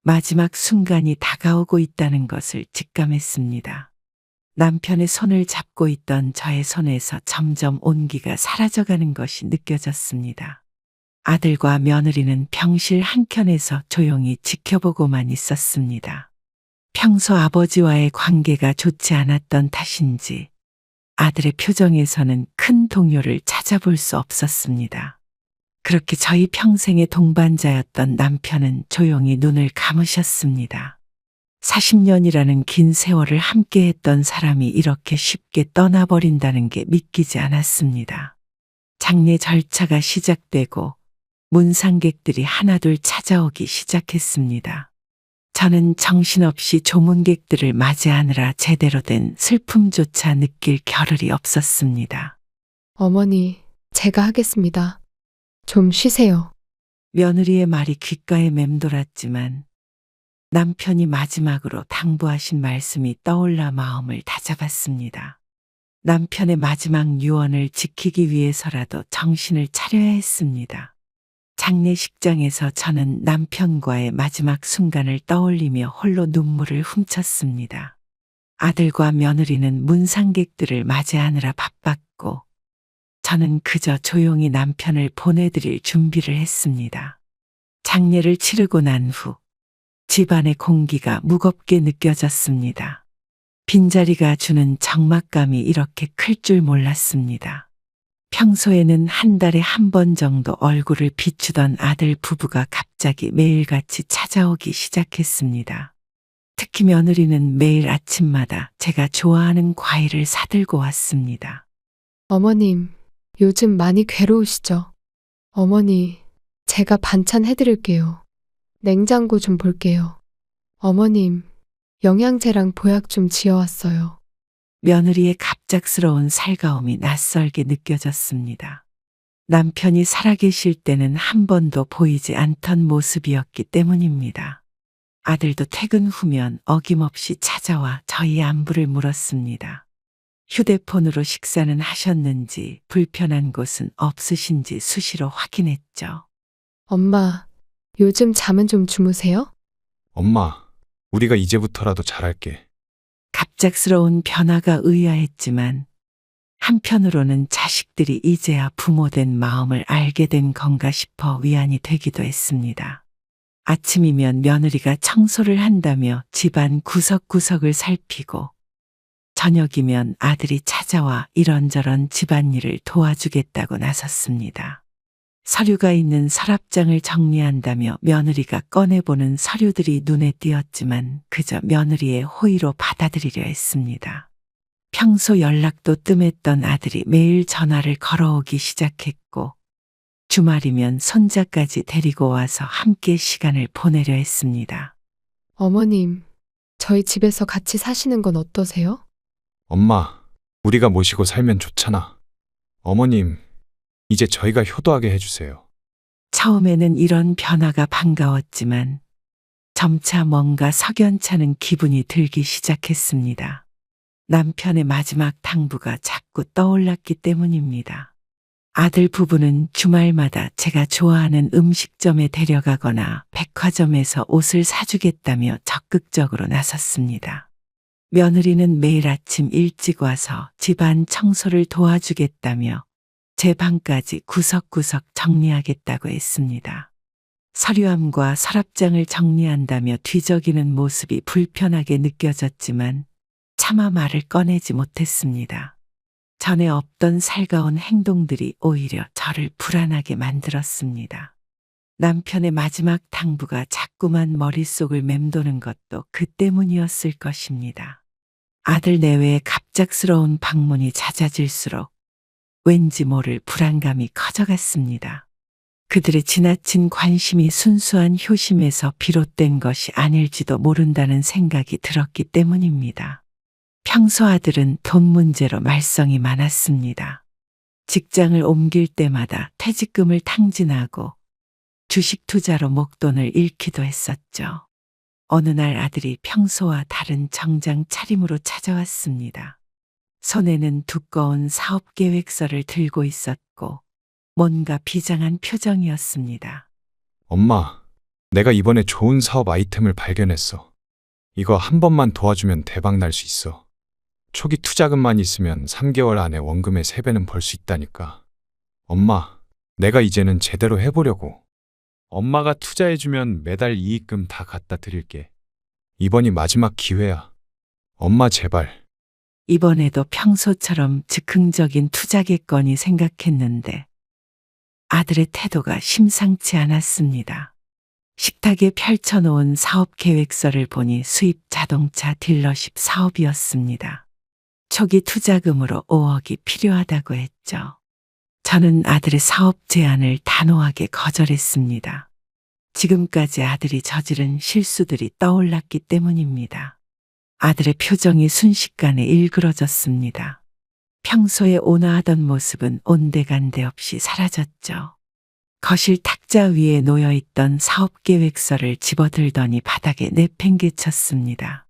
마지막 순간이 다가오고 있다는 것을 직감했습니다. 남편의 손을 잡고 있던 저의 손에서 점점 온기가 사라져가는 것이 느껴졌습니다. 아들과 며느리는 병실 한켠에서 조용히 지켜보고만 있었습니다. 평소 아버지와의 관계가 좋지 않았던 탓인지 아들의 표정에서는 큰 동요를 찾아볼 수 없었습니다. 그렇게 저희 평생의 동반자였던 남편은 조용히 눈을 감으셨습니다. 40년이라는 긴 세월을 함께했던 사람이 이렇게 쉽게 떠나버린다는 게 믿기지 않았습니다. 장례 절차가 시작되고 문상객들이 하나둘 찾아오기 시작했습니다. 저는 정신없이 조문객들을 맞이하느라 제대로 된 슬픔조차 느낄 겨를이 없었습니다. 어머니, 제가 하겠습니다. 좀 쉬세요. 며느리의 말이 귓가에 맴돌았지만 남편이 마지막으로 당부하신 말씀이 떠올라 마음을 다잡았습니다. 남편의 마지막 유언을 지키기 위해서라도 정신을 차려야 했습니다. 장례식장에서 저는 남편과의 마지막 순간을 떠올리며 홀로 눈물을 훔쳤습니다. 아들과 며느리는 문상객들을 맞이하느라 바빴고 저는 그저 조용히 남편을 보내드릴 준비를 했습니다. 장례를 치르고 난 후 집안의 공기가 무겁게 느껴졌습니다. 빈자리가 주는 적막감이 이렇게 클 줄 몰랐습니다. 평소에는 한 달에 한 번 정도 얼굴을 비추던 아들 부부가 갑자기 매일같이 찾아오기 시작했습니다. 특히 며느리는 매일 아침마다 제가 좋아하는 과일을 사들고 왔습니다. 어머님, 요즘 많이 괴로우시죠? 어머니, 제가 반찬 해드릴게요. 냉장고 좀 볼게요. 어머님, 영양제랑 보약 좀 지어왔어요. 며느리의 갑작스러운 살가움이 낯설게 느껴졌습니다. 남편이 살아계실 때는 한 번도 보이지 않던 모습이었기 때문입니다. 아들도 퇴근 후면 어김없이 찾아와 저희 안부를 물었습니다. 휴대폰으로 식사는 하셨는지 불편한 곳은 없으신지 수시로 확인했죠. 엄마, 요즘 잠은 좀 주무세요? 엄마, 우리가 이제부터라도 잘할게. 갑작스러운 변화가 의아했지만 한편으로는 자식들이 이제야 부모된 마음을 알게 된 건가 싶어 위안이 되기도 했습니다. 아침이면 며느리가 청소를 한다며 집안 구석구석을 살피고 저녁이면 아들이 찾아와 이런저런 집안일을 도와주겠다고 나섰습니다. 서류가 있는 서랍장을 정리한다며 며느리가 꺼내보는 서류들이 눈에 띄었지만 그저 며느리의 호의로 받아들이려 했습니다. 평소 연락도 뜸했던 아들이 매일 전화를 걸어오기 시작했고 주말이면 손자까지 데리고 와서 함께 시간을 보내려 했습니다. 어머님, 저희 집에서 같이 사시는 건 어떠세요? 엄마, 우리가 모시고 살면 좋잖아. 어머님, 이제 저희가 효도하게 해주세요. 처음에는 이런 변화가 반가웠지만 점차 뭔가 석연찮은 기분이 들기 시작했습니다. 남편의 마지막 당부가 자꾸 떠올랐기 때문입니다. 아들 부부는 주말마다 제가 좋아하는 음식점에 데려가거나 백화점에서 옷을 사주겠다며 적극적으로 나섰습니다. 며느리는 매일 아침 일찍 와서 집안 청소를 도와주겠다며 제 방까지 구석구석 정리하겠다고 했습니다. 서류함과 서랍장을 정리한다며 뒤적이는 모습이 불편하게 느껴졌지만 차마 말을 꺼내지 못했습니다. 전에 없던 살가운 행동들이 오히려 저를 불안하게 만들었습니다. 남편의 마지막 당부가 자꾸만 머릿속을 맴도는 것도 그 때문이었을 것입니다. 아들 내외의 갑작스러운 방문이 잦아질수록 왠지 모를 불안감이 커져갔습니다. 그들의 지나친 관심이 순수한 효심에서 비롯된 것이 아닐지도 모른다는 생각이 들었기 때문입니다. 평소 아들은 돈 문제로 말썽이 많았습니다. 직장을 옮길 때마다 퇴직금을 탕진하고 주식 투자로 목돈을 잃기도 했었죠. 어느 날 아들이 평소와 다른 정장 차림으로 찾아왔습니다. 손에는 두꺼운 사업 계획서를 들고 있었고 뭔가 비장한 표정이었습니다. 엄마, 내가 이번에 좋은 사업 아이템을 발견했어. 이거 한 번만 도와주면 대박 날 수 있어. 초기 투자금만 있으면 3개월 안에 원금의 3배는 벌 수 있다니까. 엄마, 내가 이제는 제대로 해보려고. 엄마가 투자해주면 매달 이익금 다 갖다 드릴게. 이번이 마지막 기회야. 엄마 제발. 이번에도 평소처럼 즉흥적인 투자겠거니 생각했는데 아들의 태도가 심상치 않았습니다. 식탁에 펼쳐놓은 사업 계획서를 보니 수입 자동차 딜러십 사업이었습니다. 초기 투자금으로 5억이 필요하다고 했죠. 저는 아들의 사업 제안을 단호하게 거절했습니다. 지금까지 아들이 저지른 실수들이 떠올랐기 때문입니다. 아들의 표정이 순식간에 일그러졌습니다. 평소에 온화하던 모습은 온데간데 없이 사라졌죠. 거실 탁자 위에 놓여있던 사업계획서를 집어들더니 바닥에 내팽개쳤습니다.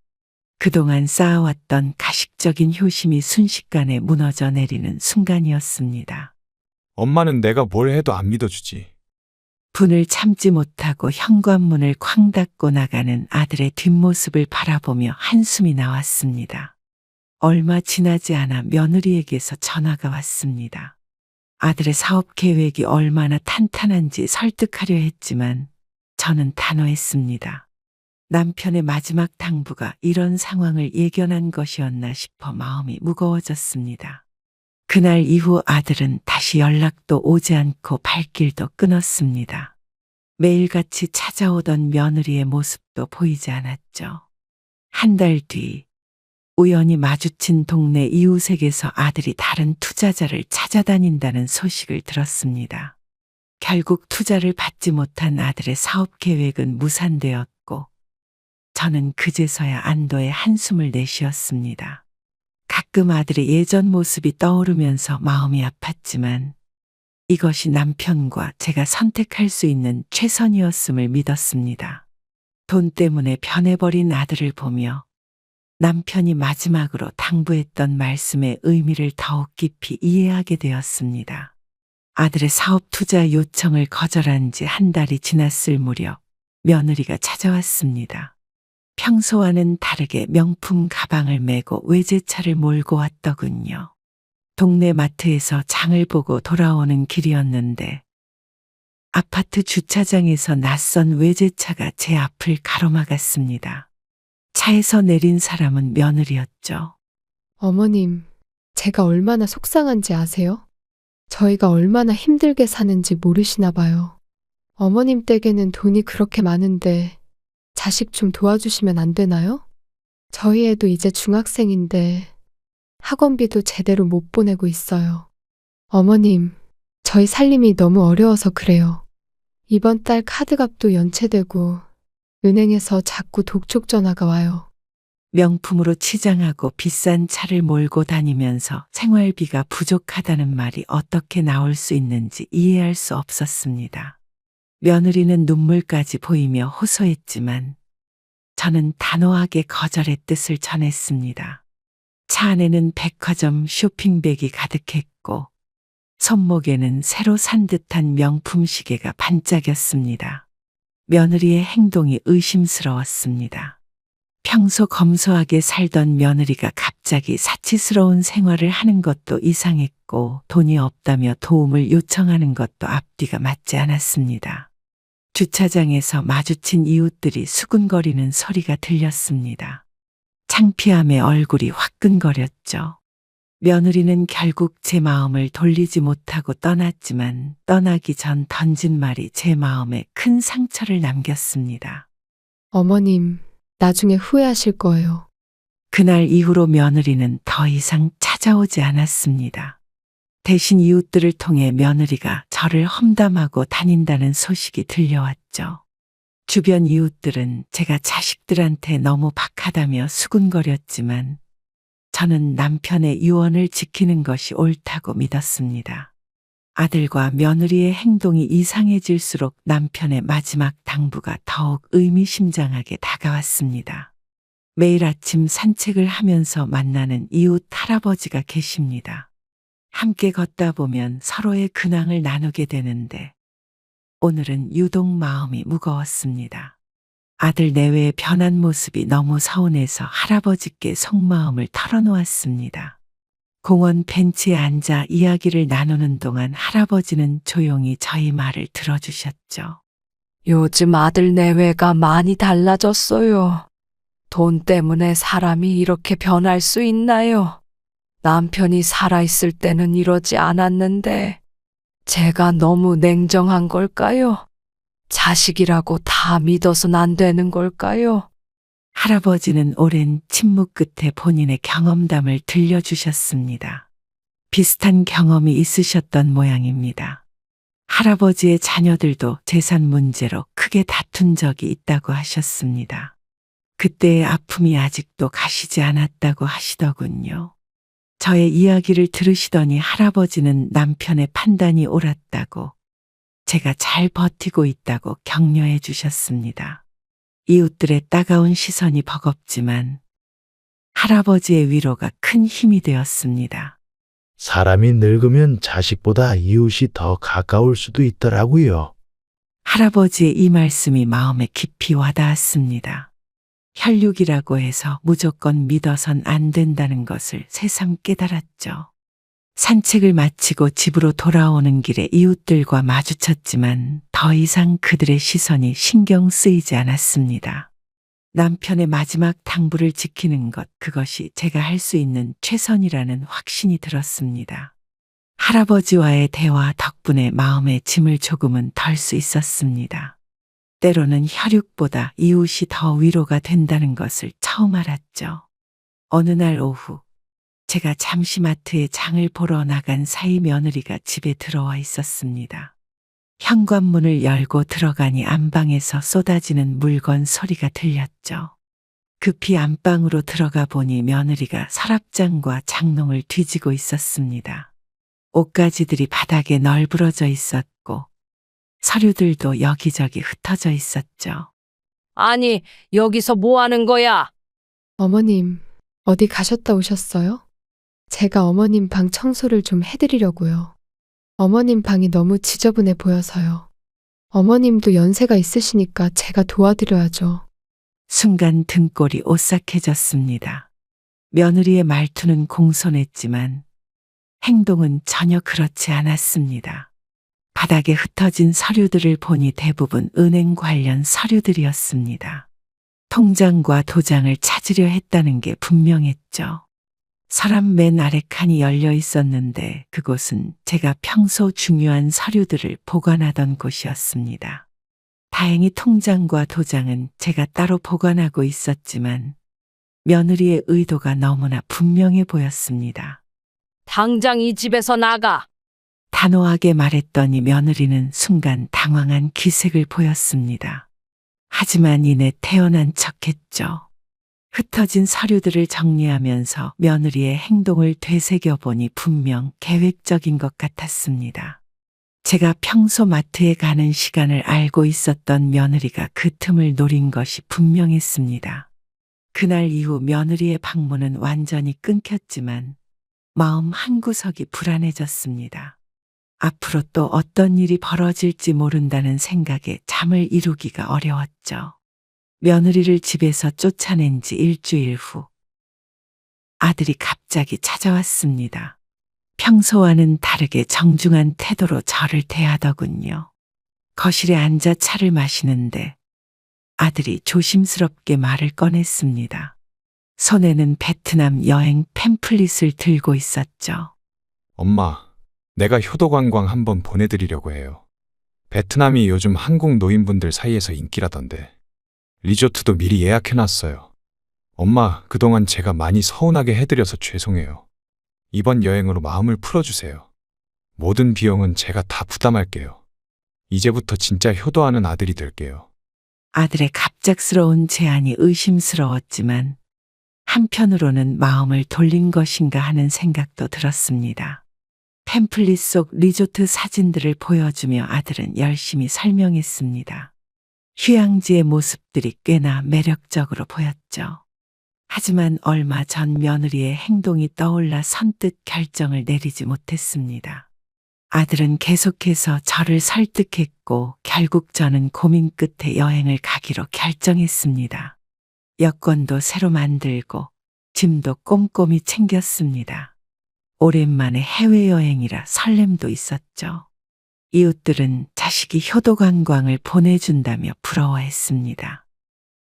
그동안 쌓아왔던 가식적인 효심이 순식간에 무너져 내리는 순간이었습니다. 엄마는 내가 뭘 해도 안 믿어주지. 분을 참지 못하고 현관문을 쾅 닫고 나가는 아들의 뒷모습을 바라보며 한숨이 나왔습니다. 얼마 지나지 않아 며느리에게서 전화가 왔습니다. 아들의 사업 계획이 얼마나 탄탄한지 설득하려 했지만 저는 단호했습니다. 남편의 마지막 당부가 이런 상황을 예견한 것이었나 싶어 마음이 무거워졌습니다. 그날 이후 아들은 다시 연락도 오지 않고 발길도 끊었습니다. 매일같이 찾아오던 며느리의 모습도 보이지 않았죠. 한 달 뒤 우연히 마주친 동네 이웃에게서 아들이 다른 투자자를 찾아다닌다는 소식을 들었습니다. 결국 투자를 받지 못한 아들의 사업 계획은 무산되었고 저는 그제서야 안도의 한숨을 내쉬었습니다. 가끔 아들의 예전 모습이 떠오르면서 마음이 아팠지만 이것이 남편과 제가 선택할 수 있는 최선이었음을 믿었습니다. 돈 때문에 변해버린 아들을 보며 남편이 마지막으로 당부했던 말씀의 의미를 더욱 깊이 이해하게 되었습니다. 아들의 사업 투자 요청을 거절한 지 한 달이 지났을 무렵 며느리가 찾아왔습니다. 평소와는 다르게 명품 가방을 메고 외제차를 몰고 왔더군요. 동네 마트에서 장을 보고 돌아오는 길이었는데 아파트 주차장에서 낯선 외제차가 제 앞을 가로막았습니다. 차에서 내린 사람은 며느리였죠. 어머님, 제가 얼마나 속상한지 아세요? 저희가 얼마나 힘들게 사는지 모르시나 봐요. 어머님 댁에는 돈이 그렇게 많은데 자식 좀 도와주시면 안 되나요? 저희 애도 이제 중학생인데 학원비도 제대로 못 보내고 있어요. 어머님, 저희 살림이 너무 어려워서 그래요. 이번 달 카드값도 연체되고 은행에서 자꾸 독촉 전화가 와요. 명품으로 치장하고 비싼 차를 몰고 다니면서 생활비가 부족하다는 말이 어떻게 나올 수 있는지 이해할 수 없었습니다. 며느리는 눈물까지 보이며 호소했지만 저는 단호하게 거절의 뜻을 전했습니다. 차 안에는 백화점 쇼핑백이 가득했고 손목에는 새로 산 듯한 명품 시계가 반짝였습니다. 며느리의 행동이 의심스러웠습니다. 평소 검소하게 살던 며느리가 갑자기 사치스러운 생활을 하는 것도 이상했고 돈이 없다며 도움을 요청하는 것도 앞뒤가 맞지 않았습니다. 주차장에서 마주친 이웃들이 수군거리는 소리가 들렸습니다. 창피함에 얼굴이 화끈거렸죠. 며느리는 결국 제 마음을 돌리지 못하고 떠났지만 떠나기 전 던진 말이 제 마음에 큰 상처를 남겼습니다. 어머님, 나중에 후회하실 거예요. 그날 이후로 며느리는 더 이상 찾아오지 않았습니다. 대신 이웃들을 통해 며느리가 저를 험담하고 다닌다는 소식이 들려왔죠. 주변 이웃들은 제가 자식들한테 너무 박하다며 수군거렸지만 저는 남편의 유언을 지키는 것이 옳다고 믿었습니다. 아들과 며느리의 행동이 이상해질수록 남편의 마지막 당부가 더욱 의미심장하게 다가왔습니다. 매일 아침 산책을 하면서 만나는 이웃 할아버지가 계십니다. 함께 걷다 보면 서로의 근황을 나누게 되는데 오늘은 유독 마음이 무거웠습니다. 아들 내외의 변한 모습이 너무 서운해서 할아버지께 속마음을 털어놓았습니다. 공원 벤치에 앉아 이야기를 나누는 동안 할아버지는 조용히 저희 말을 들어주셨죠. 요즘 아들 내외가 많이 달라졌어요. 돈 때문에 사람이 이렇게 변할 수 있나요? 남편이 살아있을 때는 이러지 않았는데 제가 너무 냉정한 걸까요? 자식이라고 다 믿어선 안 되는 걸까요? 할아버지는 오랜 침묵 끝에 본인의 경험담을 들려주셨습니다. 비슷한 경험이 있으셨던 모양입니다. 할아버지의 자녀들도 재산 문제로 크게 다툰 적이 있다고 하셨습니다. 그때의 아픔이 아직도 가시지 않았다고 하시더군요. 저의 이야기를 들으시더니 할아버지는 남편의 판단이 옳았다고, 제가 잘 버티고 있다고 격려해 주셨습니다. 이웃들의 따가운 시선이 버겁지만 할아버지의 위로가 큰 힘이 되었습니다. 사람이 늙으면 자식보다 이웃이 더 가까울 수도 있더라고요. 할아버지의 이 말씀이 마음에 깊이 와닿았습니다. 혈육이라고 해서 무조건 믿어선 안 된다는 것을 새삼 깨달았죠. 산책을 마치고 집으로 돌아오는 길에 이웃들과 마주쳤지만 더 이상 그들의 시선이 신경 쓰이지 않았습니다. 남편의 마지막 당부를 지키는 것, 그것이 제가 할 수 있는 최선이라는 확신이 들었습니다. 할아버지와의 대화 덕분에 마음의 짐을 조금은 덜 수 있었습니다. 때로는 혈육보다 이웃이 더 위로가 된다는 것을 처음 알았죠. 어느 날 오후, 제가 잠시 마트에 장을 보러 나간 사이 며느리가 집에 들어와 있었습니다. 현관문을 열고 들어가니 안방에서 쏟아지는 물건 소리가 들렸죠. 급히 안방으로 들어가 보니 며느리가 서랍장과 장롱을 뒤지고 있었습니다. 옷가지들이 바닥에 널브러져 있었고 서류들도 여기저기 흩어져 있었죠. 아니, 여기서 뭐 하는 거야? 어머님, 어디 가셨다 오셨어요? 제가 어머님 방 청소를 좀 해드리려고요. 어머님 방이 너무 지저분해 보여서요. 어머님도 연세가 있으시니까 제가 도와드려야죠. 순간 등골이 오싹해졌습니다. 며느리의 말투는 공손했지만 행동은 전혀 그렇지 않았습니다. 바닥에 흩어진 서류들을 보니 대부분 은행 관련 서류들이었습니다. 통장과 도장을 찾으려 했다는 게 분명했죠. 서랍 맨 아래 칸이 열려 있었는데 그곳은 제가 평소 중요한 서류들을 보관하던 곳이었습니다. 다행히 통장과 도장은 제가 따로 보관하고 있었지만 며느리의 의도가 너무나 분명해 보였습니다. 당장 이 집에서 나가. 단호하게 말했더니 며느리는 순간 당황한 기색을 보였습니다. 하지만 이내 태어난 척했죠. 흩어진 서류들을 정리하면서 며느리의 행동을 되새겨보니 분명 계획적인 것 같았습니다. 제가 평소 마트에 가는 시간을 알고 있었던 며느리가 그 틈을 노린 것이 분명했습니다. 그날 이후 며느리의 방문은 완전히 끊겼지만 마음 한구석이 불안해졌습니다. 앞으로 또 어떤 일이 벌어질지 모른다는 생각에 잠을 이루기가 어려웠죠. 며느리를 집에서 쫓아낸 지 일주일 후 아들이 갑자기 찾아왔습니다. 평소와는 다르게 정중한 태도로 저를 대하더군요. 거실에 앉아 차를 마시는데 아들이 조심스럽게 말을 꺼냈습니다. 손에는 베트남 여행 팸플릿을 들고 있었죠. 엄마, 내가 효도 관광 한번 보내드리려고 해요. 베트남이 요즘 한국 노인분들 사이에서 인기라던데. 리조트도 미리 예약해놨어요. 엄마, 그동안 제가 많이 서운하게 해드려서 죄송해요. 이번 여행으로 마음을 풀어주세요. 모든 비용은 제가 다 부담할게요. 이제부터 진짜 효도하는 아들이 될게요. 아들의 갑작스러운 제안이 의심스러웠지만 한편으로는 마음을 돌린 것인가 하는 생각도 들었습니다. 팸플릿 속 리조트 사진들을 보여주며 아들은 열심히 설명했습니다. 휴양지의 모습들이 꽤나 매력적으로 보였죠. 하지만 얼마 전 며느리의 행동이 떠올라 선뜻 결정을 내리지 못했습니다. 아들은 계속해서 저를 설득했고 결국 저는 고민 끝에 여행을 가기로 결정했습니다. 여권도 새로 만들고 짐도 꼼꼼히 챙겼습니다. 오랜만에 해외여행이라 설렘도 있었죠. 이웃들은 자식이 효도 관광을 보내준다며 부러워했습니다.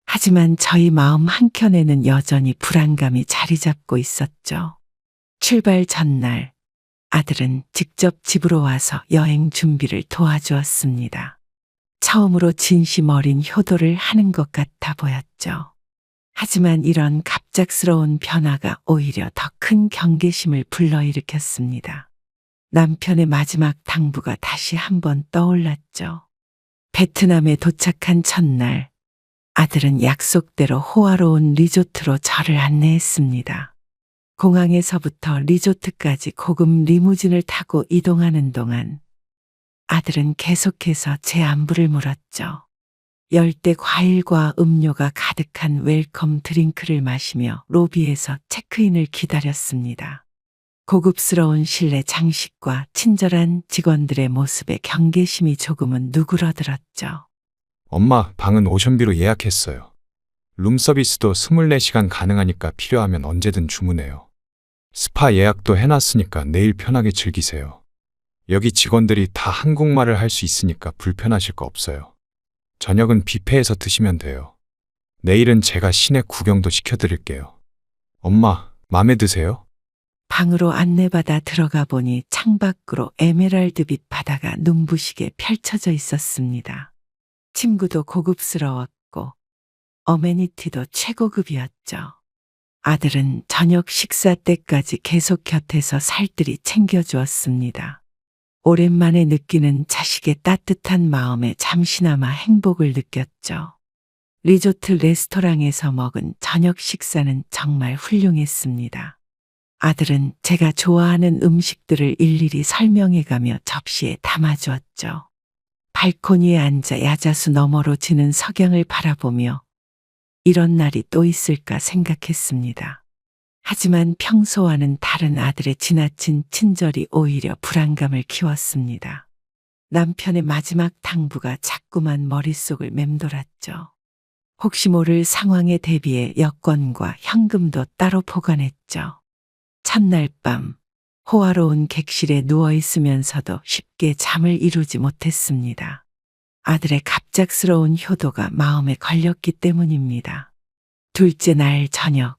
하지만 저희 마음 한켠에는 여전히 불안감이 자리 잡고 있었죠. 출발 전날 아들은 직접 집으로 와서 여행 준비를 도와주었습니다. 처음으로 진심 어린 효도를 하는 것 같아 보였죠. 하지만 이런 갑작스러운 변화가 오히려 더 큰 경계심을 불러일으켰습니다. 남편의 마지막 당부가 다시 한번 떠올랐죠. 베트남에 도착한 첫날, 아들은 약속대로 호화로운 리조트로 저를 안내했습니다. 공항에서부터 리조트까지 고급 리무진을 타고 이동하는 동안 아들은 계속해서 제 안부를 물었죠. 열대 과일과 음료가 가득한 웰컴 드링크를 마시며 로비에서 체크인을 기다렸습니다. 고급스러운 실내 장식과 친절한 직원들의 모습에 경계심이 조금은 누그러들었죠. 엄마, 방은 오션뷰로 예약했어요. 룸서비스도 24시간 가능하니까 필요하면 언제든 주문해요. 스파 예약도 해놨으니까 내일 편하게 즐기세요. 여기 직원들이 다 한국말을 할 수 있으니까 불편하실 거 없어요. 저녁은 뷔페에서 드시면 돼요. 내일은 제가 시내 구경도 시켜드릴게요. 엄마, 마음에 드세요? 방으로 안내받아 들어가 보니 창밖으로 에메랄드빛 바다가 눈부시게 펼쳐져 있었습니다. 침구도 고급스러웠고 어메니티도 최고급이었죠. 아들은 저녁 식사 때까지 계속 곁에서 살뜰히 챙겨주었습니다. 오랜만에 느끼는 자식의 따뜻한 마음에 잠시나마 행복을 느꼈죠. 리조트 레스토랑에서 먹은 저녁 식사는 정말 훌륭했습니다. 아들은 제가 좋아하는 음식들을 일일이 설명해가며 접시에 담아주었죠. 발코니에 앉아 야자수 너머로 지는 석양을 바라보며 이런 날이 또 있을까 생각했습니다. 하지만 평소와는 다른 아들의 지나친 친절이 오히려 불안감을 키웠습니다. 남편의 마지막 당부가 자꾸만 머릿속을 맴돌았죠. 혹시 모를 상황에 대비해 여권과 현금도 따로 보관했죠. 첫날 밤 호화로운 객실에 누워 있으면서도 쉽게 잠을 이루지 못했습니다. 아들의 갑작스러운 효도가 마음에 걸렸기 때문입니다. 둘째 날 저녁,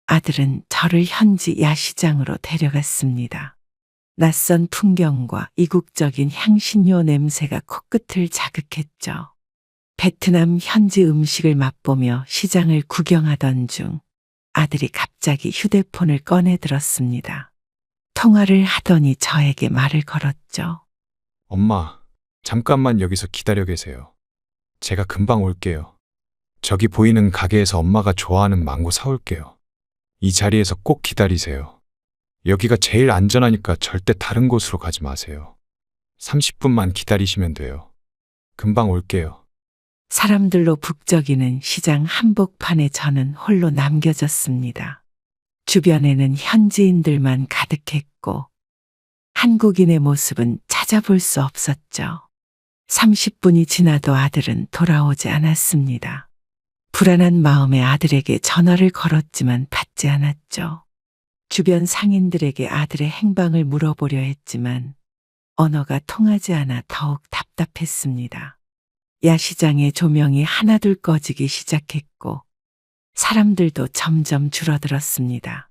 아들은 저를 현지 야시장으로 데려갔습니다. 낯선 풍경과 이국적인 향신료 냄새가 코끝을 자극했죠. 베트남 현지 음식을 맛보며 시장을 구경하던 중 아들이 갑자기 휴대폰을 꺼내 들었습니다. 통화를 하더니 저에게 말을 걸었죠. 엄마, 잠깐만 여기서 기다려 계세요. 제가 금방 올게요. 저기 보이는 가게에서 엄마가 좋아하는 망고 사올게요. 이 자리에서 꼭 기다리세요. 여기가 제일 안전하니까 절대 다른 곳으로 가지 마세요. 30분만 기다리시면 돼요. 금방 올게요. 사람들로 북적이는 시장 한복판에 저는 홀로 남겨졌습니다. 주변에는 현지인들만 가득했고 한국인의 모습은 찾아볼 수 없었죠. 30분이 지나도 아들은 돌아오지 않았습니다. 불안한 마음에 아들에게 전화를 걸었지만 받지 않았죠. 주변 상인들에게 아들의 행방을 물어보려 했지만 언어가 통하지 않아 더욱 답답했습니다. 야시장의 조명이 하나둘 꺼지기 시작했고 사람들도 점점 줄어들었습니다.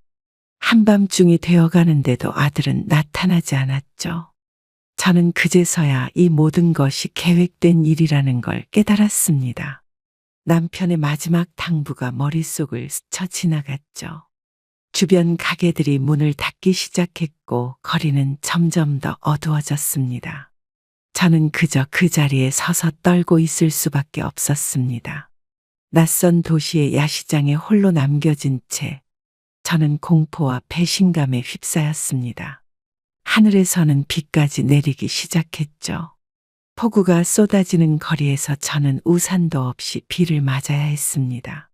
한밤중이 되어가는데도 아들은 나타나지 않았죠. 저는 그제서야 이 모든 것이 계획된 일이라는 걸 깨달았습니다. 남편의 마지막 당부가 머릿속을 스쳐 지나갔죠. 주변 가게들이 문을 닫기 시작했고 거리는 점점 더 어두워졌습니다. 저는 그저 그 자리에 서서 떨고 있을 수밖에 없었습니다. 낯선 도시의 야시장에 홀로 남겨진 채 저는 공포와 배신감에 휩싸였습니다. 하늘에서는 비까지 내리기 시작했죠. 폭우가 쏟아지는 거리에서 저는 우산도 없이 비를 맞아야 했습니다.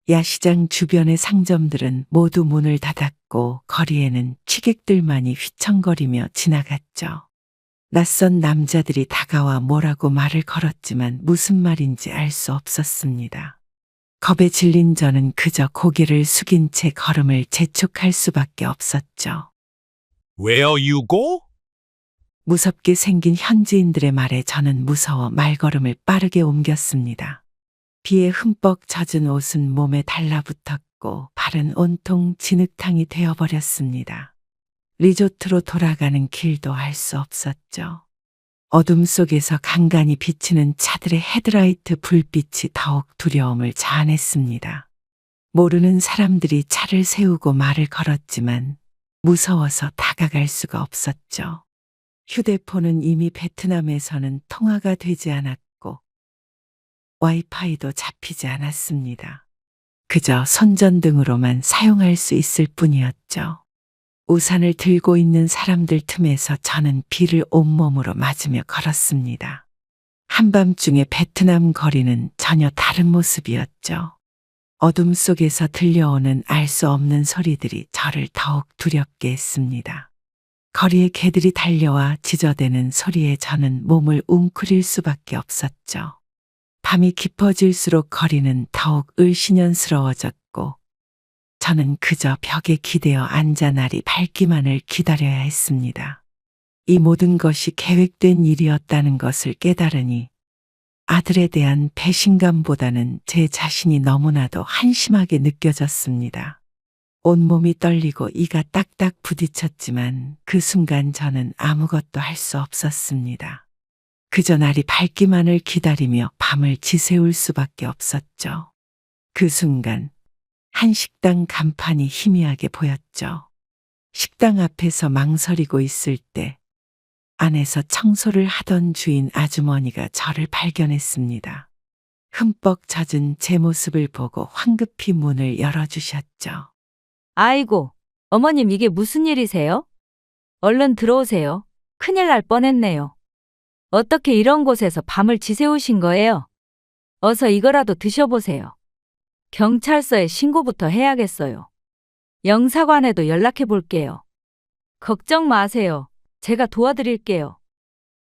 야시장 주변의 상점들은 모두 문을 닫았고 거리에는 취객들만이 휘청거리며 지나갔죠. 낯선 남자들이 다가와 뭐라고 말을 걸었지만 무슨 말인지 알 수 없었습니다. 겁에 질린 저는 그저 고개를 숙인 채 걸음을 재촉할 수밖에 없었죠. Where you go? 무섭게 생긴 현지인들의 말에 저는 무서워 말걸음을 빠르게 옮겼습니다. 비에 흠뻑 젖은 옷은 몸에 달라붙었고 발은 온통 진흙탕이 되어버렸습니다. 리조트로 돌아가는 길도 알 수 없었죠. 어둠 속에서 간간히 비치는 차들의 헤드라이트 불빛이 더욱 두려움을 자아냈습니다. 모르는 사람들이 차를 세우고 말을 걸었지만 무서워서 다가갈 수가 없었죠. 휴대폰은 이미 베트남에서는 통화가 되지 않았고 와이파이도 잡히지 않았습니다. 그저 손전등으로만 사용할 수 있을 뿐이었죠. 우산을 들고 있는 사람들 틈에서 저는 비를 온몸으로 맞으며 걸었습니다. 한밤중에 베트남 거리는 전혀 다른 모습이었죠. 어둠 속에서 들려오는 알 수 없는 소리들이 저를 더욱 두렵게 했습니다. 거리에 개들이 달려와 짖어대는 소리에 저는 몸을 웅크릴 수밖에 없었죠. 밤이 깊어질수록 거리는 더욱 을씨년스러워졌고 저는 그저 벽에 기대어 앉아 날이 밝기만을 기다려야 했습니다. 이 모든 것이 계획된 일이었다는 것을 깨달으니 아들에 대한 배신감보다는 제 자신이 너무나도 한심하게 느껴졌습니다. 온몸이 떨리고 이가 딱딱 부딪혔지만 그 순간 저는 아무것도 할 수 없었습니다. 그저 날이 밝기만을 기다리며 밤을 지새울 수밖에 없었죠. 그 순간 한 식당 간판이 희미하게 보였죠. 식당 앞에서 망설이고 있을 때 안에서 청소를 하던 주인 아주머니가 저를 발견했습니다. 흠뻑 젖은 제 모습을 보고 황급히 문을 열어주셨죠. 아이고, 어머님 이게 무슨 일이세요? 얼른 들어오세요. 큰일 날 뻔했네요. 어떻게 이런 곳에서 밤을 지새우신 거예요? 어서 이거라도 드셔보세요. 경찰서에 신고부터 해야겠어요. 영사관에도 연락해 볼게요. 걱정 마세요. 제가 도와드릴게요.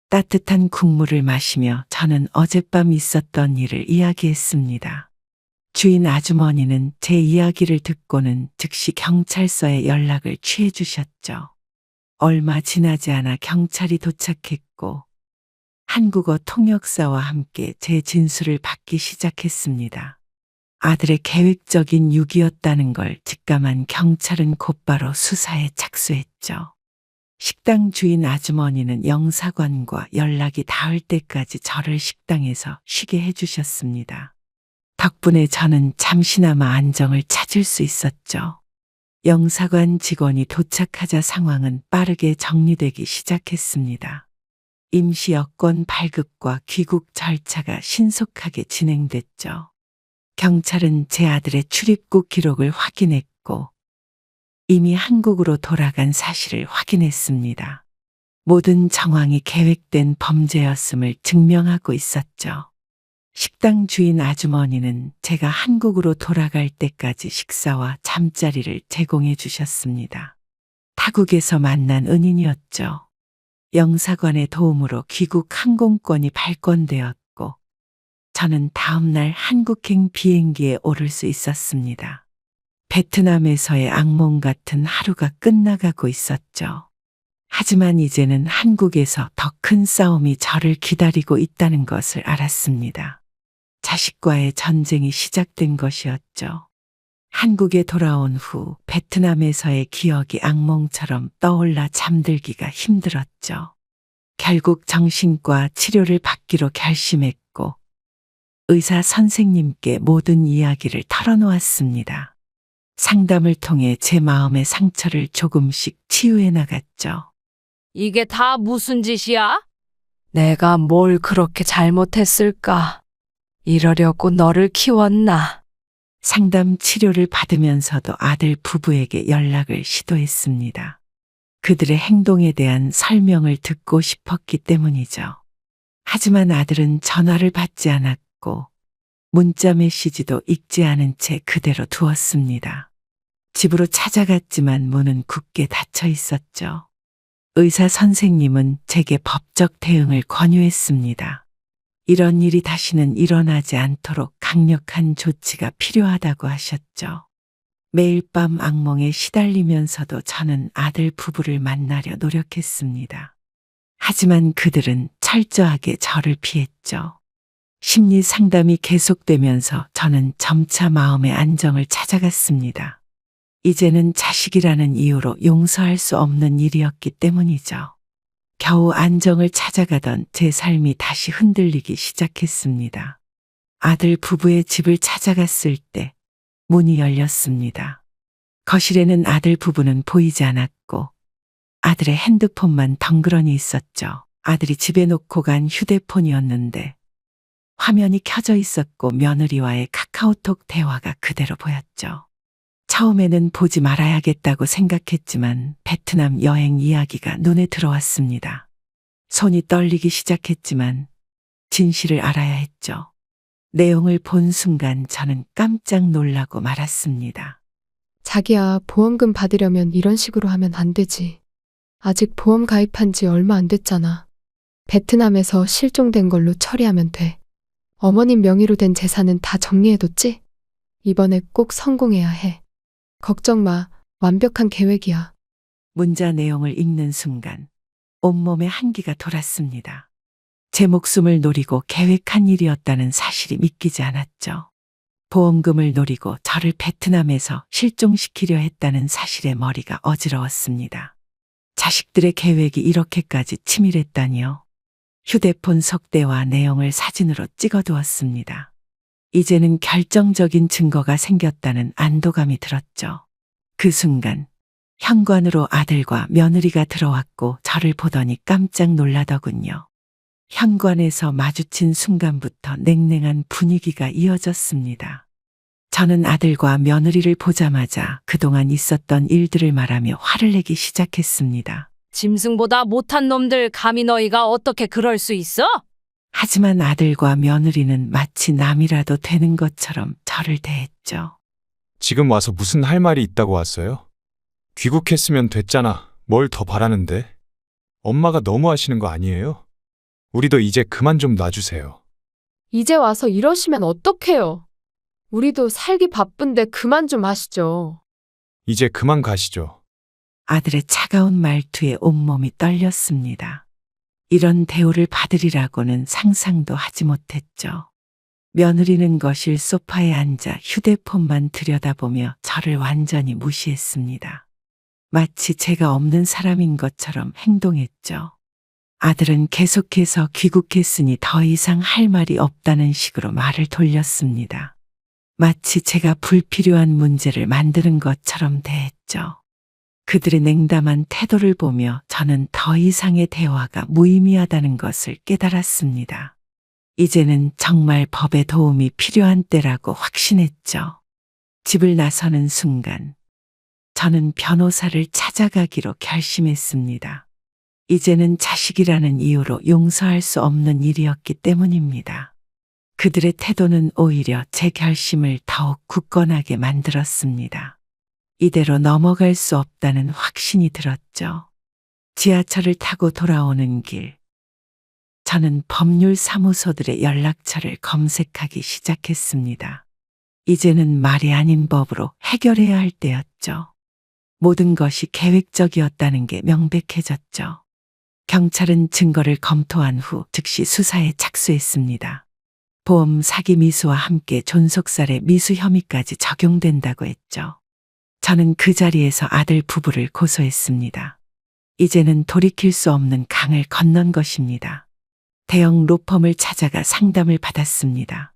따뜻한 국물을 마시며 저는 어젯밤 있었던 일을 이야기했습니다. 주인 아주머니는 제 이야기를 듣고는 즉시 경찰서에 연락을 취해 주셨죠. 얼마 지나지 않아 경찰이 도착했고 한국어 통역사와 함께 제 진술을 받기 시작했습니다. 아들의 계획적인 유기였다는 걸 직감한 경찰은 곧바로 수사에 착수했죠. 식당 주인 아주머니는 영사관과 연락이 닿을 때까지 저를 식당에서 쉬게 해주셨습니다. 덕분에 저는 잠시나마 안정을 찾을 수 있었죠. 영사관 직원이 도착하자 상황은 빠르게 정리되기 시작했습니다. 임시 여권 발급과 귀국 절차가 신속하게 진행됐죠. 경찰은 제 아들의 출입국 기록을 확인했고 이미 한국으로 돌아간 사실을 확인했습니다. 모든 정황이 계획된 범죄였음을 증명하고 있었죠. 식당 주인 아주머니는 제가 한국으로 돌아갈 때까지 식사와 잠자리를 제공해 주셨습니다. 타국에서 만난 은인이었죠. 영사관의 도움으로 귀국 항공권이 발권되었고 저는 다음날 한국행 비행기에 오를 수 있었습니다. 베트남에서의 악몽 같은 하루가 끝나가고 있었죠. 하지만 이제는 한국에서 더 큰 싸움이 저를 기다리고 있다는 것을 알았습니다. 자식과의 전쟁이 시작된 것이었죠. 한국에 돌아온 후 베트남에서의 기억이 악몽처럼 떠올라 잠들기가 힘들었죠. 결국 정신과 치료를 받기로 결심했고 의사 선생님께 모든 이야기를 털어놓았습니다. 상담을 통해 제 마음의 상처를 조금씩 치유해 나갔죠. 이게 다 무슨 짓이야? 내가 뭘 그렇게 잘못했을까? 이러려고 너를 키웠나? 상담 치료를 받으면서도 아들 부부에게 연락을 시도했습니다. 그들의 행동에 대한 설명을 듣고 싶었기 때문이죠. 하지만 아들은 전화를 받지 않았고 문자 메시지도 읽지 않은 채 그대로 두었습니다. 집으로 찾아갔지만 문은 굳게 닫혀 있었죠. 의사 선생님은 제게 법적 대응을 권유했습니다. 이런 일이 다시는 일어나지 않도록 강력한 조치가 필요하다고 하셨죠. 매일 밤 악몽에 시달리면서도 저는 아들 부부를 만나려 노력했습니다. 하지만 그들은 철저하게 저를 피했죠. 심리 상담이 계속되면서 저는 점차 마음의 안정을 찾아갔습니다. 이제는 자식이라는 이유로 용서할 수 없는 일이었기 때문이죠. 겨우 안정을 찾아가던 제 삶이 다시 흔들리기 시작했습니다. 아들 부부의 집을 찾아갔을 때 문이 열렸습니다. 거실에는 아들 부부는 보이지 않았고 아들의 핸드폰만 덩그러니 있었죠. 아들이 집에 놓고 간 휴대폰이었는데 화면이 켜져 있었고 며느리와의 카카오톡 대화가 그대로 보였죠. 처음에는 보지 말아야겠다고 생각했지만 베트남 여행 이야기가 눈에 들어왔습니다. 손이 떨리기 시작했지만 진실을 알아야 했죠. 내용을 본 순간 저는 깜짝 놀라고 말았습니다. 자기야, 보험금 받으려면 이런 식으로 하면 안 되지. 아직 보험 가입한 지 얼마 안 됐잖아. 베트남에서 실종된 걸로 처리하면 돼. 어머님 명의로 된 재산은 다 정리해뒀지? 이번에 꼭 성공해야 해. 걱정 마. 완벽한 계획이야. 문자 내용을 읽는 순간 온몸에 한기가 돌았습니다. 제 목숨을 노리고 계획한 일이었다는 사실이 믿기지 않았죠. 보험금을 노리고 저를 베트남에서 실종시키려 했다는 사실에 머리가 어지러웠습니다. 자식들의 계획이 이렇게까지 치밀했다니요. 휴대폰 속 대화 내용을 사진으로 찍어두었습니다. 이제는 결정적인 증거가 생겼다는 안도감이 들었죠. 그 순간 현관으로 아들과 며느리가 들어왔고 저를 보더니 깜짝 놀라더군요. 현관에서 마주친 순간부터 냉랭한 분위기가 이어졌습니다. 저는 아들과 며느리를 보자마자 그동안 있었던 일들을 말하며 화를 내기 시작했습니다. 짐승보다 못한 놈들 감히 너희가 어떻게 그럴 수 있어? 하지만 아들과 며느리는 마치 남이라도 되는 것처럼 저를 대했죠. 지금 와서 무슨 할 말이 있다고 왔어요? 귀국했으면 됐잖아. 뭘 더 바라는데? 엄마가 너무 하시는 거 아니에요? 우리도 이제 그만 좀 놔주세요. 이제 와서 이러시면 어떡해요? 우리도 살기 바쁜데 그만 좀 하시죠. 이제 그만 가시죠. 아들의 차가운 말투에 온몸이 떨렸습니다. 이런 대우를 받으리라고는 상상도 하지 못했죠. 며느리는 거실 소파에 앉아 휴대폰만 들여다보며 저를 완전히 무시했습니다. 마치 제가 없는 사람인 것처럼 행동했죠. 아들은 계속해서 귀국했으니 더 이상 할 말이 없다는 식으로 말을 돌렸습니다. 마치 제가 불필요한 문제를 만드는 것처럼 대했죠. 그들의 냉담한 태도를 보며 저는 더 이상의 대화가 무의미하다는 것을 깨달았습니다. 이제는 정말 법의 도움이 필요한 때라고 확신했죠. 집을 나서는 순간 저는 변호사를 찾아가기로 결심했습니다. 이제는 자식이라는 이유로 용서할 수 없는 일이었기 때문입니다. 그들의 태도는 오히려 제 결심을 더욱 굳건하게 만들었습니다. 이대로 넘어갈 수 없다는 확신이 들었죠. 지하철을 타고 돌아오는 길, 저는 법률 사무소들의 연락처를 검색하기 시작했습니다. 이제는 말이 아닌 법으로 해결해야 할 때였죠. 모든 것이 계획적이었다는 게 명백해졌죠. 경찰은 증거를 검토한 후 즉시 수사에 착수했습니다. 보험 사기 미수와 함께 존속살해 미수 혐의까지 적용된다고 했죠. 저는 그 자리에서 아들 부부를 고소했습니다. 이제는 돌이킬 수 없는 강을 건넌 것입니다. 대형 로펌을 찾아가 상담을 받았습니다.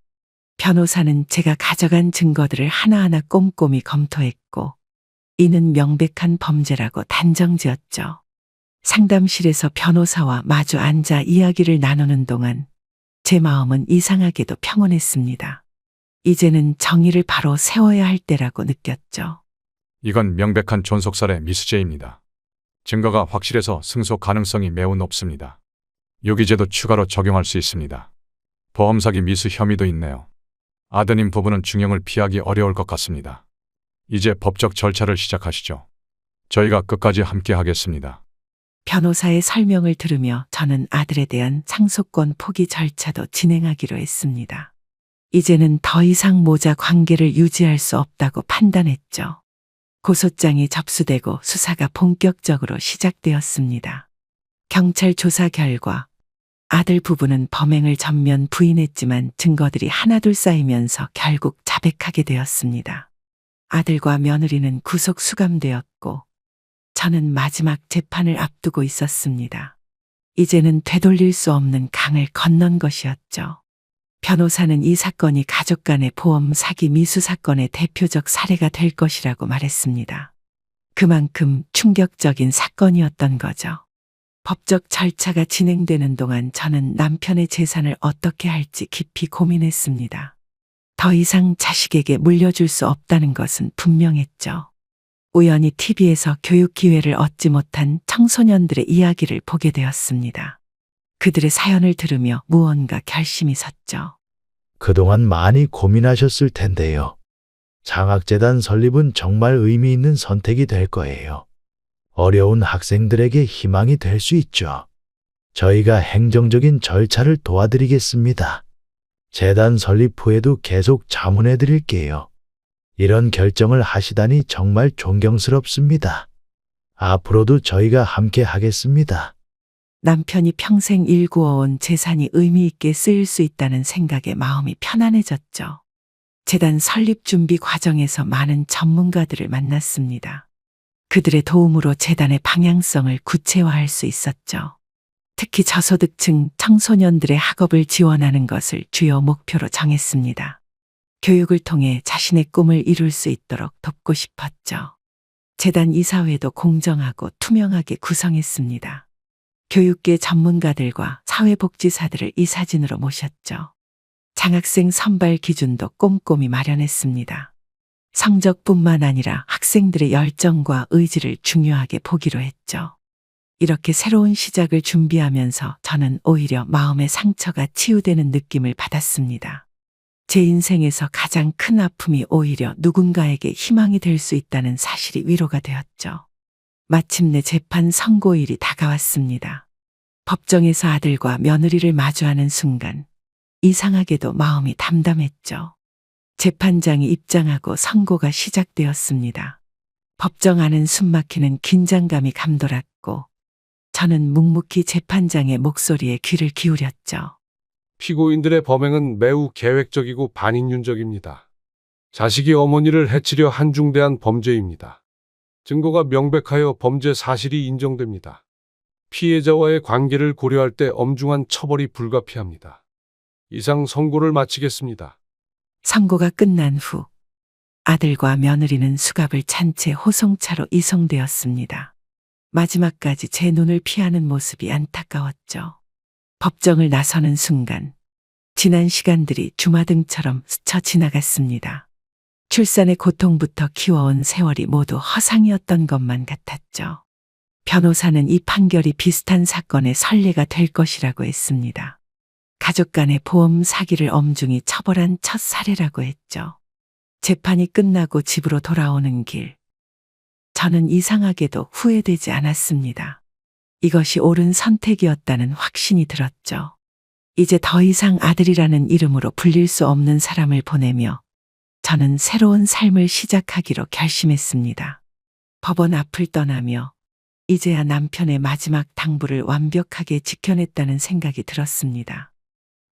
변호사는 제가 가져간 증거들을 하나하나 꼼꼼히 검토했고, 이는 명백한 범죄라고 단정지었죠. 상담실에서 변호사와 마주 앉아 이야기를 나누는 동안 제 마음은 이상하게도 평온했습니다. 이제는 정의를 바로 세워야 할 때라고 느꼈죠. 이건 명백한 존속살해 미수죄입니다. 증거가 확실해서 승소 가능성이 매우 높습니다. 유기죄도 추가로 적용할 수 있습니다. 보험 사기 미수 혐의도 있네요. 아드님 부부는 중형을 피하기 어려울 것 같습니다. 이제 법적 절차를 시작하시죠. 저희가 끝까지 함께 하겠습니다. 변호사의 설명을 들으며 저는 아들에 대한 상속권 포기 절차도 진행하기로 했습니다. 이제는 더 이상 모자 관계를 유지할 수 없다고 판단했죠. 고소장이 접수되고 수사가 본격적으로 시작되었습니다. 경찰 조사 결과 아들 부부는 범행을 전면 부인했지만 증거들이 하나둘 쌓이면서 결국 자백하게 되었습니다. 아들과 며느리는 구속 수감되었고 저는 마지막 재판을 앞두고 있었습니다. 이제는 되돌릴 수 없는 강을 건넌 것이었죠. 변호사는 이 사건이 가족 간의 보험 사기 미수 사건의 대표적 사례가 될 것이라고 말했습니다. 그만큼 충격적인 사건이었던 거죠. 법적 절차가 진행되는 동안 저는 남편의 재산을 어떻게 할지 깊이 고민했습니다. 더 이상 자식에게 물려줄 수 없다는 것은 분명했죠. 우연히 TV에서 교육 기회를 얻지 못한 청소년들의 이야기를 보게 되었습니다. 그들의 사연을 들으며 무언가 결심이 섰죠. 그동안 많이 고민하셨을 텐데요. 장학재단 설립은 정말 의미 있는 선택이 될 거예요. 어려운 학생들에게 희망이 될 수 있죠. 저희가 행정적인 절차를 도와드리겠습니다. 재단 설립 후에도 계속 자문해 드릴게요. 이런 결정을 하시다니 정말 존경스럽습니다. 앞으로도 저희가 함께 하겠습니다. 남편이 평생 일구어온 재산이 의미 있게 쓰일 수 있다는 생각에 마음이 편안해졌죠. 재단 설립 준비 과정에서 많은 전문가들을 만났습니다. 그들의 도움으로 재단의 방향성을 구체화할 수 있었죠. 특히 저소득층 청소년들의 학업을 지원하는 것을 주요 목표로 정했습니다. 교육을 통해 자신의 꿈을 이룰 수 있도록 돕고 싶었죠. 재단 이사회도 공정하고 투명하게 구성했습니다. 교육계 전문가들과 사회복지사들을 이사진으로 모셨죠. 장학생 선발 기준도 꼼꼼히 마련했습니다. 성적뿐만 아니라 학생들의 열정과 의지를 중요하게 보기로 했죠. 이렇게 새로운 시작을 준비하면서 저는 오히려 마음의 상처가 치유되는 느낌을 받았습니다. 제 인생에서 가장 큰 아픔이 오히려 누군가에게 희망이 될 수 있다는 사실이 위로가 되었죠. 마침내 재판 선고일이 다가왔습니다. 법정에서 아들과 며느리를 마주하는 순간 이상하게도 마음이 담담했죠. 재판장이 입장하고 선고가 시작되었습니다. 법정 안은 숨막히는 긴장감이 감돌았고 저는 묵묵히 재판장의 목소리에 귀를 기울였죠. 피고인들의 범행은 매우 계획적이고 반인륜적입니다. 자식이 어머니를 해치려 한중대한 범죄입니다. 증거가 명백하여 범죄 사실이 인정됩니다. 피해자와의 관계를 고려할 때 엄중한 처벌이 불가피합니다. 이상 선고를 마치겠습니다. 선고가 끝난 후 아들과 며느리는 수갑을 찬 채 호송차로 이송되었습니다. 마지막까지 제 눈을 피하는 모습이 안타까웠죠. 법정을 나서는 순간 지난 시간들이 주마등처럼 스쳐 지나갔습니다. 출산의 고통부터 키워온 세월이 모두 허상이었던 것만 같았죠. 변호사는 이 판결이 비슷한 사건의 선례가 될 것이라고 했습니다. 가족 간의 보험 사기를 엄중히 처벌한 첫 사례라고 했죠. 재판이 끝나고 집으로 돌아오는 길, 저는 이상하게도 후회되지 않았습니다. 이것이 옳은 선택이었다는 확신이 들었죠. 이제 더 이상 아들이라는 이름으로 불릴 수 없는 사람을 보내며 저는 새로운 삶을 시작하기로 결심했습니다. 법원 앞을 떠나며 이제야 남편의 마지막 당부를 완벽하게 지켜냈다는 생각이 들었습니다.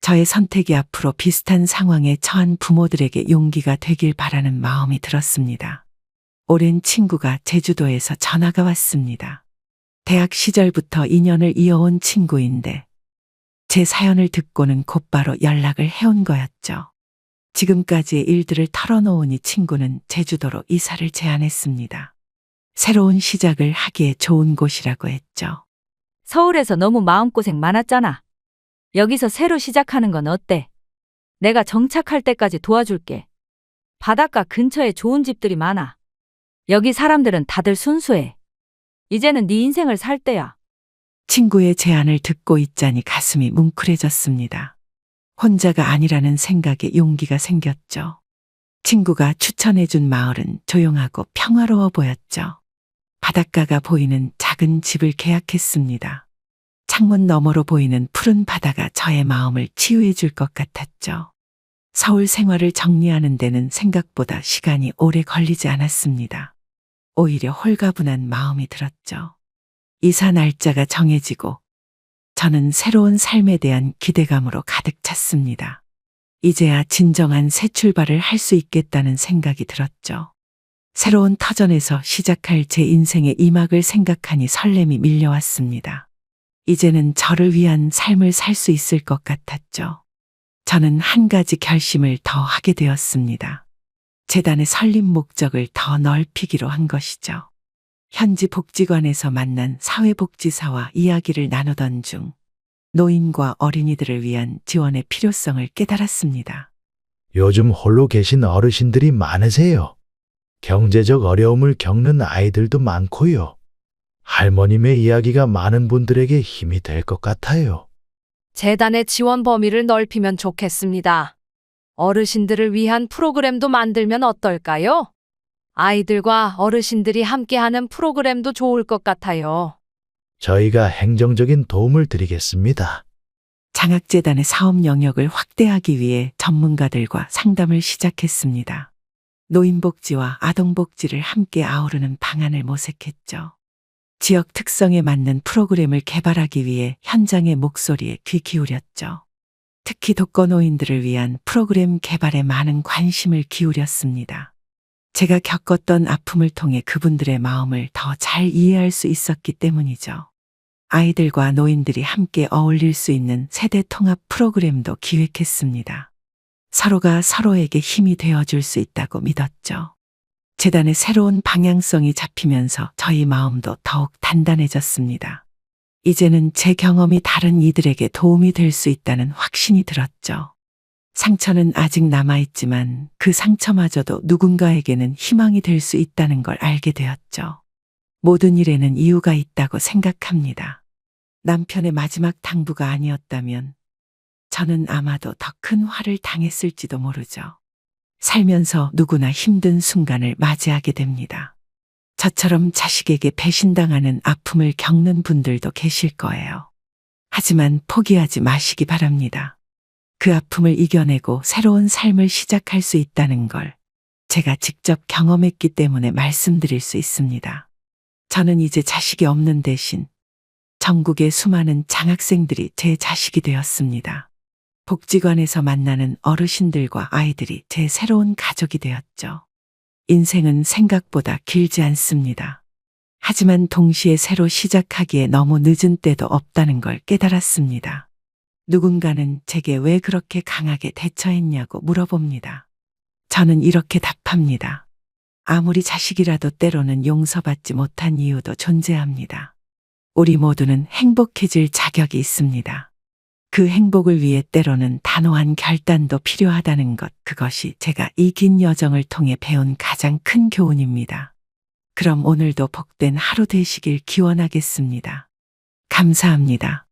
저의 선택이 앞으로 비슷한 상황에 처한 부모들에게 용기가 되길 바라는 마음이 들었습니다. 오랜 친구가 제주도에서 전화가 왔습니다. 대학 시절부터 인연을 이어온 친구인데 제 사연을 듣고는 곧바로 연락을 해온 거였죠. 지금까지의 일들을 털어놓으니 친구는 제주도로 이사를 제안했습니다. 새로운 시작을 하기에 좋은 곳이라고 했죠. 서울에서 너무 마음고생 많았잖아. 여기서 새로 시작하는 건 어때? 내가 정착할 때까지 도와줄게. 바닷가 근처에 좋은 집들이 많아. 여기 사람들은 다들 순수해. 이제는 네 인생을 살 때야. 친구의 제안을 듣고 있자니 가슴이 뭉클해졌습니다. 혼자가 아니라는 생각에 용기가 생겼죠. 친구가 추천해준 마을은 조용하고 평화로워 보였죠. 바닷가가 보이는 작은 집을 계약했습니다. 창문 너머로 보이는 푸른 바다가 저의 마음을 치유해 줄 것 같았죠. 서울 생활을 정리하는 데는 생각보다 시간이 오래 걸리지 않았습니다. 오히려 홀가분한 마음이 들었죠. 이사 날짜가 정해지고 저는 새로운 삶에 대한 기대감으로 가득 찼습니다. 이제야 진정한 새 출발을 할 수 있겠다는 생각이 들었죠. 새로운 터전에서 시작할 제 인생의 이막을 생각하니 설렘이 밀려왔습니다. 이제는 저를 위한 삶을 살 수 있을 것 같았죠. 저는 한 가지 결심을 더 하게 되었습니다. 재단의 설립 목적을 더 넓히기로 한 것이죠. 현지 복지관에서 만난 사회복지사와 이야기를 나누던 중 노인과 어린이들을 위한 지원의 필요성을 깨달았습니다. 요즘 홀로 계신 어르신들이 많으세요. 경제적 어려움을 겪는 아이들도 많고요. 할머님의 이야기가 많은 분들에게 힘이 될 것 같아요. 재단의 지원 범위를 넓히면 좋겠습니다. 어르신들을 위한 프로그램도 만들면 어떨까요? 아이들과 어르신들이 함께하는 프로그램도 좋을 것 같아요. 저희가 행정적인 도움을 드리겠습니다. 장학재단의 사업 영역을 확대하기 위해 전문가들과 상담을 시작했습니다. 노인복지와 아동복지를 함께 아우르는 방안을 모색했죠. 지역 특성에 맞는 프로그램을 개발하기 위해 현장의 목소리에 귀 기울였죠. 특히 독거노인들을 위한 프로그램 개발에 많은 관심을 기울였습니다. 제가 겪었던 아픔을 통해 그분들의 마음을 더 잘 이해할 수 있었기 때문이죠. 아이들과 노인들이 함께 어울릴 수 있는 세대 통합 프로그램도 기획했습니다. 서로가 서로에게 힘이 되어줄 수 있다고 믿었죠. 재단의 새로운 방향성이 잡히면서 저희 마음도 더욱 단단해졌습니다. 이제는 제 경험이 다른 이들에게 도움이 될 수 있다는 확신이 들었죠. 상처는 아직 남아있지만 그 상처마저도 누군가에게는 희망이 될 수 있다는 걸 알게 되었죠. 모든 일에는 이유가 있다고 생각합니다. 남편의 마지막 당부가 아니었다면 저는 아마도 더 큰 화를 당했을지도 모르죠. 살면서 누구나 힘든 순간을 맞이하게 됩니다. 저처럼 자식에게 배신당하는 아픔을 겪는 분들도 계실 거예요. 하지만 포기하지 마시기 바랍니다. 그 아픔을 이겨내고 새로운 삶을 시작할 수 있다는 걸 제가 직접 경험했기 때문에 말씀드릴 수 있습니다. 저는 이제 자식이 없는 대신 전국의 수많은 장학생들이 제 자식이 되었습니다. 복지관에서 만나는 어르신들과 아이들이 제 새로운 가족이 되었죠. 인생은 생각보다 길지 않습니다. 하지만 동시에 새로 시작하기에 너무 늦은 때도 없다는 걸 깨달았습니다. 누군가는 제게 왜 그렇게 강하게 대처했냐고 물어봅니다. 저는 이렇게 답합니다. 아무리 자식이라도 때로는 용서받지 못한 이유도 존재합니다. 우리 모두는 행복해질 자격이 있습니다. 그 행복을 위해 때로는 단호한 결단도 필요하다는 것, 그것이 제가 이 긴 여정을 통해 배운 가장 큰 교훈입니다. 그럼 오늘도 복된 하루 되시길 기원하겠습니다. 감사합니다.